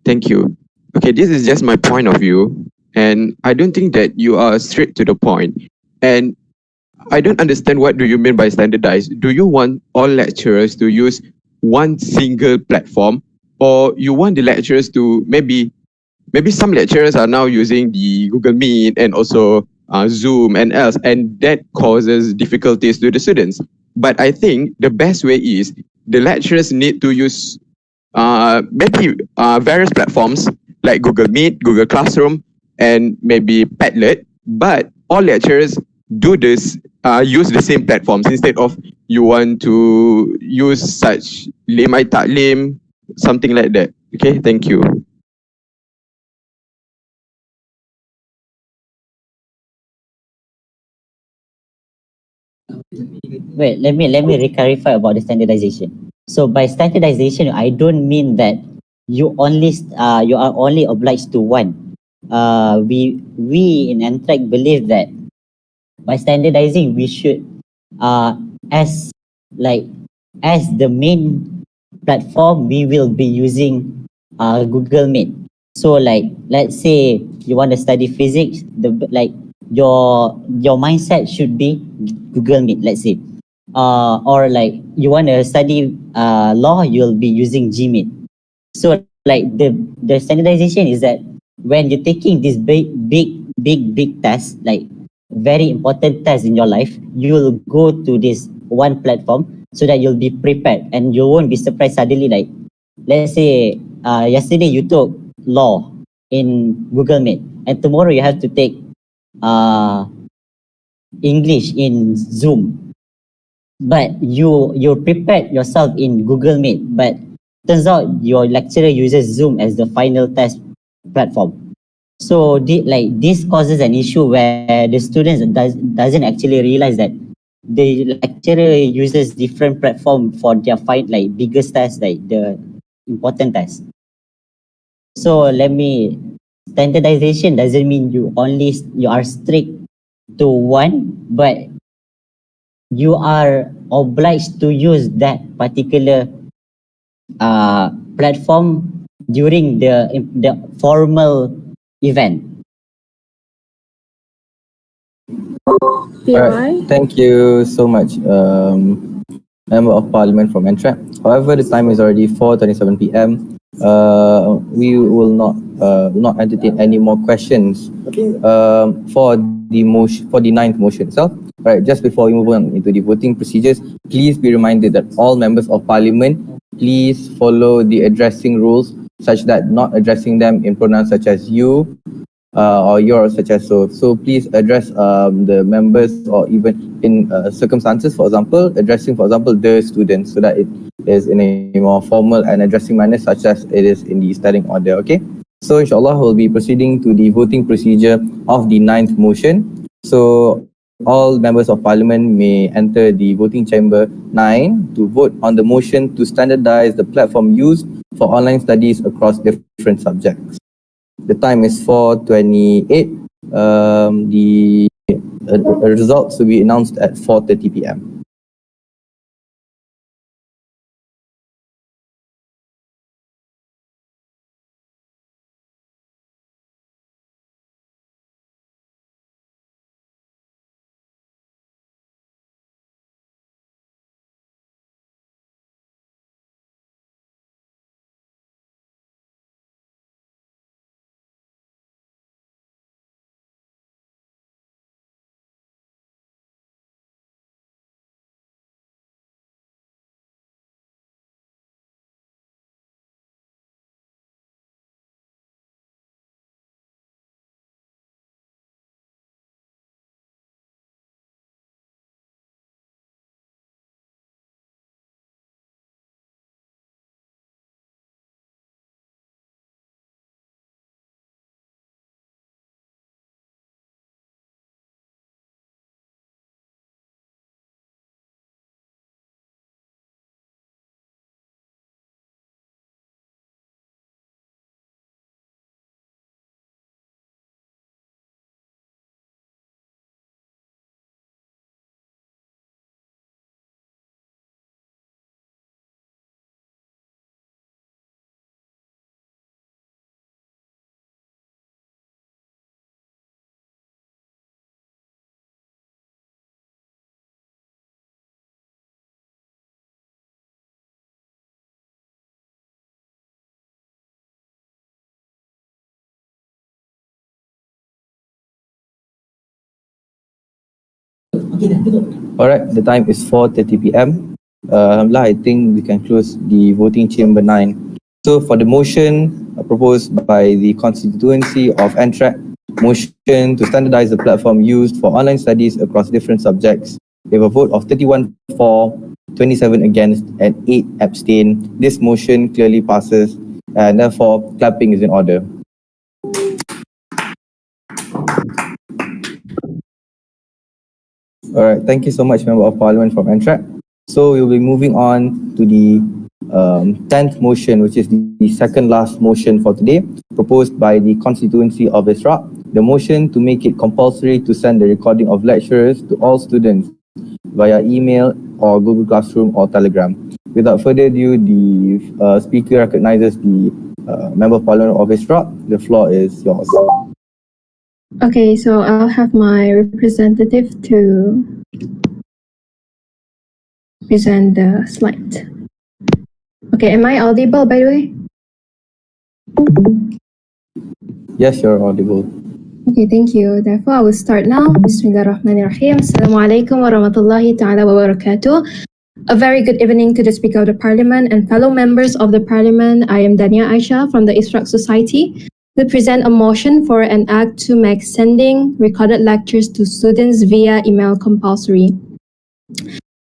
Thank you. Okay, this is just my point of view, and I don't think that you are straight to the point. And I don't understand what do you mean by standardized. Do you want all lecturers to use one single platform, or you want the lecturers to maybe some lecturers are now using the Google Meet and also Zoom and else, and that causes difficulties to the students. But I think the best way is the lecturers need to use maybe various platforms like Google Meet, Google Classroom, and maybe Padlet. But all lecturers do this, use the same platforms instead of you want to use such limai taklim, something like that. Okay, thank you. Wait, let me reclarify about the standardization. So by standardization, I don't mean that you are only obliged to one. We in Antrac believe that by standardizing we should uh as like as the main platform we will be using Google Meet. So like let's say you want to study physics, your mindset should be Google Meet, let's say. Or like you want to study law, you'll be using Gmeet. So like the standardization is that when you're taking this big test, like very important test in your life, you'll go to this one platform so that you'll be prepared and you won't be surprised suddenly. Like let's say yesterday you took law in Google Meet, and tomorrow you have to take uh, English in Zoom, but you prepared yourself in Google Meet, but turns out your lecturer uses Zoom as the final test platform. So this causes an issue where the students doesn't actually realize that the lecturer uses different platform for their biggest test, like the important test. So standardization doesn't mean you are strict to one, but you are obliged to use that particular platform during the formal event. All right. Thank you so much, Member of Parliament from Antrac. However, the time is already 4:27 p.m. We will not entertain any more questions for the ninth motion itself. Right, just before we move on into the voting procedures, please be reminded that all members of Parliament please follow the addressing rules, such that not addressing them in pronouns such as you or yours, such as so. So please address the members, or even in circumstances, for example, addressing, for example, the students, so that it is in a more formal and addressing manner, such as it is in the standing order. Okay. So inshallah, we'll be proceeding to the voting procedure of the ninth motion. So all members of Parliament may enter the voting chamber 9 to vote on the motion to standardize the platform used for online studies across different subjects. The time is 4:28. The results will be announced at 4:30 p.m. Alright, the time is 4:30 p.m. I think we can close the voting chamber 9. So for the motion proposed by the constituency of NTRAC, motion to standardize the platform used for online studies across different subjects, we have a vote of 31 for, 27 against, and 8 abstain. This motion clearly passes, and therefore clapping is in order. Alright, thank you so much, Member of Parliament from NTRAC. So we'll be moving on to the 10th motion, which is the second last motion for today, proposed by the constituency of Israq. The motion to make it compulsory to send the recording of lecturers to all students via email or Google Classroom or Telegram. Without further ado, the speaker recognizes the Member of Parliament of Israq. The floor is yours. Okay, so I'll have my representative to present the slide. Okay, am I audible by the way? Yes, you're audible. Okay, thank you. Therefore, I will start now. Bismillahirrahmanirrahim. Assalamualaikum warahmatullahi ta'ala wabarakatuh. A very good evening to the Speaker of the Parliament and fellow members of the Parliament. I am Dania Aisha from the Israq Society. We present a motion for an act to make sending recorded lectures to students via email compulsory.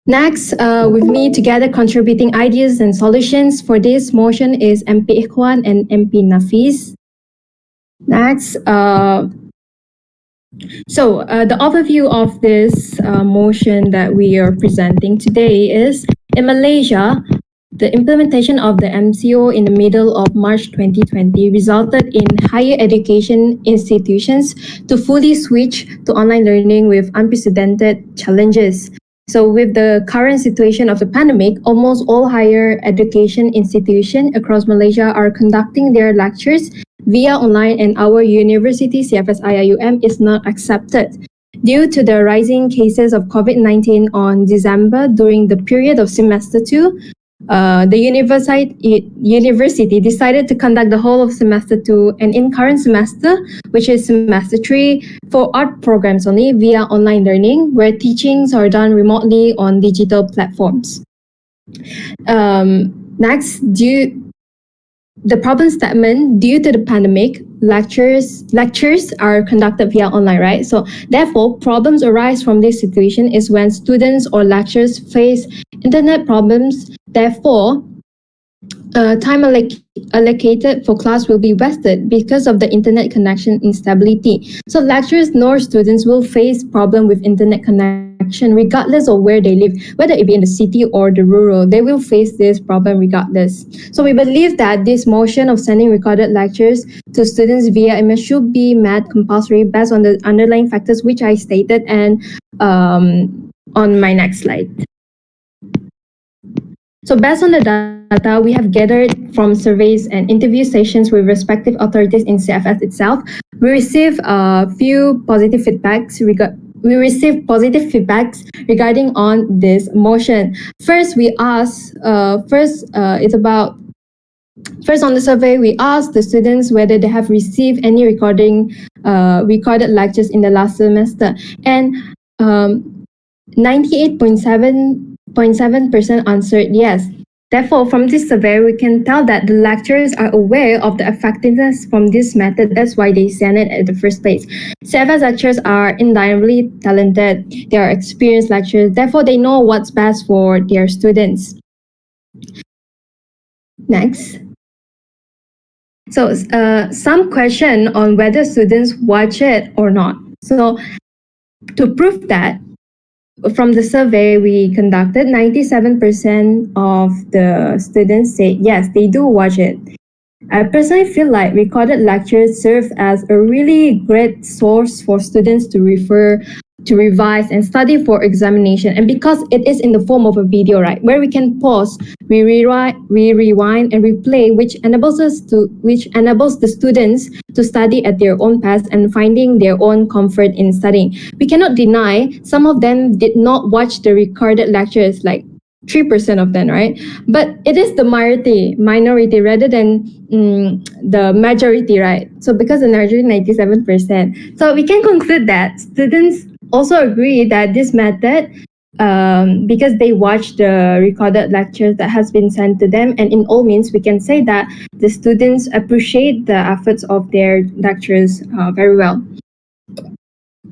Next, with me together contributing ideas and solutions for this motion is MP Ikhwan and MP Nafis. Next, the overview of this motion that we are presenting today is, in Malaysia, the implementation of the MCO in the middle of March 2020 resulted in higher education institutions to fully switch to online learning with unprecedented challenges. So with the current situation of the pandemic, almost all higher education institutions across Malaysia are conducting their lectures via online, and our university, CFS IIUM, is not accepted. Due to the rising cases of COVID-19 on December during the period of semester 2, the university decided to conduct the whole of semester 2 and in current semester, which is semester 3, for art programs only via online learning, where teachings are done remotely on digital platforms. Next, the problem statement, due to the pandemic, lectures are conducted via online, right? So therefore, problems arise from this situation is when students or lecturers face internet problems. Therefore, time allocated for class will be wasted because of the internet connection instability. So lecturers nor students will face problem with internet connection regardless of where they live, whether it be in the city or the rural, they will face this problem regardless. So we believe that this motion of sending recorded lectures to students via email should be made compulsory based on the underlying factors which I stated and on my next slide. So based on the data we have gathered from surveys and interview sessions with respective authorities in CFS itself, we received positive feedbacks regarding on this motion. First, we asked, first on the survey, we asked the students whether they have received any recorded lectures in the last semester, and 98.7% answered yes. Therefore, from this survey, we can tell that the lecturers are aware of the effectiveness from this method. That's why they sent it at the first place. CFS lecturers are undeniably talented. They are experienced lecturers. Therefore, they know what's best for their students. Next. So, some question on whether students watch it or not. So, to prove that, from the survey we conducted, 97% of the students say yes, they do watch it. I personally feel like recorded lectures serve as a really great source for students to refer, to revise and study for examination. And because it is in the form of a video, right, where we can pause, we rewind and replay, which enables the students to study at their own pace and finding their own comfort in studying. We cannot deny some of them did not watch the recorded lectures, like 3% of them, right? But it is the minority rather than the majority, right? So because the majority 97%. So we can conclude that students also agree that this method, because they watch the recorded lectures that has been sent to them, and in all means, we can say that the students appreciate the efforts of their lecturers very well.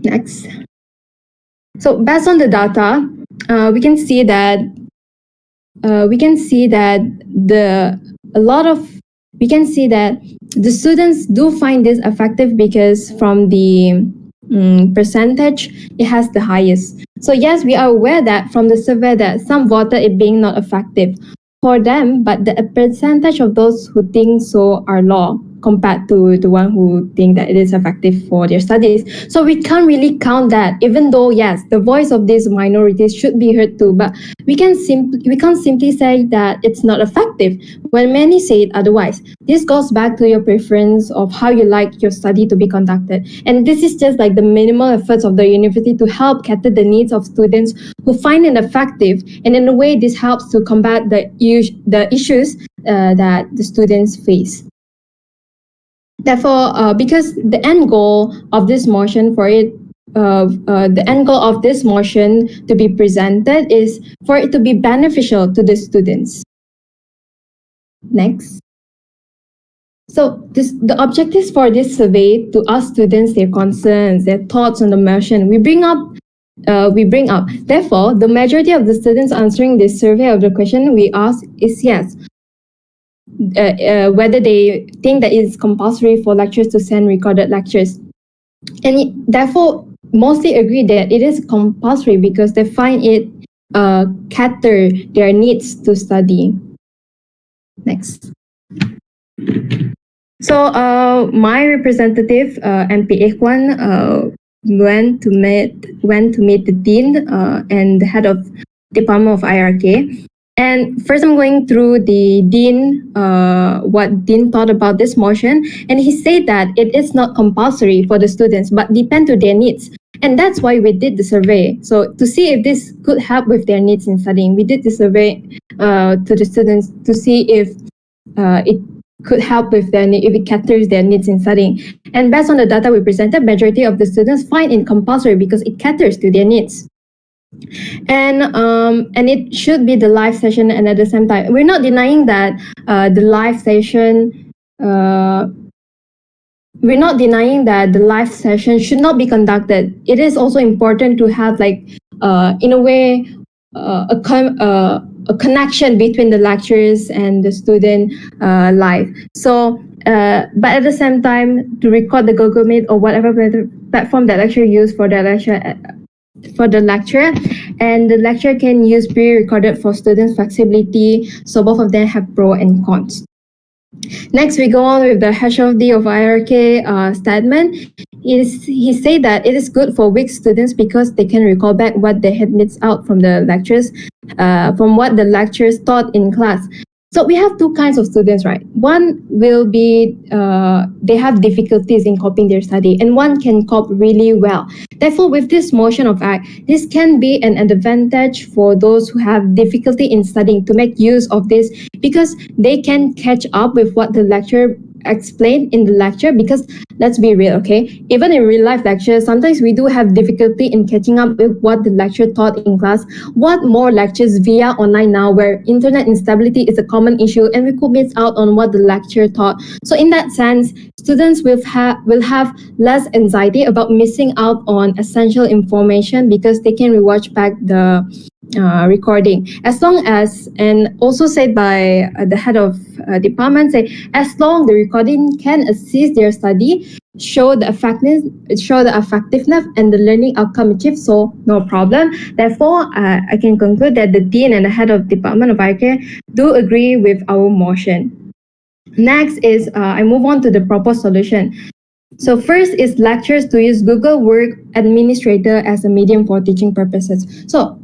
Next. So based on the data, we can see that the students do find this effective because from the percentage, it has the highest. So yes, we are aware that from the survey that some voted it being not effective for them, but the percentage of those who think so are low compared to the one who think that it is effective for their studies. So we can't really count that, even though yes, the voice of these minorities should be heard too, but we can't simply say that it's not effective when many say it otherwise. This goes back to your preference of how you like your study to be conducted. And this is just like the minimal efforts of the university to help cater the needs of students who find it effective. And in a way, this helps to combat the issues that the students face. Therefore, because the end goal of this motion to be presented is for it to be beneficial to the students. Next. So the objectives for this survey to ask students their concerns, their thoughts on the motion. We bring up. Therefore, the majority of the students answering this survey of the question we ask is yes. Whether they think that it's compulsory for lecturers to send recorded lectures. And therefore, mostly agree that it is compulsory because they find it cater their needs to study. Next. So my representative, MP Ikhwan, went to meet the dean and the head of Department of IRK. And first I'm going through the dean, what dean thought about this motion. And he said that it is not compulsory for the students, but depend to their needs. And that's why we did the survey. So to see if this could help with their needs in studying, we did the survey to the students to see if it could help with their need, if it caters their needs in studying. And based on the data we presented, majority of the students find it compulsory because it caters to their needs. And it should be the live session, and at the same time, we're not denying that the live session should not be conducted. It is also important to have in a way a connection between the lecturers and the student live. So but at the same time, to record the Google Meet or whatever platform that lecturer use for the lecture, and the lecture can use pre-recorded for students flexibility, so both of them have pro and cons. Next, we go on with the HOD of IRK statement. He said that it is good for weak students because they can recall back what they had missed out from the lectures, from what the lecturers taught in class. So we have two kinds of students, right? One will be, they have difficulties in coping their study, and one can cope really well. Therefore, with this motion of act, this can be an advantage for those who have difficulty in studying to make use of this, because they can catch up with what the lecturer explained in the lecture. Because let's be real, okay? Even in real life lectures, sometimes we do have difficulty in catching up with what the lecturer taught in class. What more lectures via online now, where internet instability is a common issue and we could miss out on what the lecturer taught. So in that sense, students will have less anxiety about missing out on essential information because they can rewatch back the recording, as long as, and also said by the head of department, say as long the recording can assist their study, show the effectiveness and the learning outcome achieved, so no problem. Therefore, I can conclude that the dean and the head of department of IK do agree with our motion. Next is I move on to the proposed solution. So first is lecturers to use Google Work Administrator as a medium for teaching purposes. So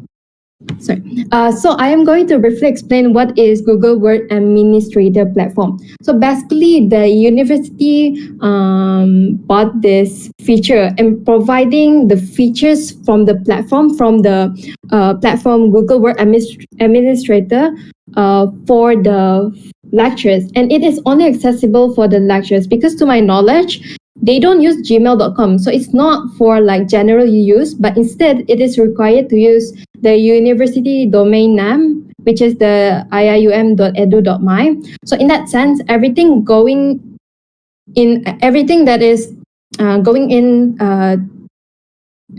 I am going to briefly explain what is Google Work Administrator platform. So basically, the university bought this feature and providing the features from the platform, Google Work Administrator for the lecturers, and it is only accessible for the lecturers because, to my knowledge, they don't use gmail.com. So it's not for like general use, but instead it is required to use the university domain name, which is the iium.edu.my. So in that sense, everything that is going in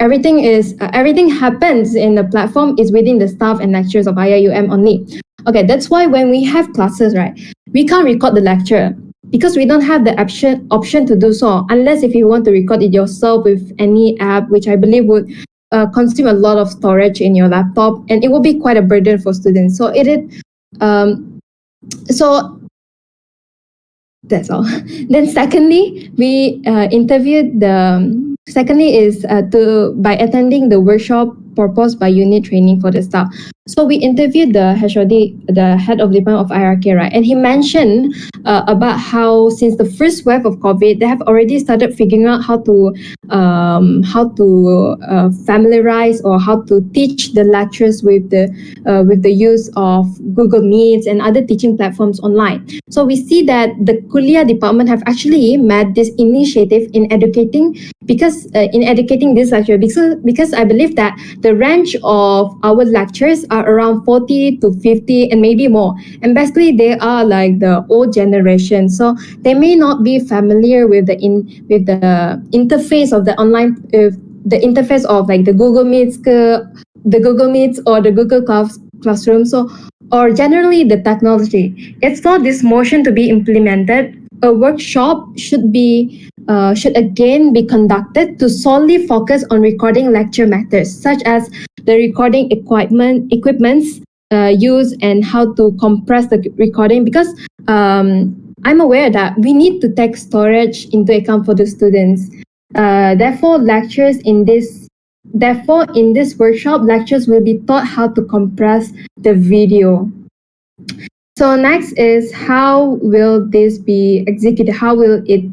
everything happens in the platform is within the staff and lectures of IIUM only. Okay, that's why when we have classes, right, we can't record the lecture because we don't have the option to do so, unless if you want to record it yourself with any app, which I believe would consume a lot of storage in your laptop, and it will be quite a burden for students. So so that's all. Then secondly, we interviewed by attending the workshop proposed by unit training for the staff. So we interviewed the HOD, the head of department of IRK, right? And he mentioned about how since the first wave of COVID, they have already started figuring out how to familiarize or how to teach the lecturers with the use of Google Meets and other teaching platforms online. So we see that the Kuliah department have actually made this initiative in educating this lecturer, because I believe that the range of our lecturers are around 40 to 50 and maybe more, and basically they are like the old generation, so they may not be familiar with the interface of the online the interface of like the Google Meets or the Google Classroom, so or generally the technology. It's for this motion to be implemented, a workshop should again be conducted to solely focus on recording lecture matters, such as the recording equipments used and how to compress the recording, because I'm aware that we need to take storage into account for the students. Therefore, in this workshop, lectures will be taught how to compress the video. So next is, how will this be executed? How will it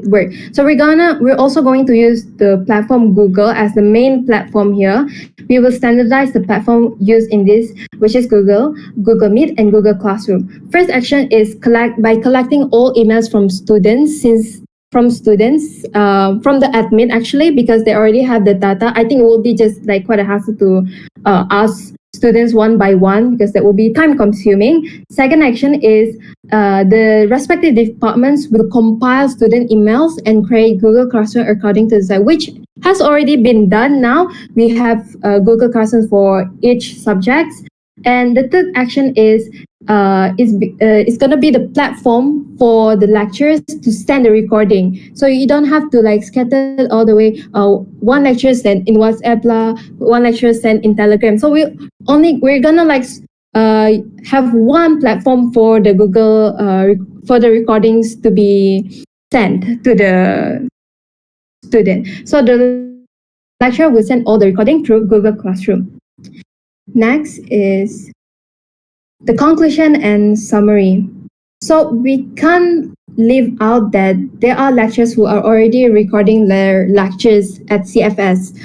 work? So we're also going to use the platform Google as the main platform here. We will standardize the platform used in this, which is Google Meet, and Google Classroom. First action is collecting all emails from students, from the admin actually, because they already have the data. I think it will be just like quite a hassle to ask students one by one, because that will be time consuming. Second action is the respective departments will compile student emails and create Google Classroom according to the site, which has already been done now. We have Google Classroom for each subject. And the third action is going to be the platform for the lecturers to send the recording. So you don't have to like scatter all the way. One lecturer sent in WhatsApp, one lecturer sent in Telegram. So we're gonna like have one platform for the Google for the recordings to be sent to the student. So the lecturer will send all the recording through Google Classroom. Next is the conclusion and summary. So we can't leave out that there are lecturers who are already recording their lectures at CFS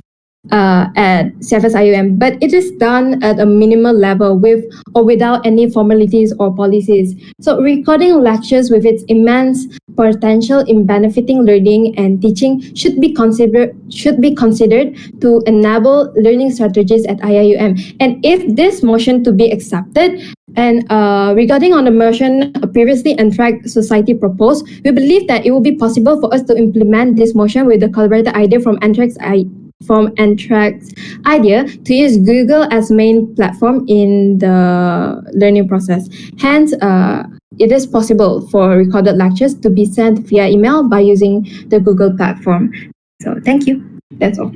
IIUM, but it is done at a minimal level with or without any formalities or policies. So recording lectures with its immense potential in benefiting learning and teaching should be considered to enable learning strategies at IIUM. And if this motion to be accepted, and regarding on the motion previously Antrax Society proposed, we believe that it will be possible for us to implement this motion with the collaborated idea from Antrax idea to use Google as main platform in the learning process. Hence, it is possible for recorded lectures to be sent via email by using the Google platform. So thank you. That's all.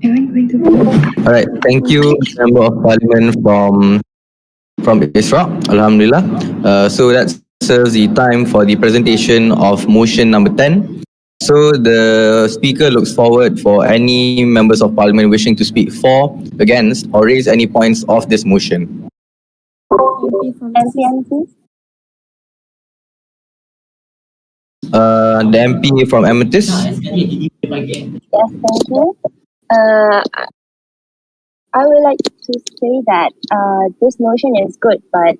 All right, thank you, Member of Parliament from ISRA. Alhamdulillah. So that serves the time for the presentation of motion number 10. So the speaker looks forward for any members of Parliament wishing to speak for, against, or raise any points of this motion. The MP from Amethyst. Yes, thank you. I would like to say that this motion is good, but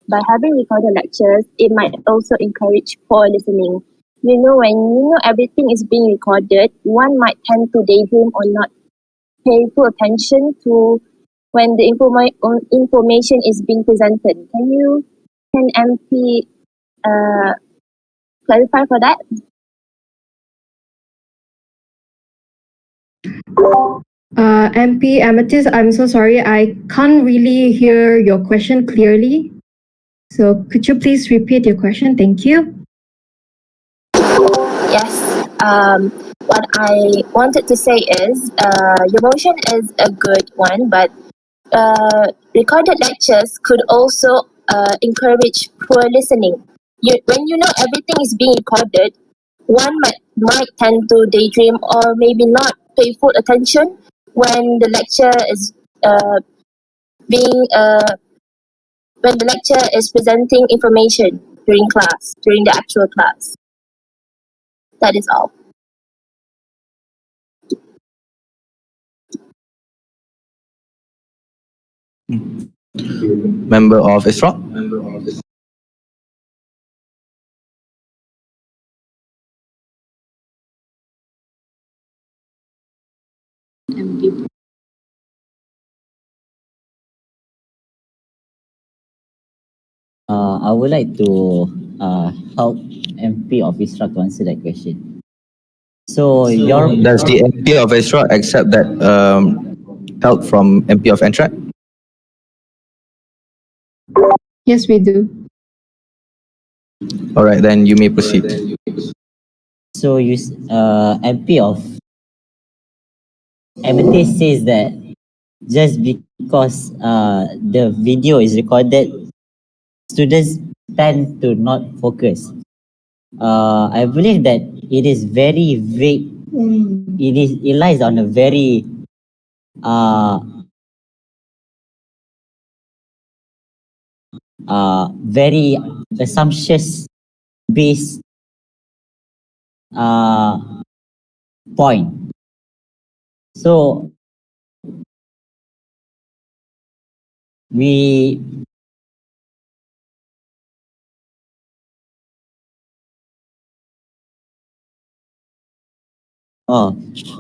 by having recorded lectures, it might also encourage poor listening. You know, when you know everything is being recorded, one might tend to daydream or not pay full attention to when the information is being presented. Can MP clarify for that? MP Amethyst, I'm so sorry. I can't really hear your question clearly. So could you please repeat your question? Thank you. Yes. What I wanted to say is, your motion is a good one, but recorded lectures could also encourage poor listening. When you know everything is being recorded, one might tend to daydream or maybe not pay full attention when the lecture is being when the lecturer is presenting information during the actual class. That is all. Member of ISRA? I would like to help MP of ISRA to answer that question. So Does the MP of ISRA accept that help from MP of NTRAC? Yes, we do. All right, then you may proceed. So MP of Amethyst says that just because the video is recorded, students tend to not focus. I believe that it is very vague. It lies on a very very assumptions based point. So we all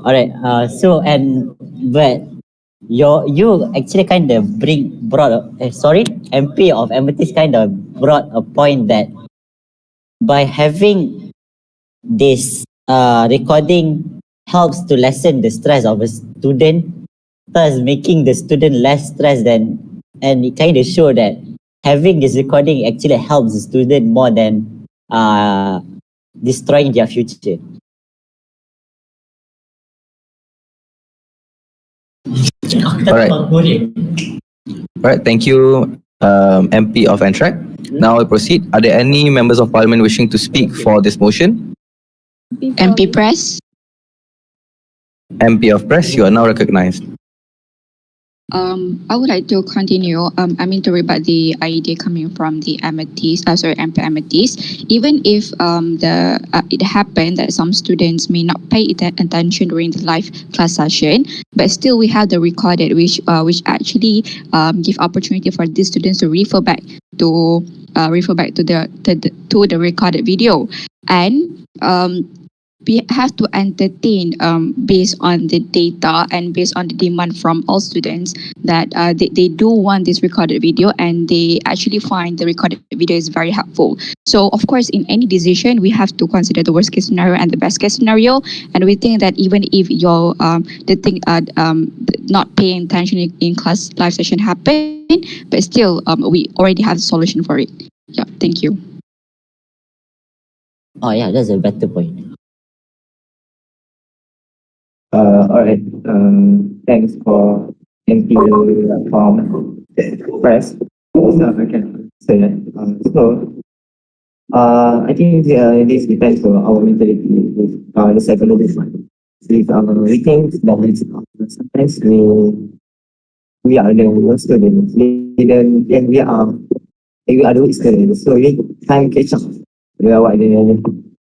right. But you actually kind of MP of Amethyst kind of brought a point that by having this recording helps to lessen the stress of a student, thus making the student less stressed and it kind of show that having this recording actually helps the student more than destroying their future. All right. All right, thank you, MP of NTRAC. Now we proceed. Are there any members of parliament wishing to speak for this motion? MP Press. MP of Press, you are now recognized. I would like to continue. To rebut the idea coming from the MP Amethyst. Even if it happened that some students may not pay attention during the live class session, but still we have the recorded, which actually give opportunity for these students to refer back to the recorded video, and we have to entertain based on the data and based on the demand from all students that they do want this recorded video, and they actually find the recorded video is very helpful. So of course, in any decision, we have to consider the worst case scenario and the best case scenario. And we think that even if your not paying attention in class live session happen, but still we already have a solution for it. Yeah, thank you. Oh yeah, that's a better point. All right. Thanks for MP from Press. I can say that. I think this depends on our mentality with the psychology. If we think that sometimes we are the worst students, then we are the weak students. So we can't catch up with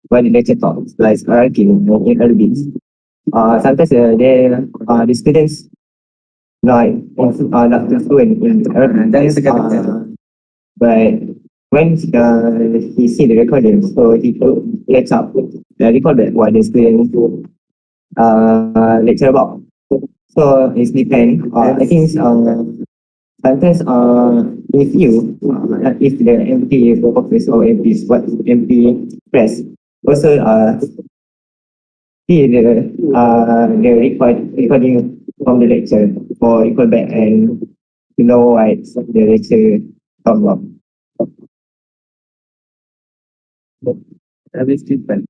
what the lecture talks, like hierarchy in Arabic. Sometimes the students like not fluent in Arabic. But when he see the recording, so he gets up, record that what the student lecture about. So it's depend. I think sometimes if the MP office or MP what MP press also see the recording from the lecture or record back and to know what the lecture talk about. That is different.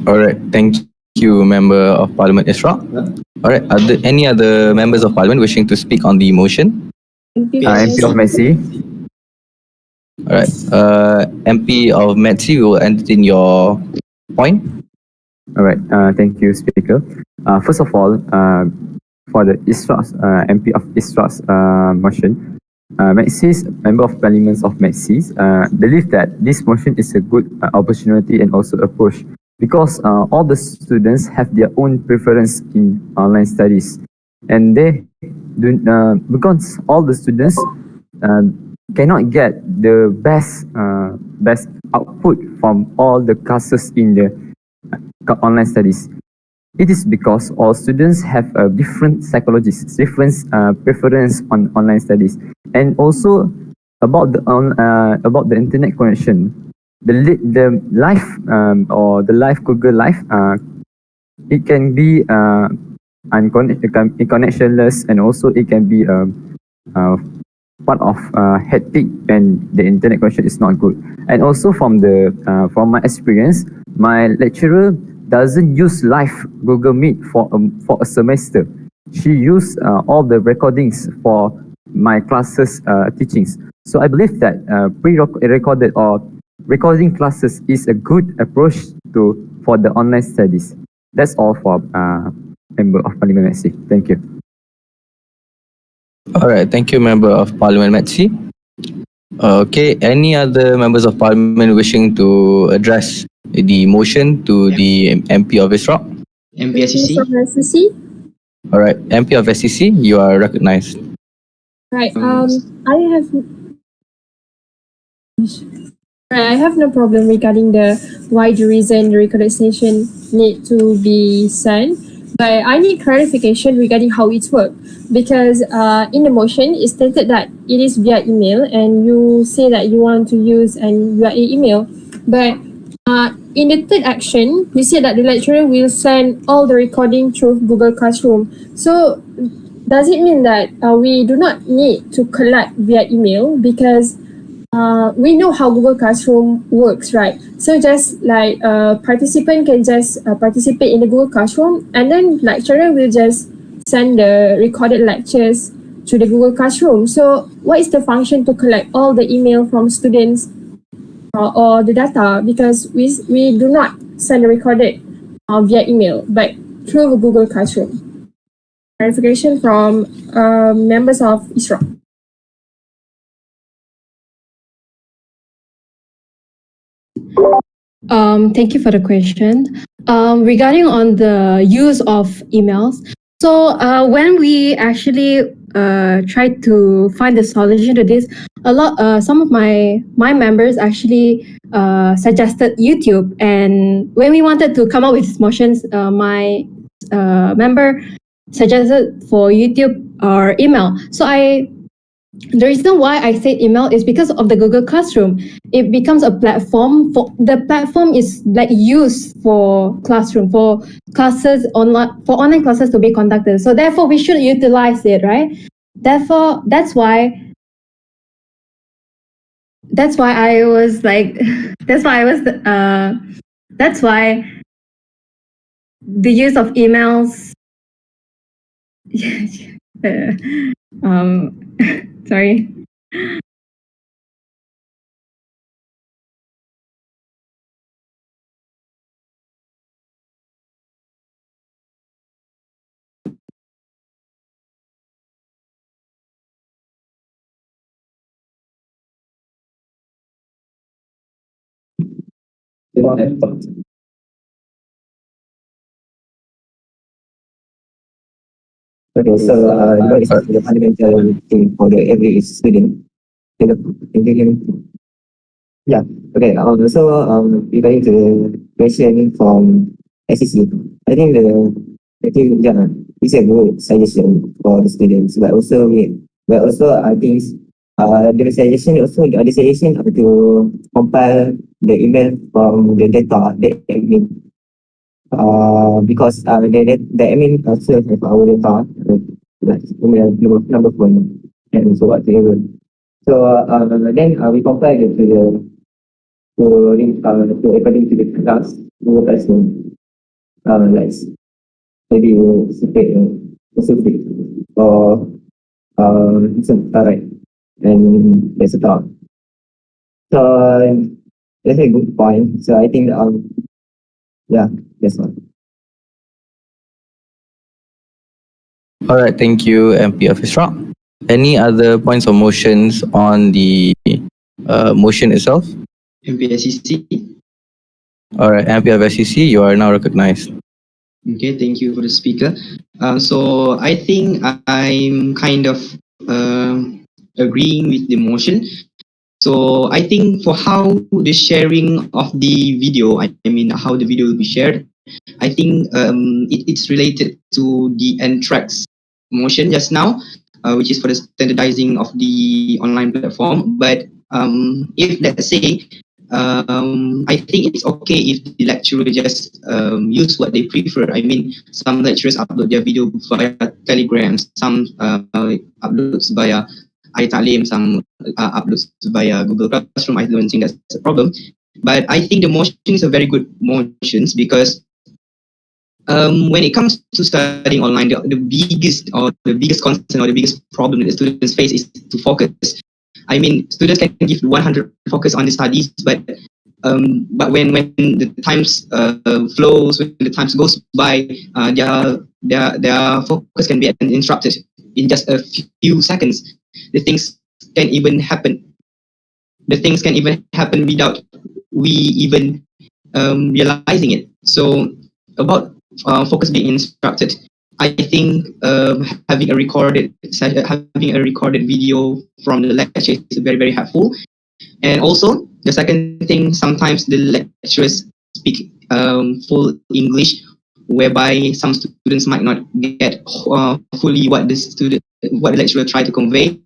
All right. Thank you, Member of Parliament Isra. All right. Are there any other members of Parliament wishing to speak on the motion? MP of Messi. All right. MP of Metsi, we will entertain your point. All right. Thank you, Speaker. First of all, for the ISRA's MP of ISRA's motion, Metsi's Member of Parliament of Metsi's believe that this motion is a good opportunity and also approach because all the students have their own preference in online studies, and they do because all the students cannot get the best output from all the classes in the online studies. It is because all students have different psychologies, different preference on online studies, and also about the internet connection. The live or the live Google Live, it can be connectionless, and also it can be part of hectic when the internet connection is not good. And also from my experience, my lecturer doesn't use live Google Meet for a semester. She used all the recordings for my classes teachings. So I believe that pre-recorded or recording classes is a good approach for the online studies. That's all for Member of Parliament Messi. Thank you. All right. Thank you, Member of Parliament Metsi. Okay. Any other members of Parliament wishing to address the motion to the MP of ISRA? MP SEC. From SEC. All right. MP of SEC, you are recognized. Right. I have no problem regarding why the reason the recorded station need to be sent, but I need clarification regarding how it's work because in the motion it stated that it is via email and you say that you want to use and via email, but in the third action you said that the lecturer will send all the recording through Google Classroom. So does it mean that we do not need to collect via email because we know how Google Classroom works, right? So just like participant can just participate in the Google Classroom and then lecturer will just send the recorded lectures to the Google Classroom. So what is the function to collect all the email from students or the data? Because we do not send the recorded via email, but through the Google Classroom. Clarification from members of ISRA. Thank you for the question. Regarding on the use of emails, so when we actually try to find the solution to this, some of my members actually suggested YouTube, and when we wanted to come up with motions, my member suggested for YouTube or email. So the reason why I said email is because of the Google Classroom. It becomes a platform the platform is like used for classroom, for classes online classes to be conducted. So therefore we should utilize it, right? Therefore that's why I was like that's why the use of emails sorry. Okay, so what is the fundamental thing for the average student? Can you hear me? Yeah. Okay. Regarding to the question from SEC, I think yeah, it's a good suggestion for the students, but also I think the suggestion to compile the email from the data the admin. Because the admin also have our data like email number phone and so whatever. So then we compile it to according to the class classroom. Let's maybe we'll separate or alright, and that's a thought. So that's a good point. So I think yeah, that's all. All right, thank you, MP of Isra. Any other points or motions on the motion itself? MP SEC. All right, MP of SEC, you are now recognized. Okay, thank you for the speaker. So I think I'm kind of agreeing with the motion. So I think for how the sharing of the video, I mean how the video will be shared, I think it's related to the NTRAC's motion just now, which is for the standardizing of the online platform. But if let's say, I think it's okay if the lecturer just use what they prefer. I mean, some lecturers upload their video via Telegram, some uploads via iTalim, some uploads via Google Classroom. I don't think that's a problem. But I think the motion is a very good motion because when it comes to studying online, the biggest concern or the biggest problem that the students face is to focus. I mean, students can give 100 focus on the studies, but when the times flows, when the times goes by, their focus can be interrupted in just a few seconds. The things can even happen. The things can even happen without we even realizing it. So about focus being interrupted, I think having a recorded video from the lecture is very, very helpful. And also the second thing, sometimes the lecturers speak full English, whereby some students might not get fully what the lecturer tried to convey.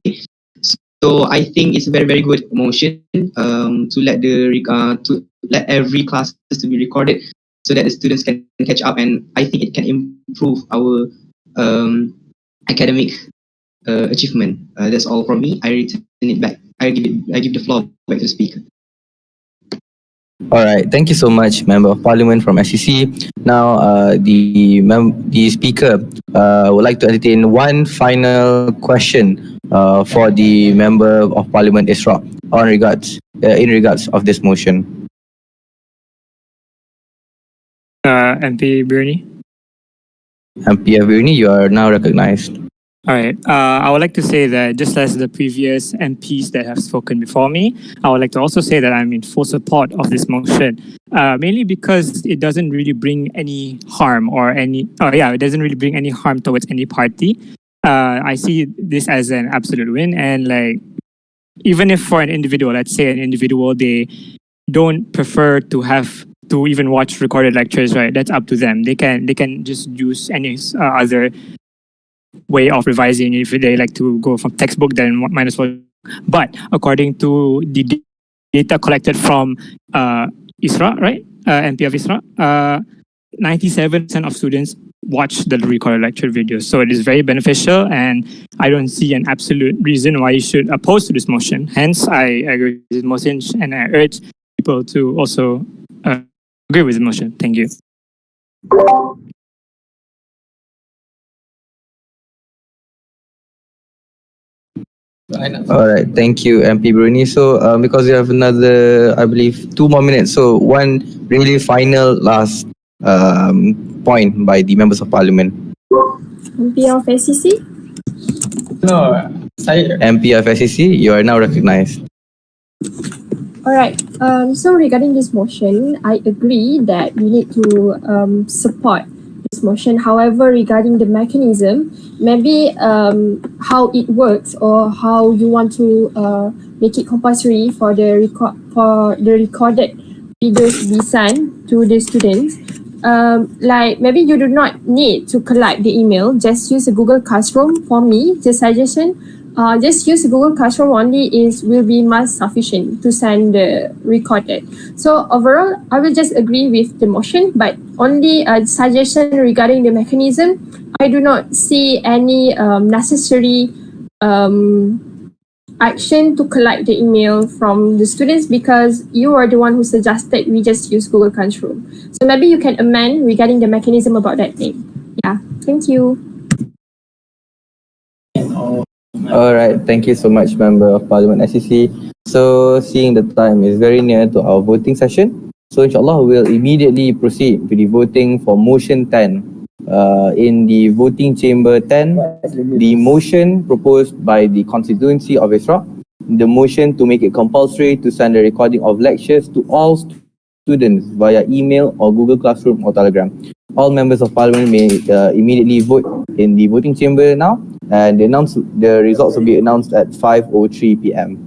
So I think it's a very, very good motion to let every class to be recorded, so that the students can catch up, and I think it can improve our academic achievement. That's all from me. I return it back. I give the floor back to the speaker. All right, thank you so much, Member of Parliament from SEC. Now, the speaker would like to entertain one final question for the Member of Parliament Isra in regards of this motion. MP Birni. MP Birni, you are now recognized. All right. I would like to say that just as the previous MPs that have spoken before me, I would like to also say that I'm in full support of this motion, mainly because it doesn't really bring any harm it doesn't really bring any harm towards any party. I see this as an absolute win, and even if for an individual, let's say an individual, they don't prefer to even watch recorded lectures, right? That's up to them. They can just use any other way of revising. If they like to go from textbook, then might as well. But according to the data collected from ISRA, right, MP of ISRA, 97% of students watch the recorded lecture videos. So it is very beneficial, and I don't see an absolute reason why you should oppose to this motion. Hence, I agree with this motion, and I urge people to also agree with the motion. Thank you. All right, thank you, MP Bruni. So, because we have another, I believe, 2 more minutes, so one really final last point by the members of parliament. MP of SEC. No, MP of SEC, you are now recognized. Alright, so regarding this motion, I agree that we need to support this motion. However, regarding the mechanism, maybe how it works or how you want to make it compulsory for the recorded videos be sent to the students. Like maybe you do not need to collect the email, just use a Google Classroom. For me, just suggestion, just use Google Classroom only will be most sufficient to send the recorded. So overall, I will just agree with the motion, but only a suggestion regarding the mechanism. I do not see any necessary action to collect the email from the students because you are the one who suggested we just use Google Classroom. So maybe you can amend regarding the mechanism about that thing. Yeah, thank you. All right, thank you so much, Member of Parliament SCC. So, seeing the time is very near to our voting session, so inshallah we'll immediately proceed to the voting for motion 10. In the voting chamber 10, the motion proposed by the constituency of Isra, the motion to make it compulsory to send a recording of lectures to all students via email or Google Classroom or Telegram. All members of parliament may immediately vote in the voting chamber now, and the results will be announced at 5:03 p.m.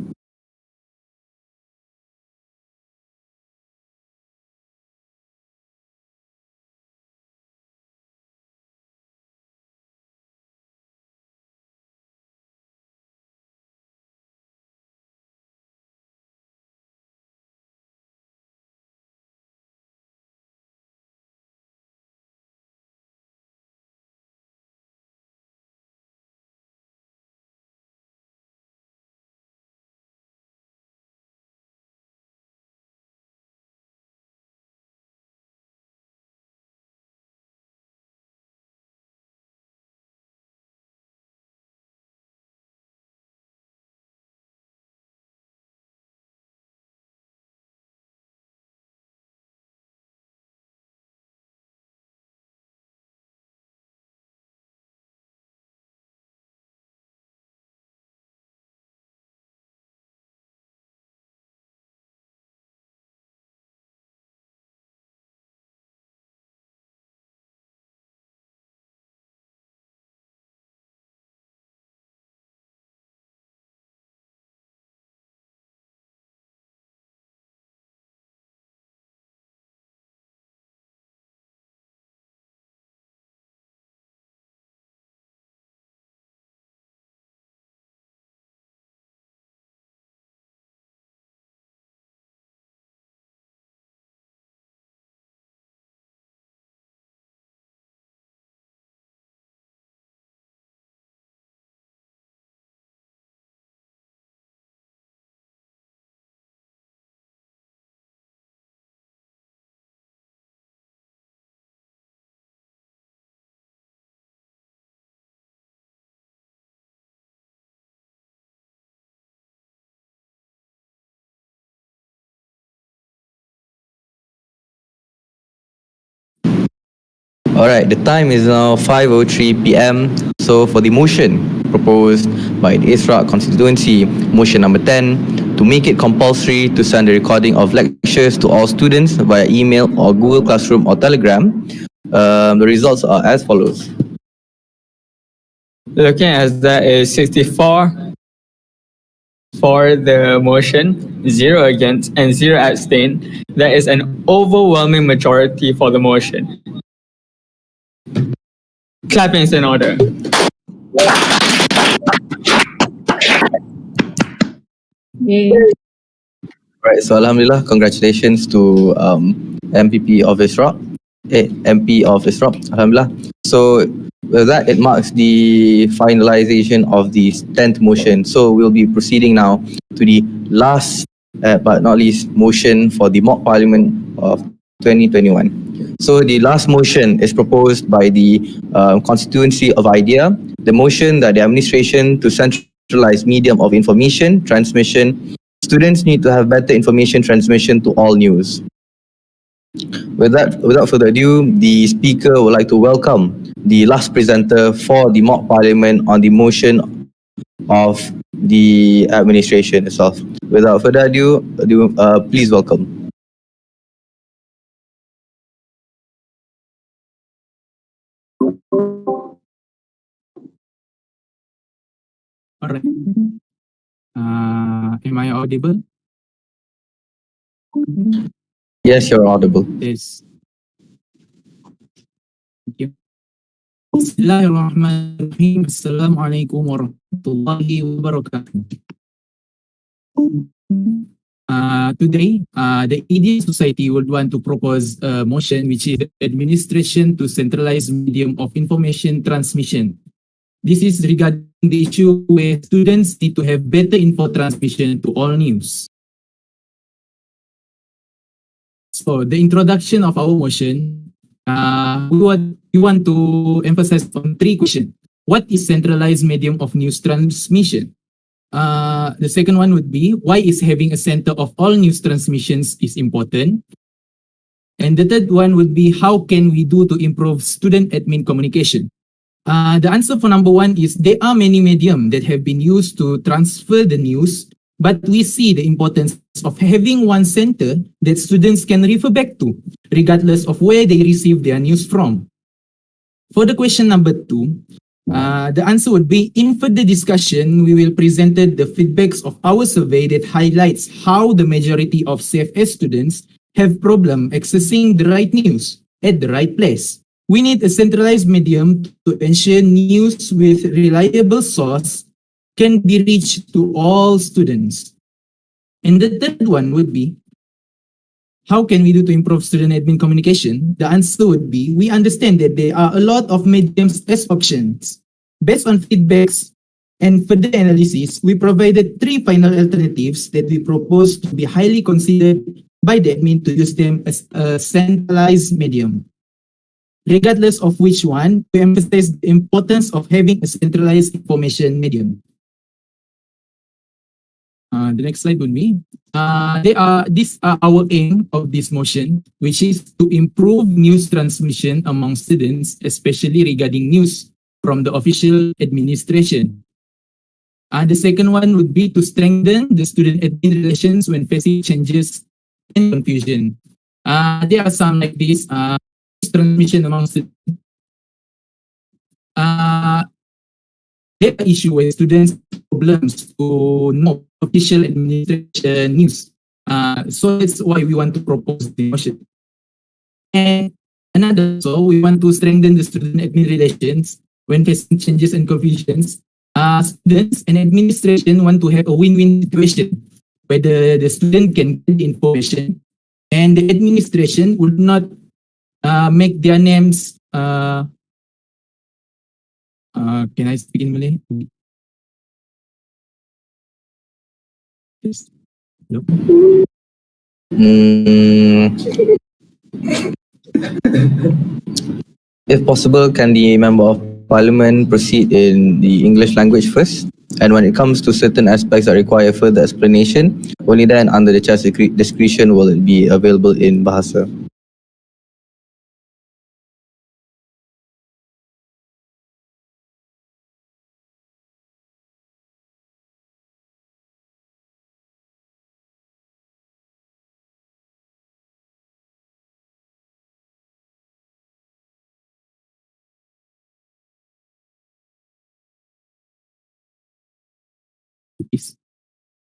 Alright, the time is now 5:03 p.m. So for the motion proposed by the Isra constituency, motion number 10, to make it compulsory to send a recording of lectures to all students via email or Google Classroom or Telegram, the results are as follows. Looking at that is 64 for the motion, 0 against, and 0 abstain. That is an overwhelming majority for the motion. Clapping is in order. Right, so Alhamdulillah, congratulations to MP of Isra, MP of Isra, Alhamdulillah. So with that, it marks the finalization of the 10th motion. So we'll be proceeding now to the last but not least motion for the mock parliament of 2021. So the last motion is proposed by the constituency of IDEA, the motion that the administration to centralize medium of information transmission. Students need to have better information transmission to all news. Without further ado, the speaker would like to welcome the last presenter for the mock parliament on the motion of the administration itself. Without further ado, please welcome. All right. Am I audible? Yes, you're audible. Yes. Thank you. Bismillahirrahmanirrahim. Assalamualaikum warahmatullahi wabarakatuh. Today, the Indian society would want to propose a motion which is administration to centralized medium of information transmission. This is regarding the issue where students need to have better info transmission to all news. So the introduction of our motion, we want to emphasize on three questions. What is centralized medium of news transmission? The second one would be, why is having a center of all news transmissions is important? And the third one would be, how can we do to improve student admin communication? The answer for number one is there are many mediums that have been used to transfer the news, but we see the importance of having one center that students can refer back to, regardless of where they receive their news from. For the question number two, the answer would be, in further discussion, we will present the feedbacks of our survey that highlights how the majority of CFS students have problem accessing the right news at the right place. We need a centralized medium to ensure news with reliable source can be reached to all students. And the third one would be, how can we do to improve student admin communication? The answer would be, we understand that there are a lot of mediums as options. Based on feedbacks and further analysis, we provided three final alternatives that we propose to be highly considered by the admin to use them as a centralized medium. Regardless of which one, we emphasize the importance of having a centralized information medium. The next slide would be, these are our aim of this motion, which is to improve news transmission among students, especially regarding news from the official administration. The second one would be to strengthen the student admin relations when facing changes and confusion. There are some like this, transmission among students. There are issues where students have problems to know official administration news. So that's why we want to propose the motion. And another, so we want to strengthen the student admin relations when facing changes and confusions. Students and administration want to have a win-win situation where the student can get the information and the administration would not make their names. Can I speak in Malay? Yes. No. If possible, can the Member of Parliament proceed in the English language first? And when it comes to certain aspects that require further explanation, only then under the chair's discretion will it be available in Bahasa.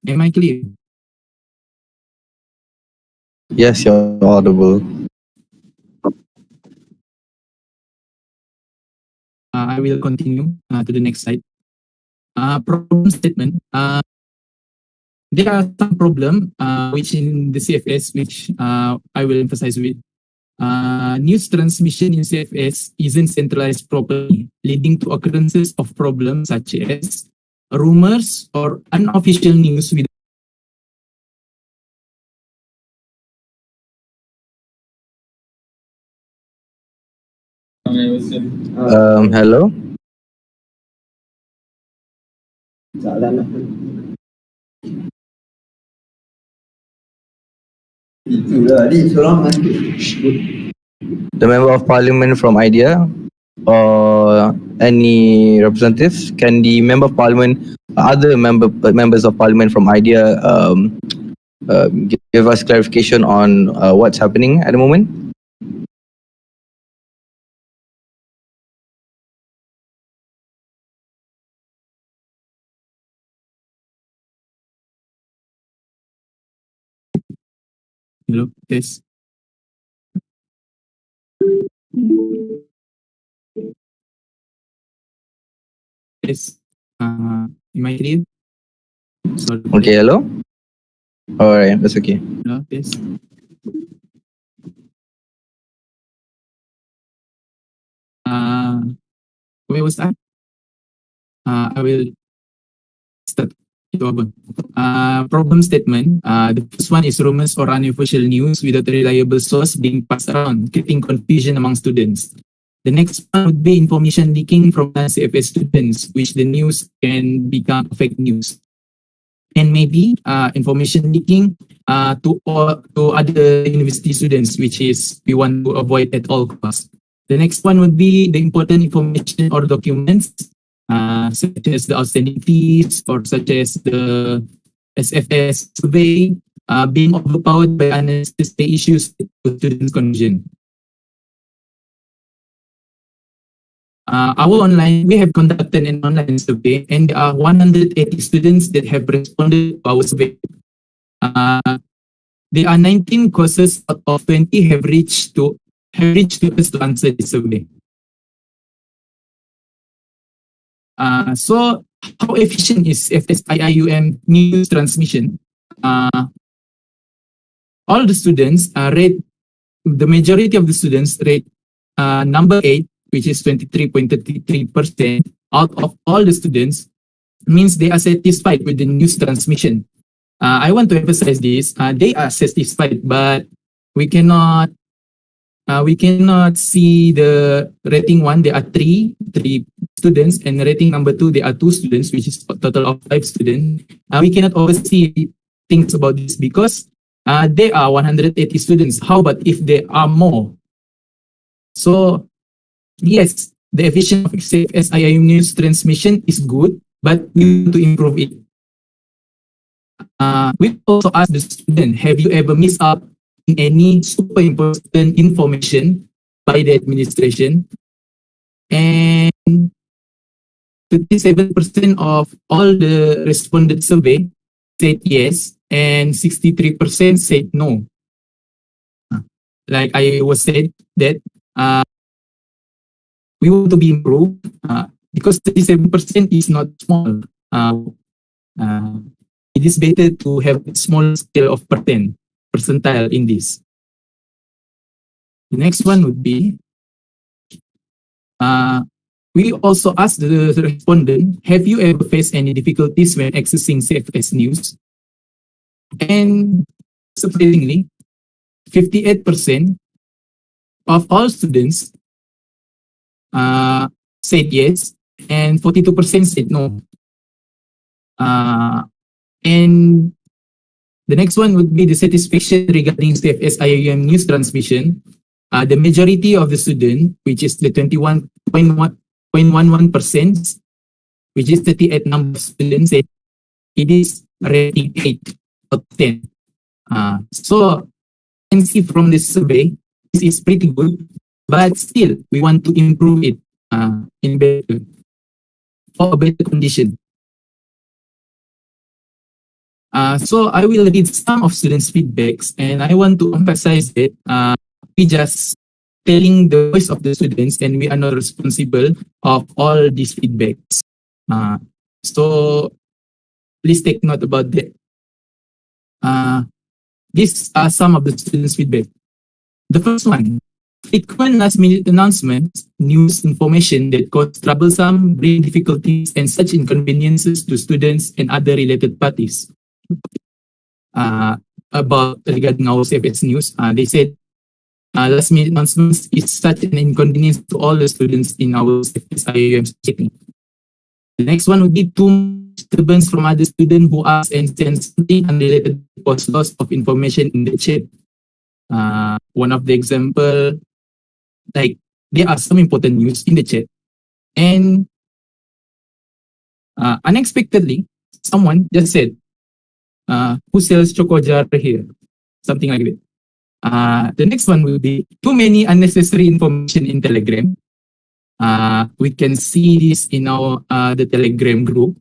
Am I clear? Yes, you're audible. I will continue to the next slide. Problem statement. There are some problem which in the CFS, which I will emphasize with. News transmission in CFS isn't centralized properly, leading to occurrences of problems such as rumors or unofficial news with Hello? The Member of Parliament from IDEA or any representatives, can the Member of Parliament, other members of Parliament from IDEA give us clarification on what's happening at the moment? Hello, yes. Yes. Am I clear? Sorry. Okay, hello? Alright, that's okay. Hello, yes. Where was I? I will start. Ito abang. Problem statement. The first one is rumors or unofficial news without a reliable source being passed around, creating confusion among students. The next one would be information leaking from CFS students, which the news can become fake news. And maybe information leaking to other university students, which is we want to avoid at all costs. The next one would be the important information or documents, such as the outstanding fees or such as the SFS survey, being overpowered by unnecessary issues with students' confusion. We have conducted an online survey, and there are 180 students that have responded to our survey. There are 19 courses out of 20 have reached us to answer the survey. So how efficient is CFS IIUM news transmission? All the students the majority of the students rate number 8, which is 23.33% out of all the students, means they are satisfied with the news transmission. I want to emphasize this. They are satisfied, but we cannot see the rating 1. There are three students, and rating number 2, there are 2 students, which is a total of 5 students. We cannot oversee things about this because there are 180 students. How about if there are more? So yes, the efficiency of CFS IIUM news transmission is good, but we need to improve it. We also asked the student, have you ever missed out in any super important information by the administration? And 57% of all the responded survey said yes, and 63% said no. Like I was said that we want to be improved because 37% is not small. It is better to have a small scale of percentile in this. The next one would be, we also asked the respondent, have you ever faced any difficulties when accessing CFS news? And surprisingly, 58% of all students said yes, and 42% said no. And the next one would be the satisfaction regarding CFS IIUM news transmission. The majority of the student, which is the 21.11%, which is 38 number of students, said it is rating 8 out of 10. So you can see from this survey, this is pretty good, but still we want to improve it in better for a better condition. So I will read some of students' feedbacks, and I want to emphasize that we just telling the voice of the students, and we are not responsible of all these feedbacks. So please take note about that. These are some of the students' feedback. The first one, frequent last-minute announcements, news information that cause troublesome, bring difficulties, and such inconveniences to students and other related parties. About regarding our CFS news, they said last-minute announcements is such an inconvenience to all the students in our CFS IIUM setting. The next one would be too much disturbance from other students who ask and send something unrelated cause loss of information in the chat. One of the example, like there are some important news in the chat, and unexpectedly, someone just said, who sells choco jar here? Something like that. The next one will be too many unnecessary information in Telegram. We can see this in our the Telegram group.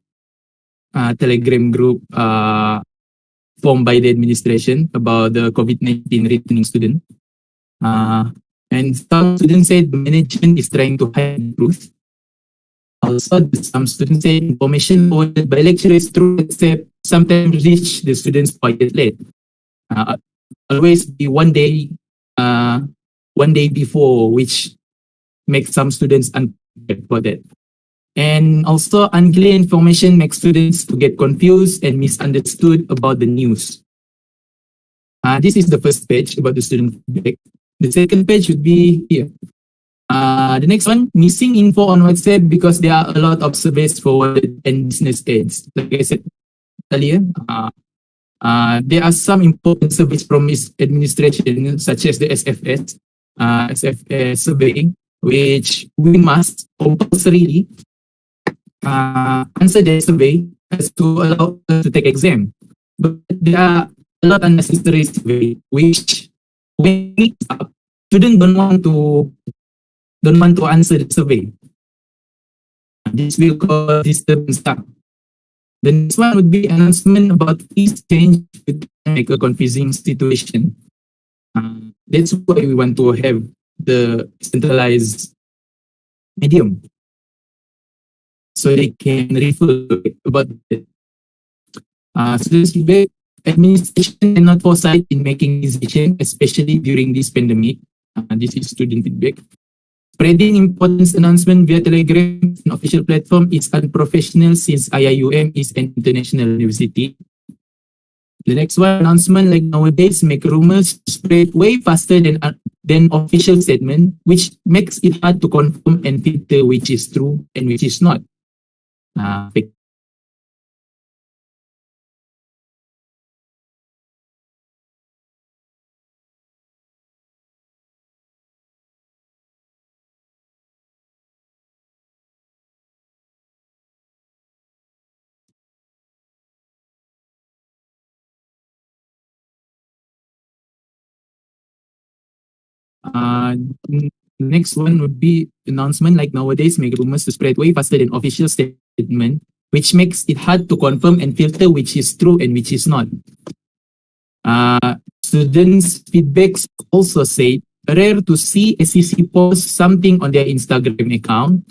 formed by the administration about the COVID-19 returning student. And some students say the management is trying to hide the truth. Also, some students say information forwarded by lecturers through WhatsApp sometimes reach the students quite late. Always be one day before, which makes some students unprepared for that. And also, unclear information makes students to get confused and misunderstood about the news. This is the first page about the student feedback. The second page would be here. The next one, missing info on WhatsApp because there are a lot of surveys forwarded and business aids. Like I said earlier, there are some important surveys from its administration, such as the SFS survey, which we must compulsorily answer the survey as to allow us to take exam. But there are a lot of unnecessary survey, which when it's up, students don't want to answer the survey. This will cause disturbance. The next one would be announcement about fees change to make a confusing situation. That's why we want to have the centralized medium, so they can refer about it. Students feedback, administration and not foresight in making decisions, especially during this pandemic. This is student feedback. Spreading importance announcement via Telegram, an official platform, is unprofessional since IIUM is an international university. The next one, announcement like nowadays make rumors spread way faster than official statement, which makes it hard to confirm and filter which is true and which is not. Next one would be announcement like nowadays make rumors to spread way faster than official statement, which makes it hard to confirm and filter which is true and which is not. Students' feedbacks also say rare to see SCC post something on their Instagram account.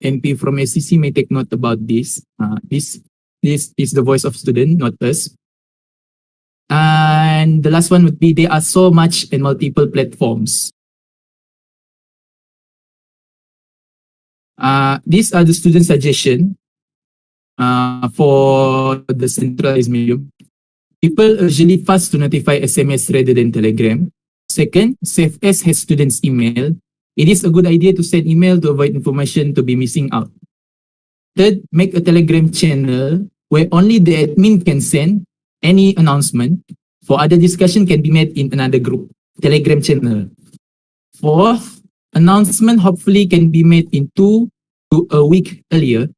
MP from SCC may take note about this. This is the voice of student, not us. And the last one would be there are so much and multiple platforms. These are the student suggestion for the centralized medium. People usually fast to notify SMS rather than Telegram. Second, CFS has students' email. It is a good idea to send email to avoid information to be missing out. Third, make a Telegram channel where only the admin can send any announcement. For other discussion can be made in another group, Telegram channel. Fourth, announcement hopefully can be made in 2 to a week earlier.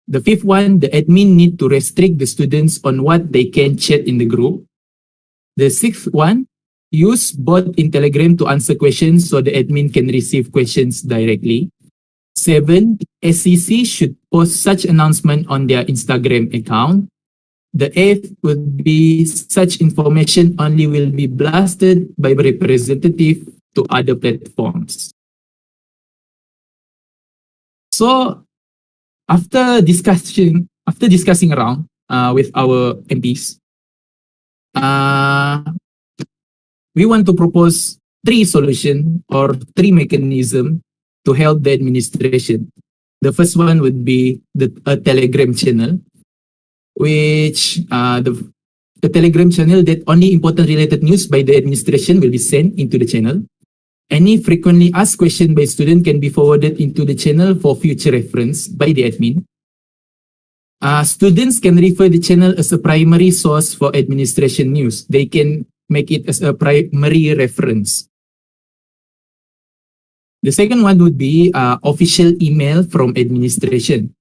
The fifth one, the admin need to restrict the students on what they can chat in the group. The sixth one, use bot in Telegram to answer questions so the admin can receive questions directly. 7, SCC should post such announcement on their Instagram account. The 8th would be such information only will be blasted by representative to other platforms. So after discussing around with our MPs, we want to propose 3 solutions or 3 mechanisms to help the administration. The first one would be a Telegram channel, which the Telegram channel that only important related news by the administration will be sent into the channel. Any frequently asked question by student can be forwarded into the channel for future reference by the admin. Students can refer the channel as a primary source for administration news. They can make it as a primary reference. The second one would be official email from administration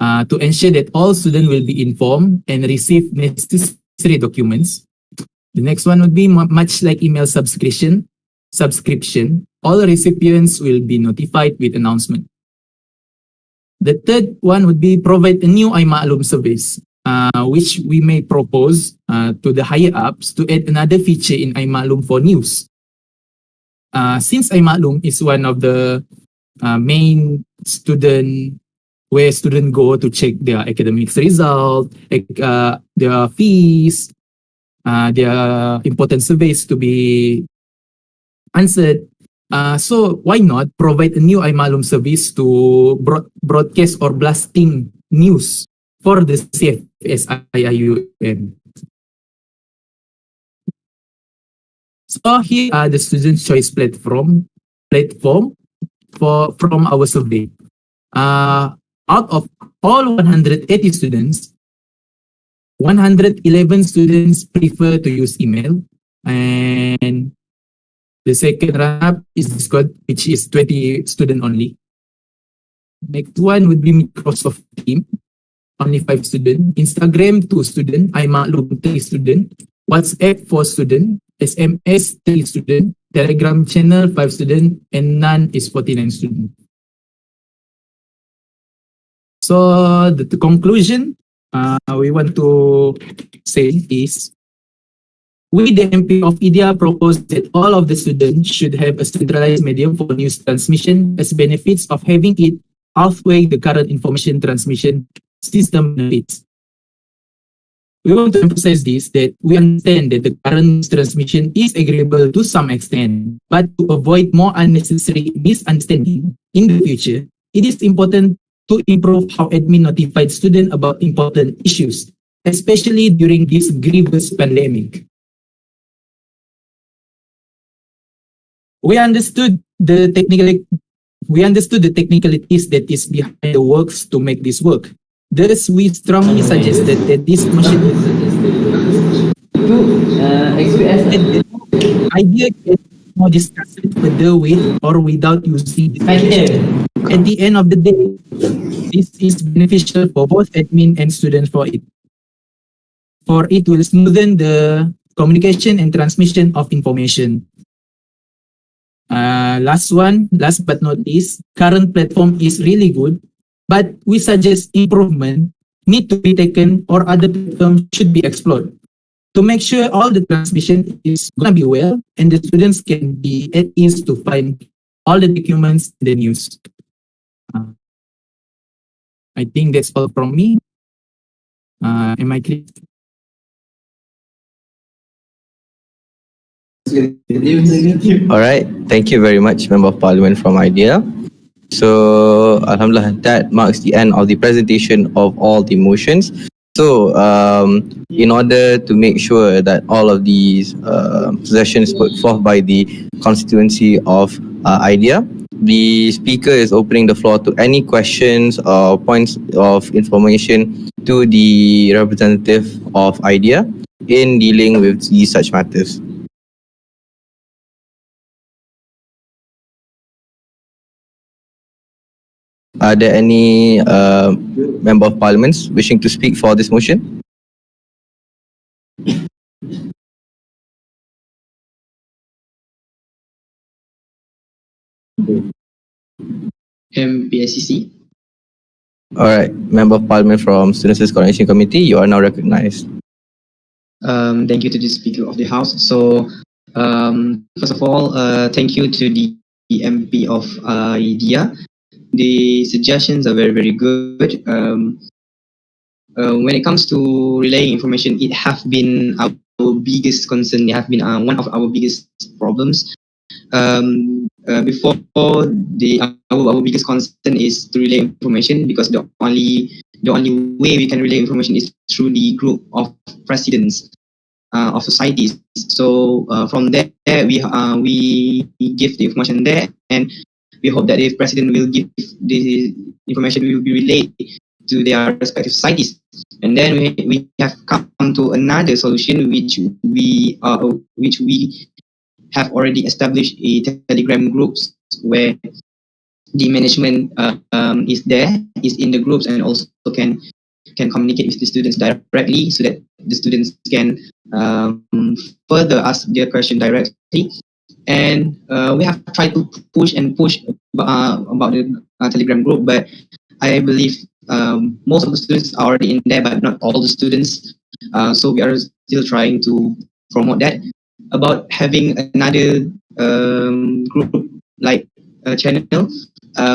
to ensure that all students will be informed and receive necessary documents. The next one would be much like email subscription. All recipients will be notified with announcement. The third one would be provide a new iMaklum service. which we may propose to the higher ups to add another feature in iMaklum for news. Since iMaklum is one of the main where students go to check their academic result, their fees, their important surveys to be answered. So why not provide a new iMaklum service to broadcast or blasting news for the CFS IIUM. So here are the student choice platform from our survey. Out of all 180 students, 111 students prefer to use email, and the second runner-up is Discord, which is 20 student only. Next one would be Microsoft Teams, only 5 students. Instagram, 2 students. iMaklum, 3 students. WhatsApp, 4 students. SMS, 3 students. Telegram channel, 5 students. And none is 49 students. So the conclusion we want to say is, we, the MP of India, propose that all of the students should have a centralized medium for news transmission as benefits of having it outweigh the current information transmission system benefits. We want to emphasize this, that we understand that the current transmission is agreeable to some extent, but to avoid more unnecessary misunderstanding in the future, it is important to improve how admin notified students about important issues, especially during this grievous pandemic. We understood the technicalities that is behind the works to make this work. Thus, we strongly suggested that this machine idea can be more discussed further with or without using this machine. At the end of the day, this is beneficial for both admin and students for it. For it will smoothen the communication and transmission of information. Last but not least, current platform is really good, but we suggest improvement need to be taken or other platforms should be explored to make sure all the transmission is gonna be well and the students can be at ease to find all the documents in the news. I think that's all from me. Am I clear? All right, thank you very much, Member of Parliament from IDEA. So, Alhamdulillah, that marks the end of the presentation of all the motions. So, in order to make sure that all of these suggestions put forth by the constituency of IDEA, the speaker is opening the floor to any questions or points of information to the representative of IDEA in dealing with these such matters. Are there any member of parliaments wishing to speak for this motion? MPs See. All right, member of parliament from Students' Coordination Committee, you are now recognized. Thank you to the Speaker of the House. So, first of all, thank you to the MP of IDEA. The suggestions are very, very good. When it comes to relaying information, it has been our biggest concern. It has been one of our biggest problems. Before our biggest concern is to relay information, because the only way we can relay information is through the group of presidents of societies. So from there we give the information there, and we hope that if president will give the information, will be relayed to their respective societies. And then we have come to another solution, which we have already established a Telegram groups where the management is in the groups, and also can communicate with the students directly, so that the students can further ask their question directly. And we have tried to push about the Telegram group, but I believe most of the students are already in there, but not all the students. So we are still trying to promote that. About having another group like a channel,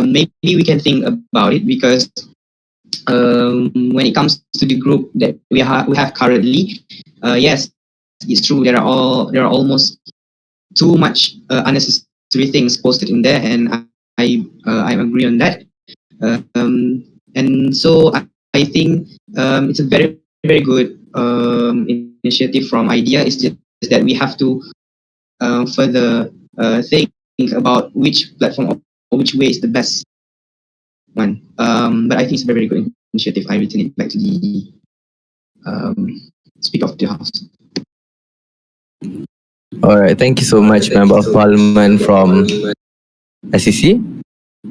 maybe we can think about it, because when it comes to the group that we have currently, yes, it's true. There are almost too much unnecessary things posted in there, and I agree on that. And so I think it's a very good initiative from IDEA. It's just that we have to further think about which platform or which way is the best one. But I think it's a very good initiative. I return it back to the Speaker of the House. All right, thank you so much, Member of Parliament from SEC.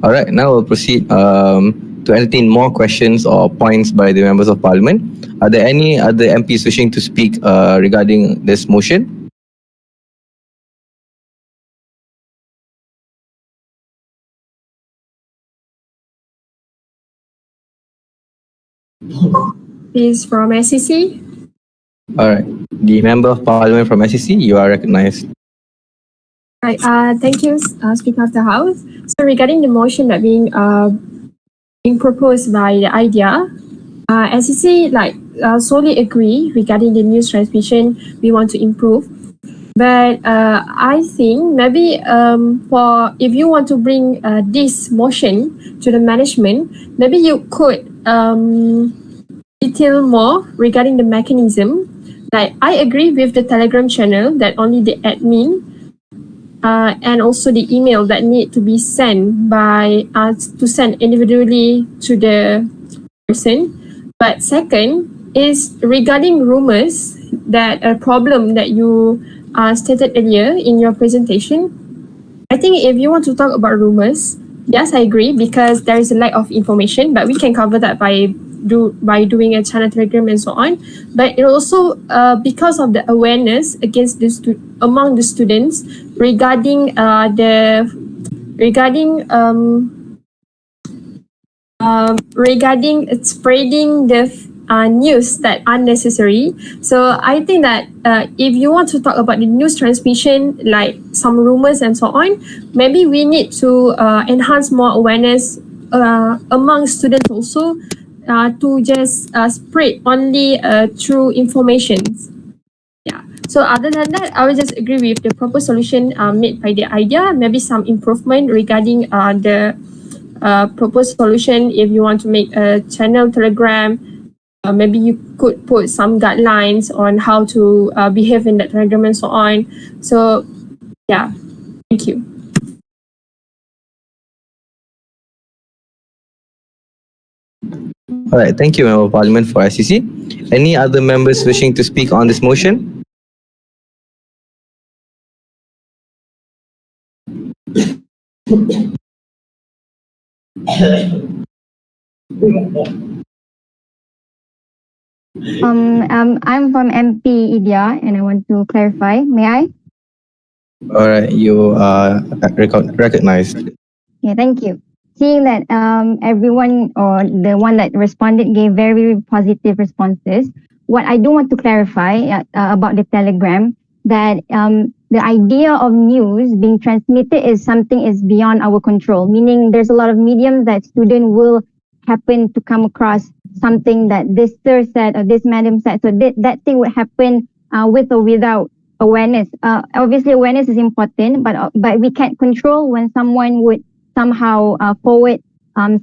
All right, now we'll proceed to entertain more questions or points by the Members of Parliament. Are there any other MPs wishing to speak regarding this motion? Is from SEC. All right, the Member of Parliament from SEC, you are recognized. Right. Thank you, Speaker of the House. So regarding the motion that being proposed by the IDEA, SEC solely agree regarding the news transmission. We want to improve, but I think maybe for if you want to bring this motion to the management, maybe you could detail more regarding the mechanism. Like I agree with the Telegram channel that only the admin and also the email that need to be sent by to send individually to the person. But second is regarding rumors, that a problem that you stated earlier in your presentation. I think if you want to talk about rumors, yes, I agree, because there is a lack of information, but we can cover that by doing a channel Telegram and so on. But it also because of the awareness against among the students regarding spreading the news that unnecessary. So I think that if you want to talk about the news transmission, like some rumors and so on, maybe we need to enhance more awareness among students also, to just spread only true information. Yeah. So other than that, I will just agree with the proposed solution made by the IDEA. Maybe some improvement regarding the proposed solution. If you want to make a channel Telegram, maybe you could put some guidelines on how to behave in that Telegram and so on. So yeah, thank you. All right, thank you, Member of Parliament for SEC. Any other members wishing to speak on this motion? I'm from MP India and I want to clarify. May I? All right, you are recognized. Yeah, thank you. Seeing that everyone or the one that responded gave very positive responses, what I do want to clarify about the Telegram, that the idea of news being transmitted is something is beyond our control, meaning there's a lot of mediums that student will happen to come across something that this sir said or this madam said. So that thing would happen with or without awareness. Obviously, awareness is important, but we can't control when someone would somehow forward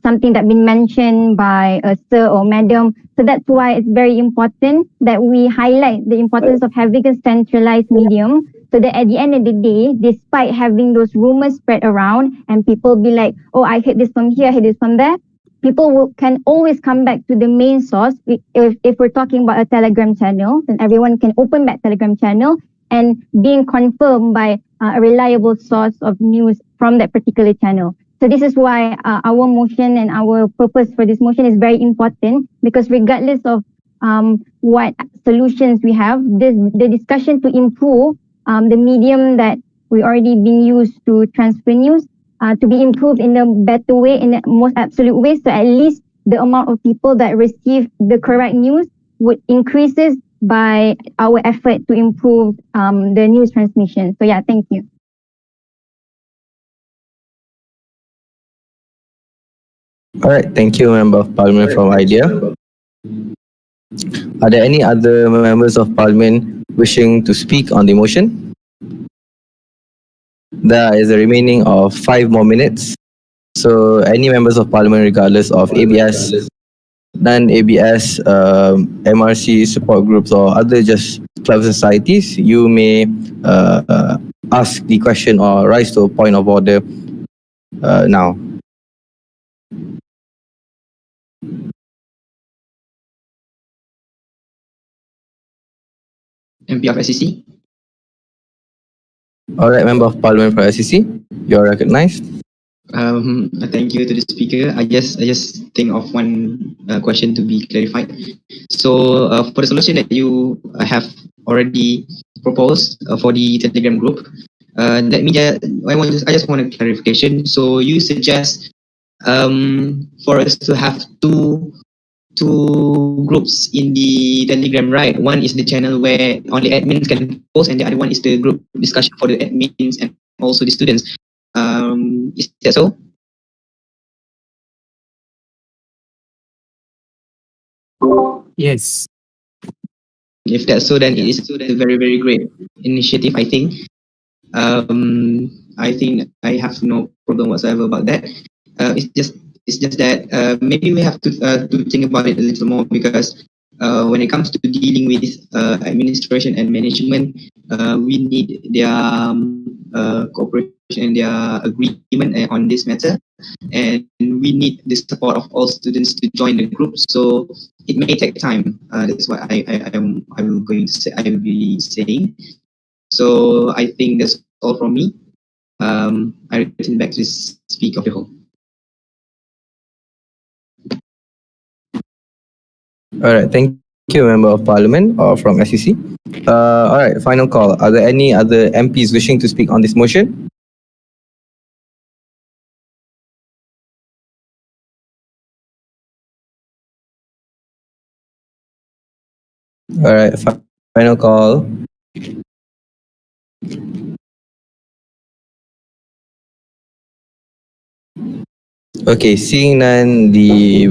something that been mentioned by a sir or madam. So that's why it's very important that we highlight the importance of having a centralized medium, so that at the end of the day, despite having those rumors spread around and people be like, oh, I heard this from here, I heard this from there, people can always come back to the main source. If we're talking about a Telegram channel, then everyone can open that Telegram channel and being confirmed by a reliable source of news from that particular channel. So this is why our motion and our purpose for this motion is very important, because regardless of what solutions we have, the discussion to improve the medium that we already been used to transfer news to be improved in a better way, in the most absolute way, so at least the amount of people that receive the correct news would increases by our effort to improve the news transmission. So yeah, thank you. All right, thank you, Member of Parliament from IDEA. Are there any other members of Parliament wishing to speak on the motion? There is a remaining of 5 more minutes. So any members of Parliament, regardless of ABS, non-ABS, MRC support groups or other just club societies, you may ask the question or rise to a point of order now. MP of SEC. All right, Member of Parliament for SEC, you're recognized. Thank you to the speaker. I just think of one question to be clarified. So for the solution that you have already proposed for the Telegram group, I just want a clarification. So you suggest for us to have two groups in the Telegram, right? One is the channel where only admins can post, and the other one is the group discussion for the admins and also the students. Is that so? Yes. If that's so, then it is a very, very great initiative, I think. I think I have no problem whatsoever about that. It's just that maybe we have to think about it a little more, because when it comes to dealing with administration and management, we need their cooperation and their agreement on this matter, and we need the support of all students to join the group. So it may take time. That's what I'm going to say. I will be saying. So I think that's all from me. I return back to speak of the whole. All right, thank you, Member of Parliament or from SEC. All right, final call. Are there any other MPs wishing to speak on this motion? All right, final call. Okay, seeing none, the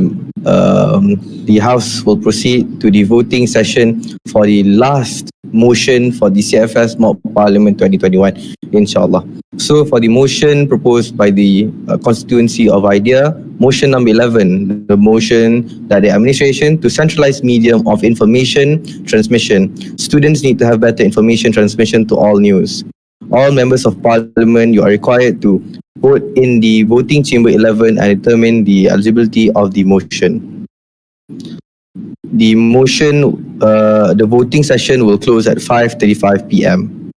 House will proceed to the voting session for the last motion for the CFS Mock Parliament 2021, inshallah. So for the motion proposed by the constituency of IDEA, motion number 11, the motion that the administration to centralize medium of information transmission. Students need to have better information transmission to all news. All members of Parliament, you are required to vote in the voting chamber 11 and determine the eligibility of the motion. The motion, the voting session will close at 5:35 p.m.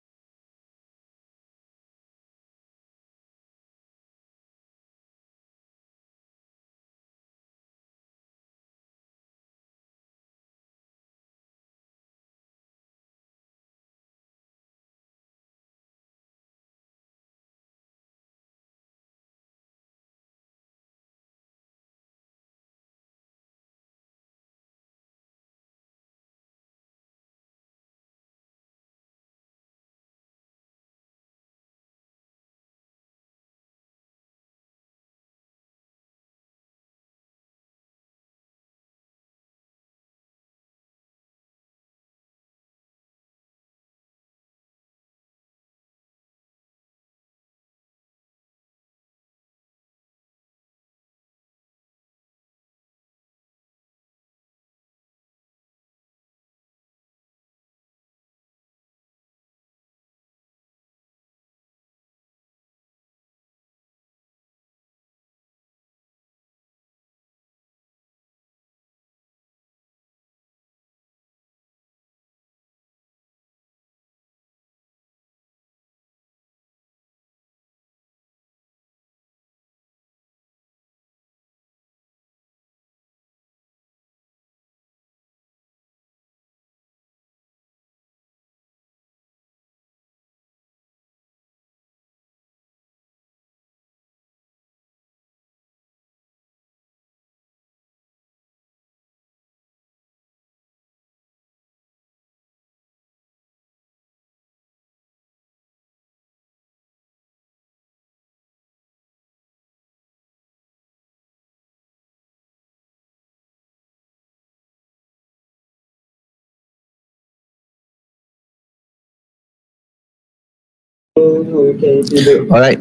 All right.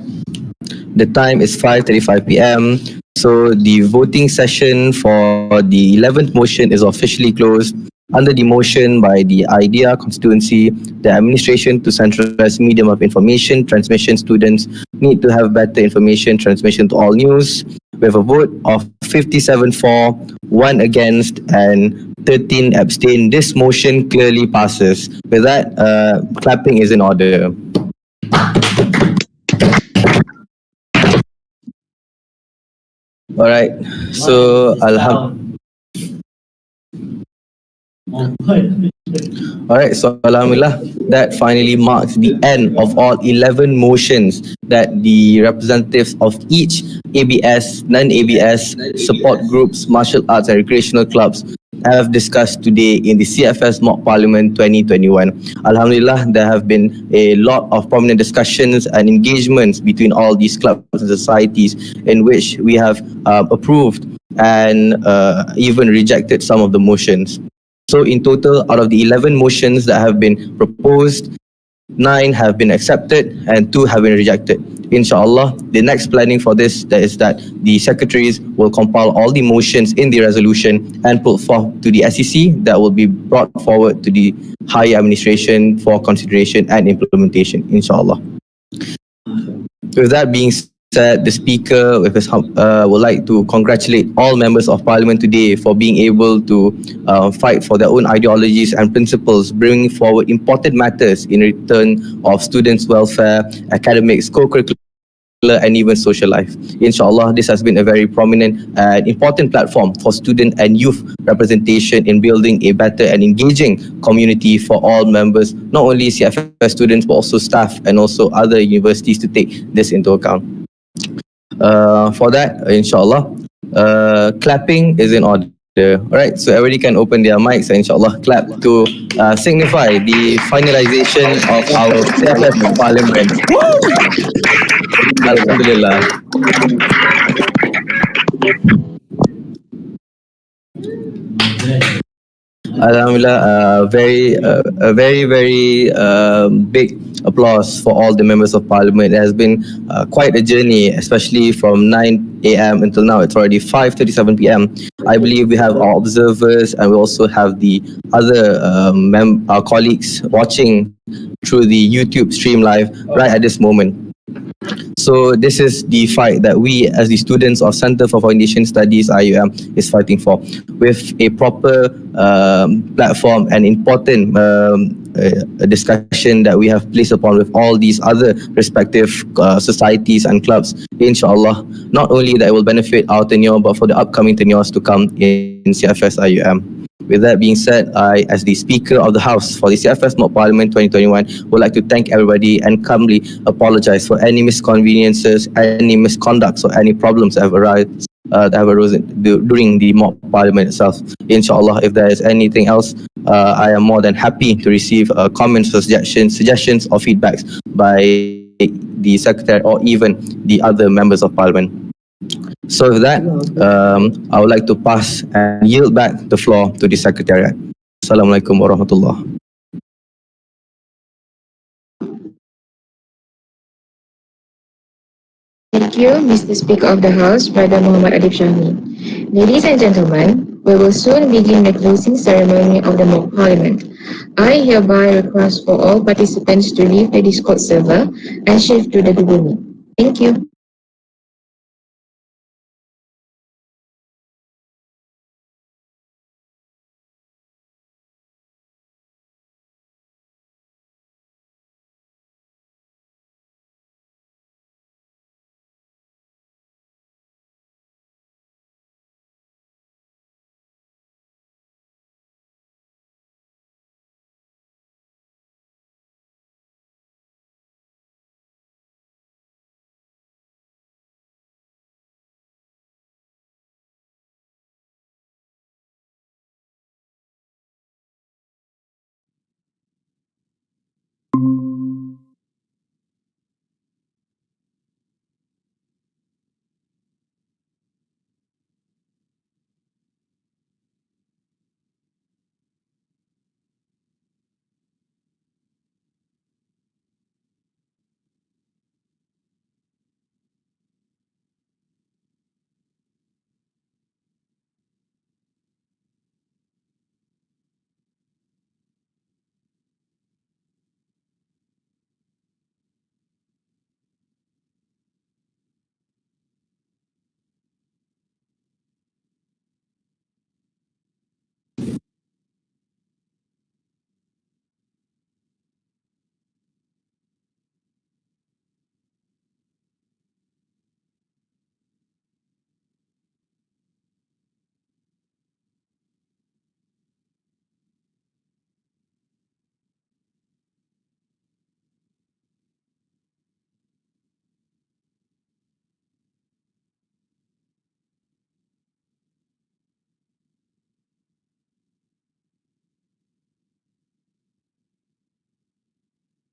The time is 5:35 p.m. So the voting session for the 11th motion is officially closed. Under the motion by the IDEA constituency, the administration to centralize medium of information transmission students need to have better information transmission to all news. With a vote of 57 for, 1 against, and 13 abstain, this motion clearly passes. With that, clapping is in order. All right. So Alhamdulillah, that finally marks the end of all 11 motions that the representatives of each ABS, non-ABS, support groups, martial arts and recreational clubs have discussed today in the CFS Mock Parliament 2021. Alhamdulillah, there have been a lot of prominent discussions and engagements between all these clubs and societies in which we have approved and even rejected some of the motions. So in total, out of the 11 motions that have been proposed, 9 have been accepted and 2 have been rejected. Inshallah, the next planning for this is that the secretaries will compile all the motions in the resolution and put forth to the SEC that will be brought forward to the higher administration for consideration and implementation, inshallah. With that being said, the Speaker with his, would like to congratulate all members of Parliament today for being able to fight for their own ideologies and principles, bringing forward important matters in return of students' welfare, academics, co-curricular and even social life. Inshallah, this has been a very prominent and important platform for student and youth representation in building a better and engaging community for all members, not only CFS students but also staff and also other universities to take this into account. For that, inshallah, clapping is in order. Alright, so everybody can open their mics and inshallah clap to signify the finalization of our CFS Parliament. Alhamdulillah. Alhamdulillah, a very big applause for all the members of Parliament. It has been quite a journey, especially from 9 a.m. until now. It's already 5:37 p.m. I believe we have our observers and we also have the other our colleagues watching through the YouTube stream live right at this moment. So this is the fight that we as the students of Center for Foundation Studies IUM is fighting for, with a proper platform and important discussion that we have placed upon with all these other respective societies and clubs. Inshallah, not only that it will benefit our tenure but for the upcoming tenures to come in CFS IUM. With that being said, I, as the Speaker of the House for the CFS Mock Parliament 2021, would like to thank everybody and humbly apologize for any misconveniences, any misconducts, or any problems that have arisen during the Mock Parliament itself. Inshallah, if there is anything else, I am more than happy to receive comments, suggestions, or feedbacks by the Secretary or even the other members of Parliament. So with that, I would like to pass and yield back the floor to the Secretariat. Assalamualaikum warahmatullah. Thank you, Mr. Speaker of the House, Brother Muhammad Adib Shahmi. Ladies and gentlemen, we will soon begin the closing ceremony of the Mock Parliament. I hereby request for all participants to leave the Discord server and shift to the Google Meet. Thank you.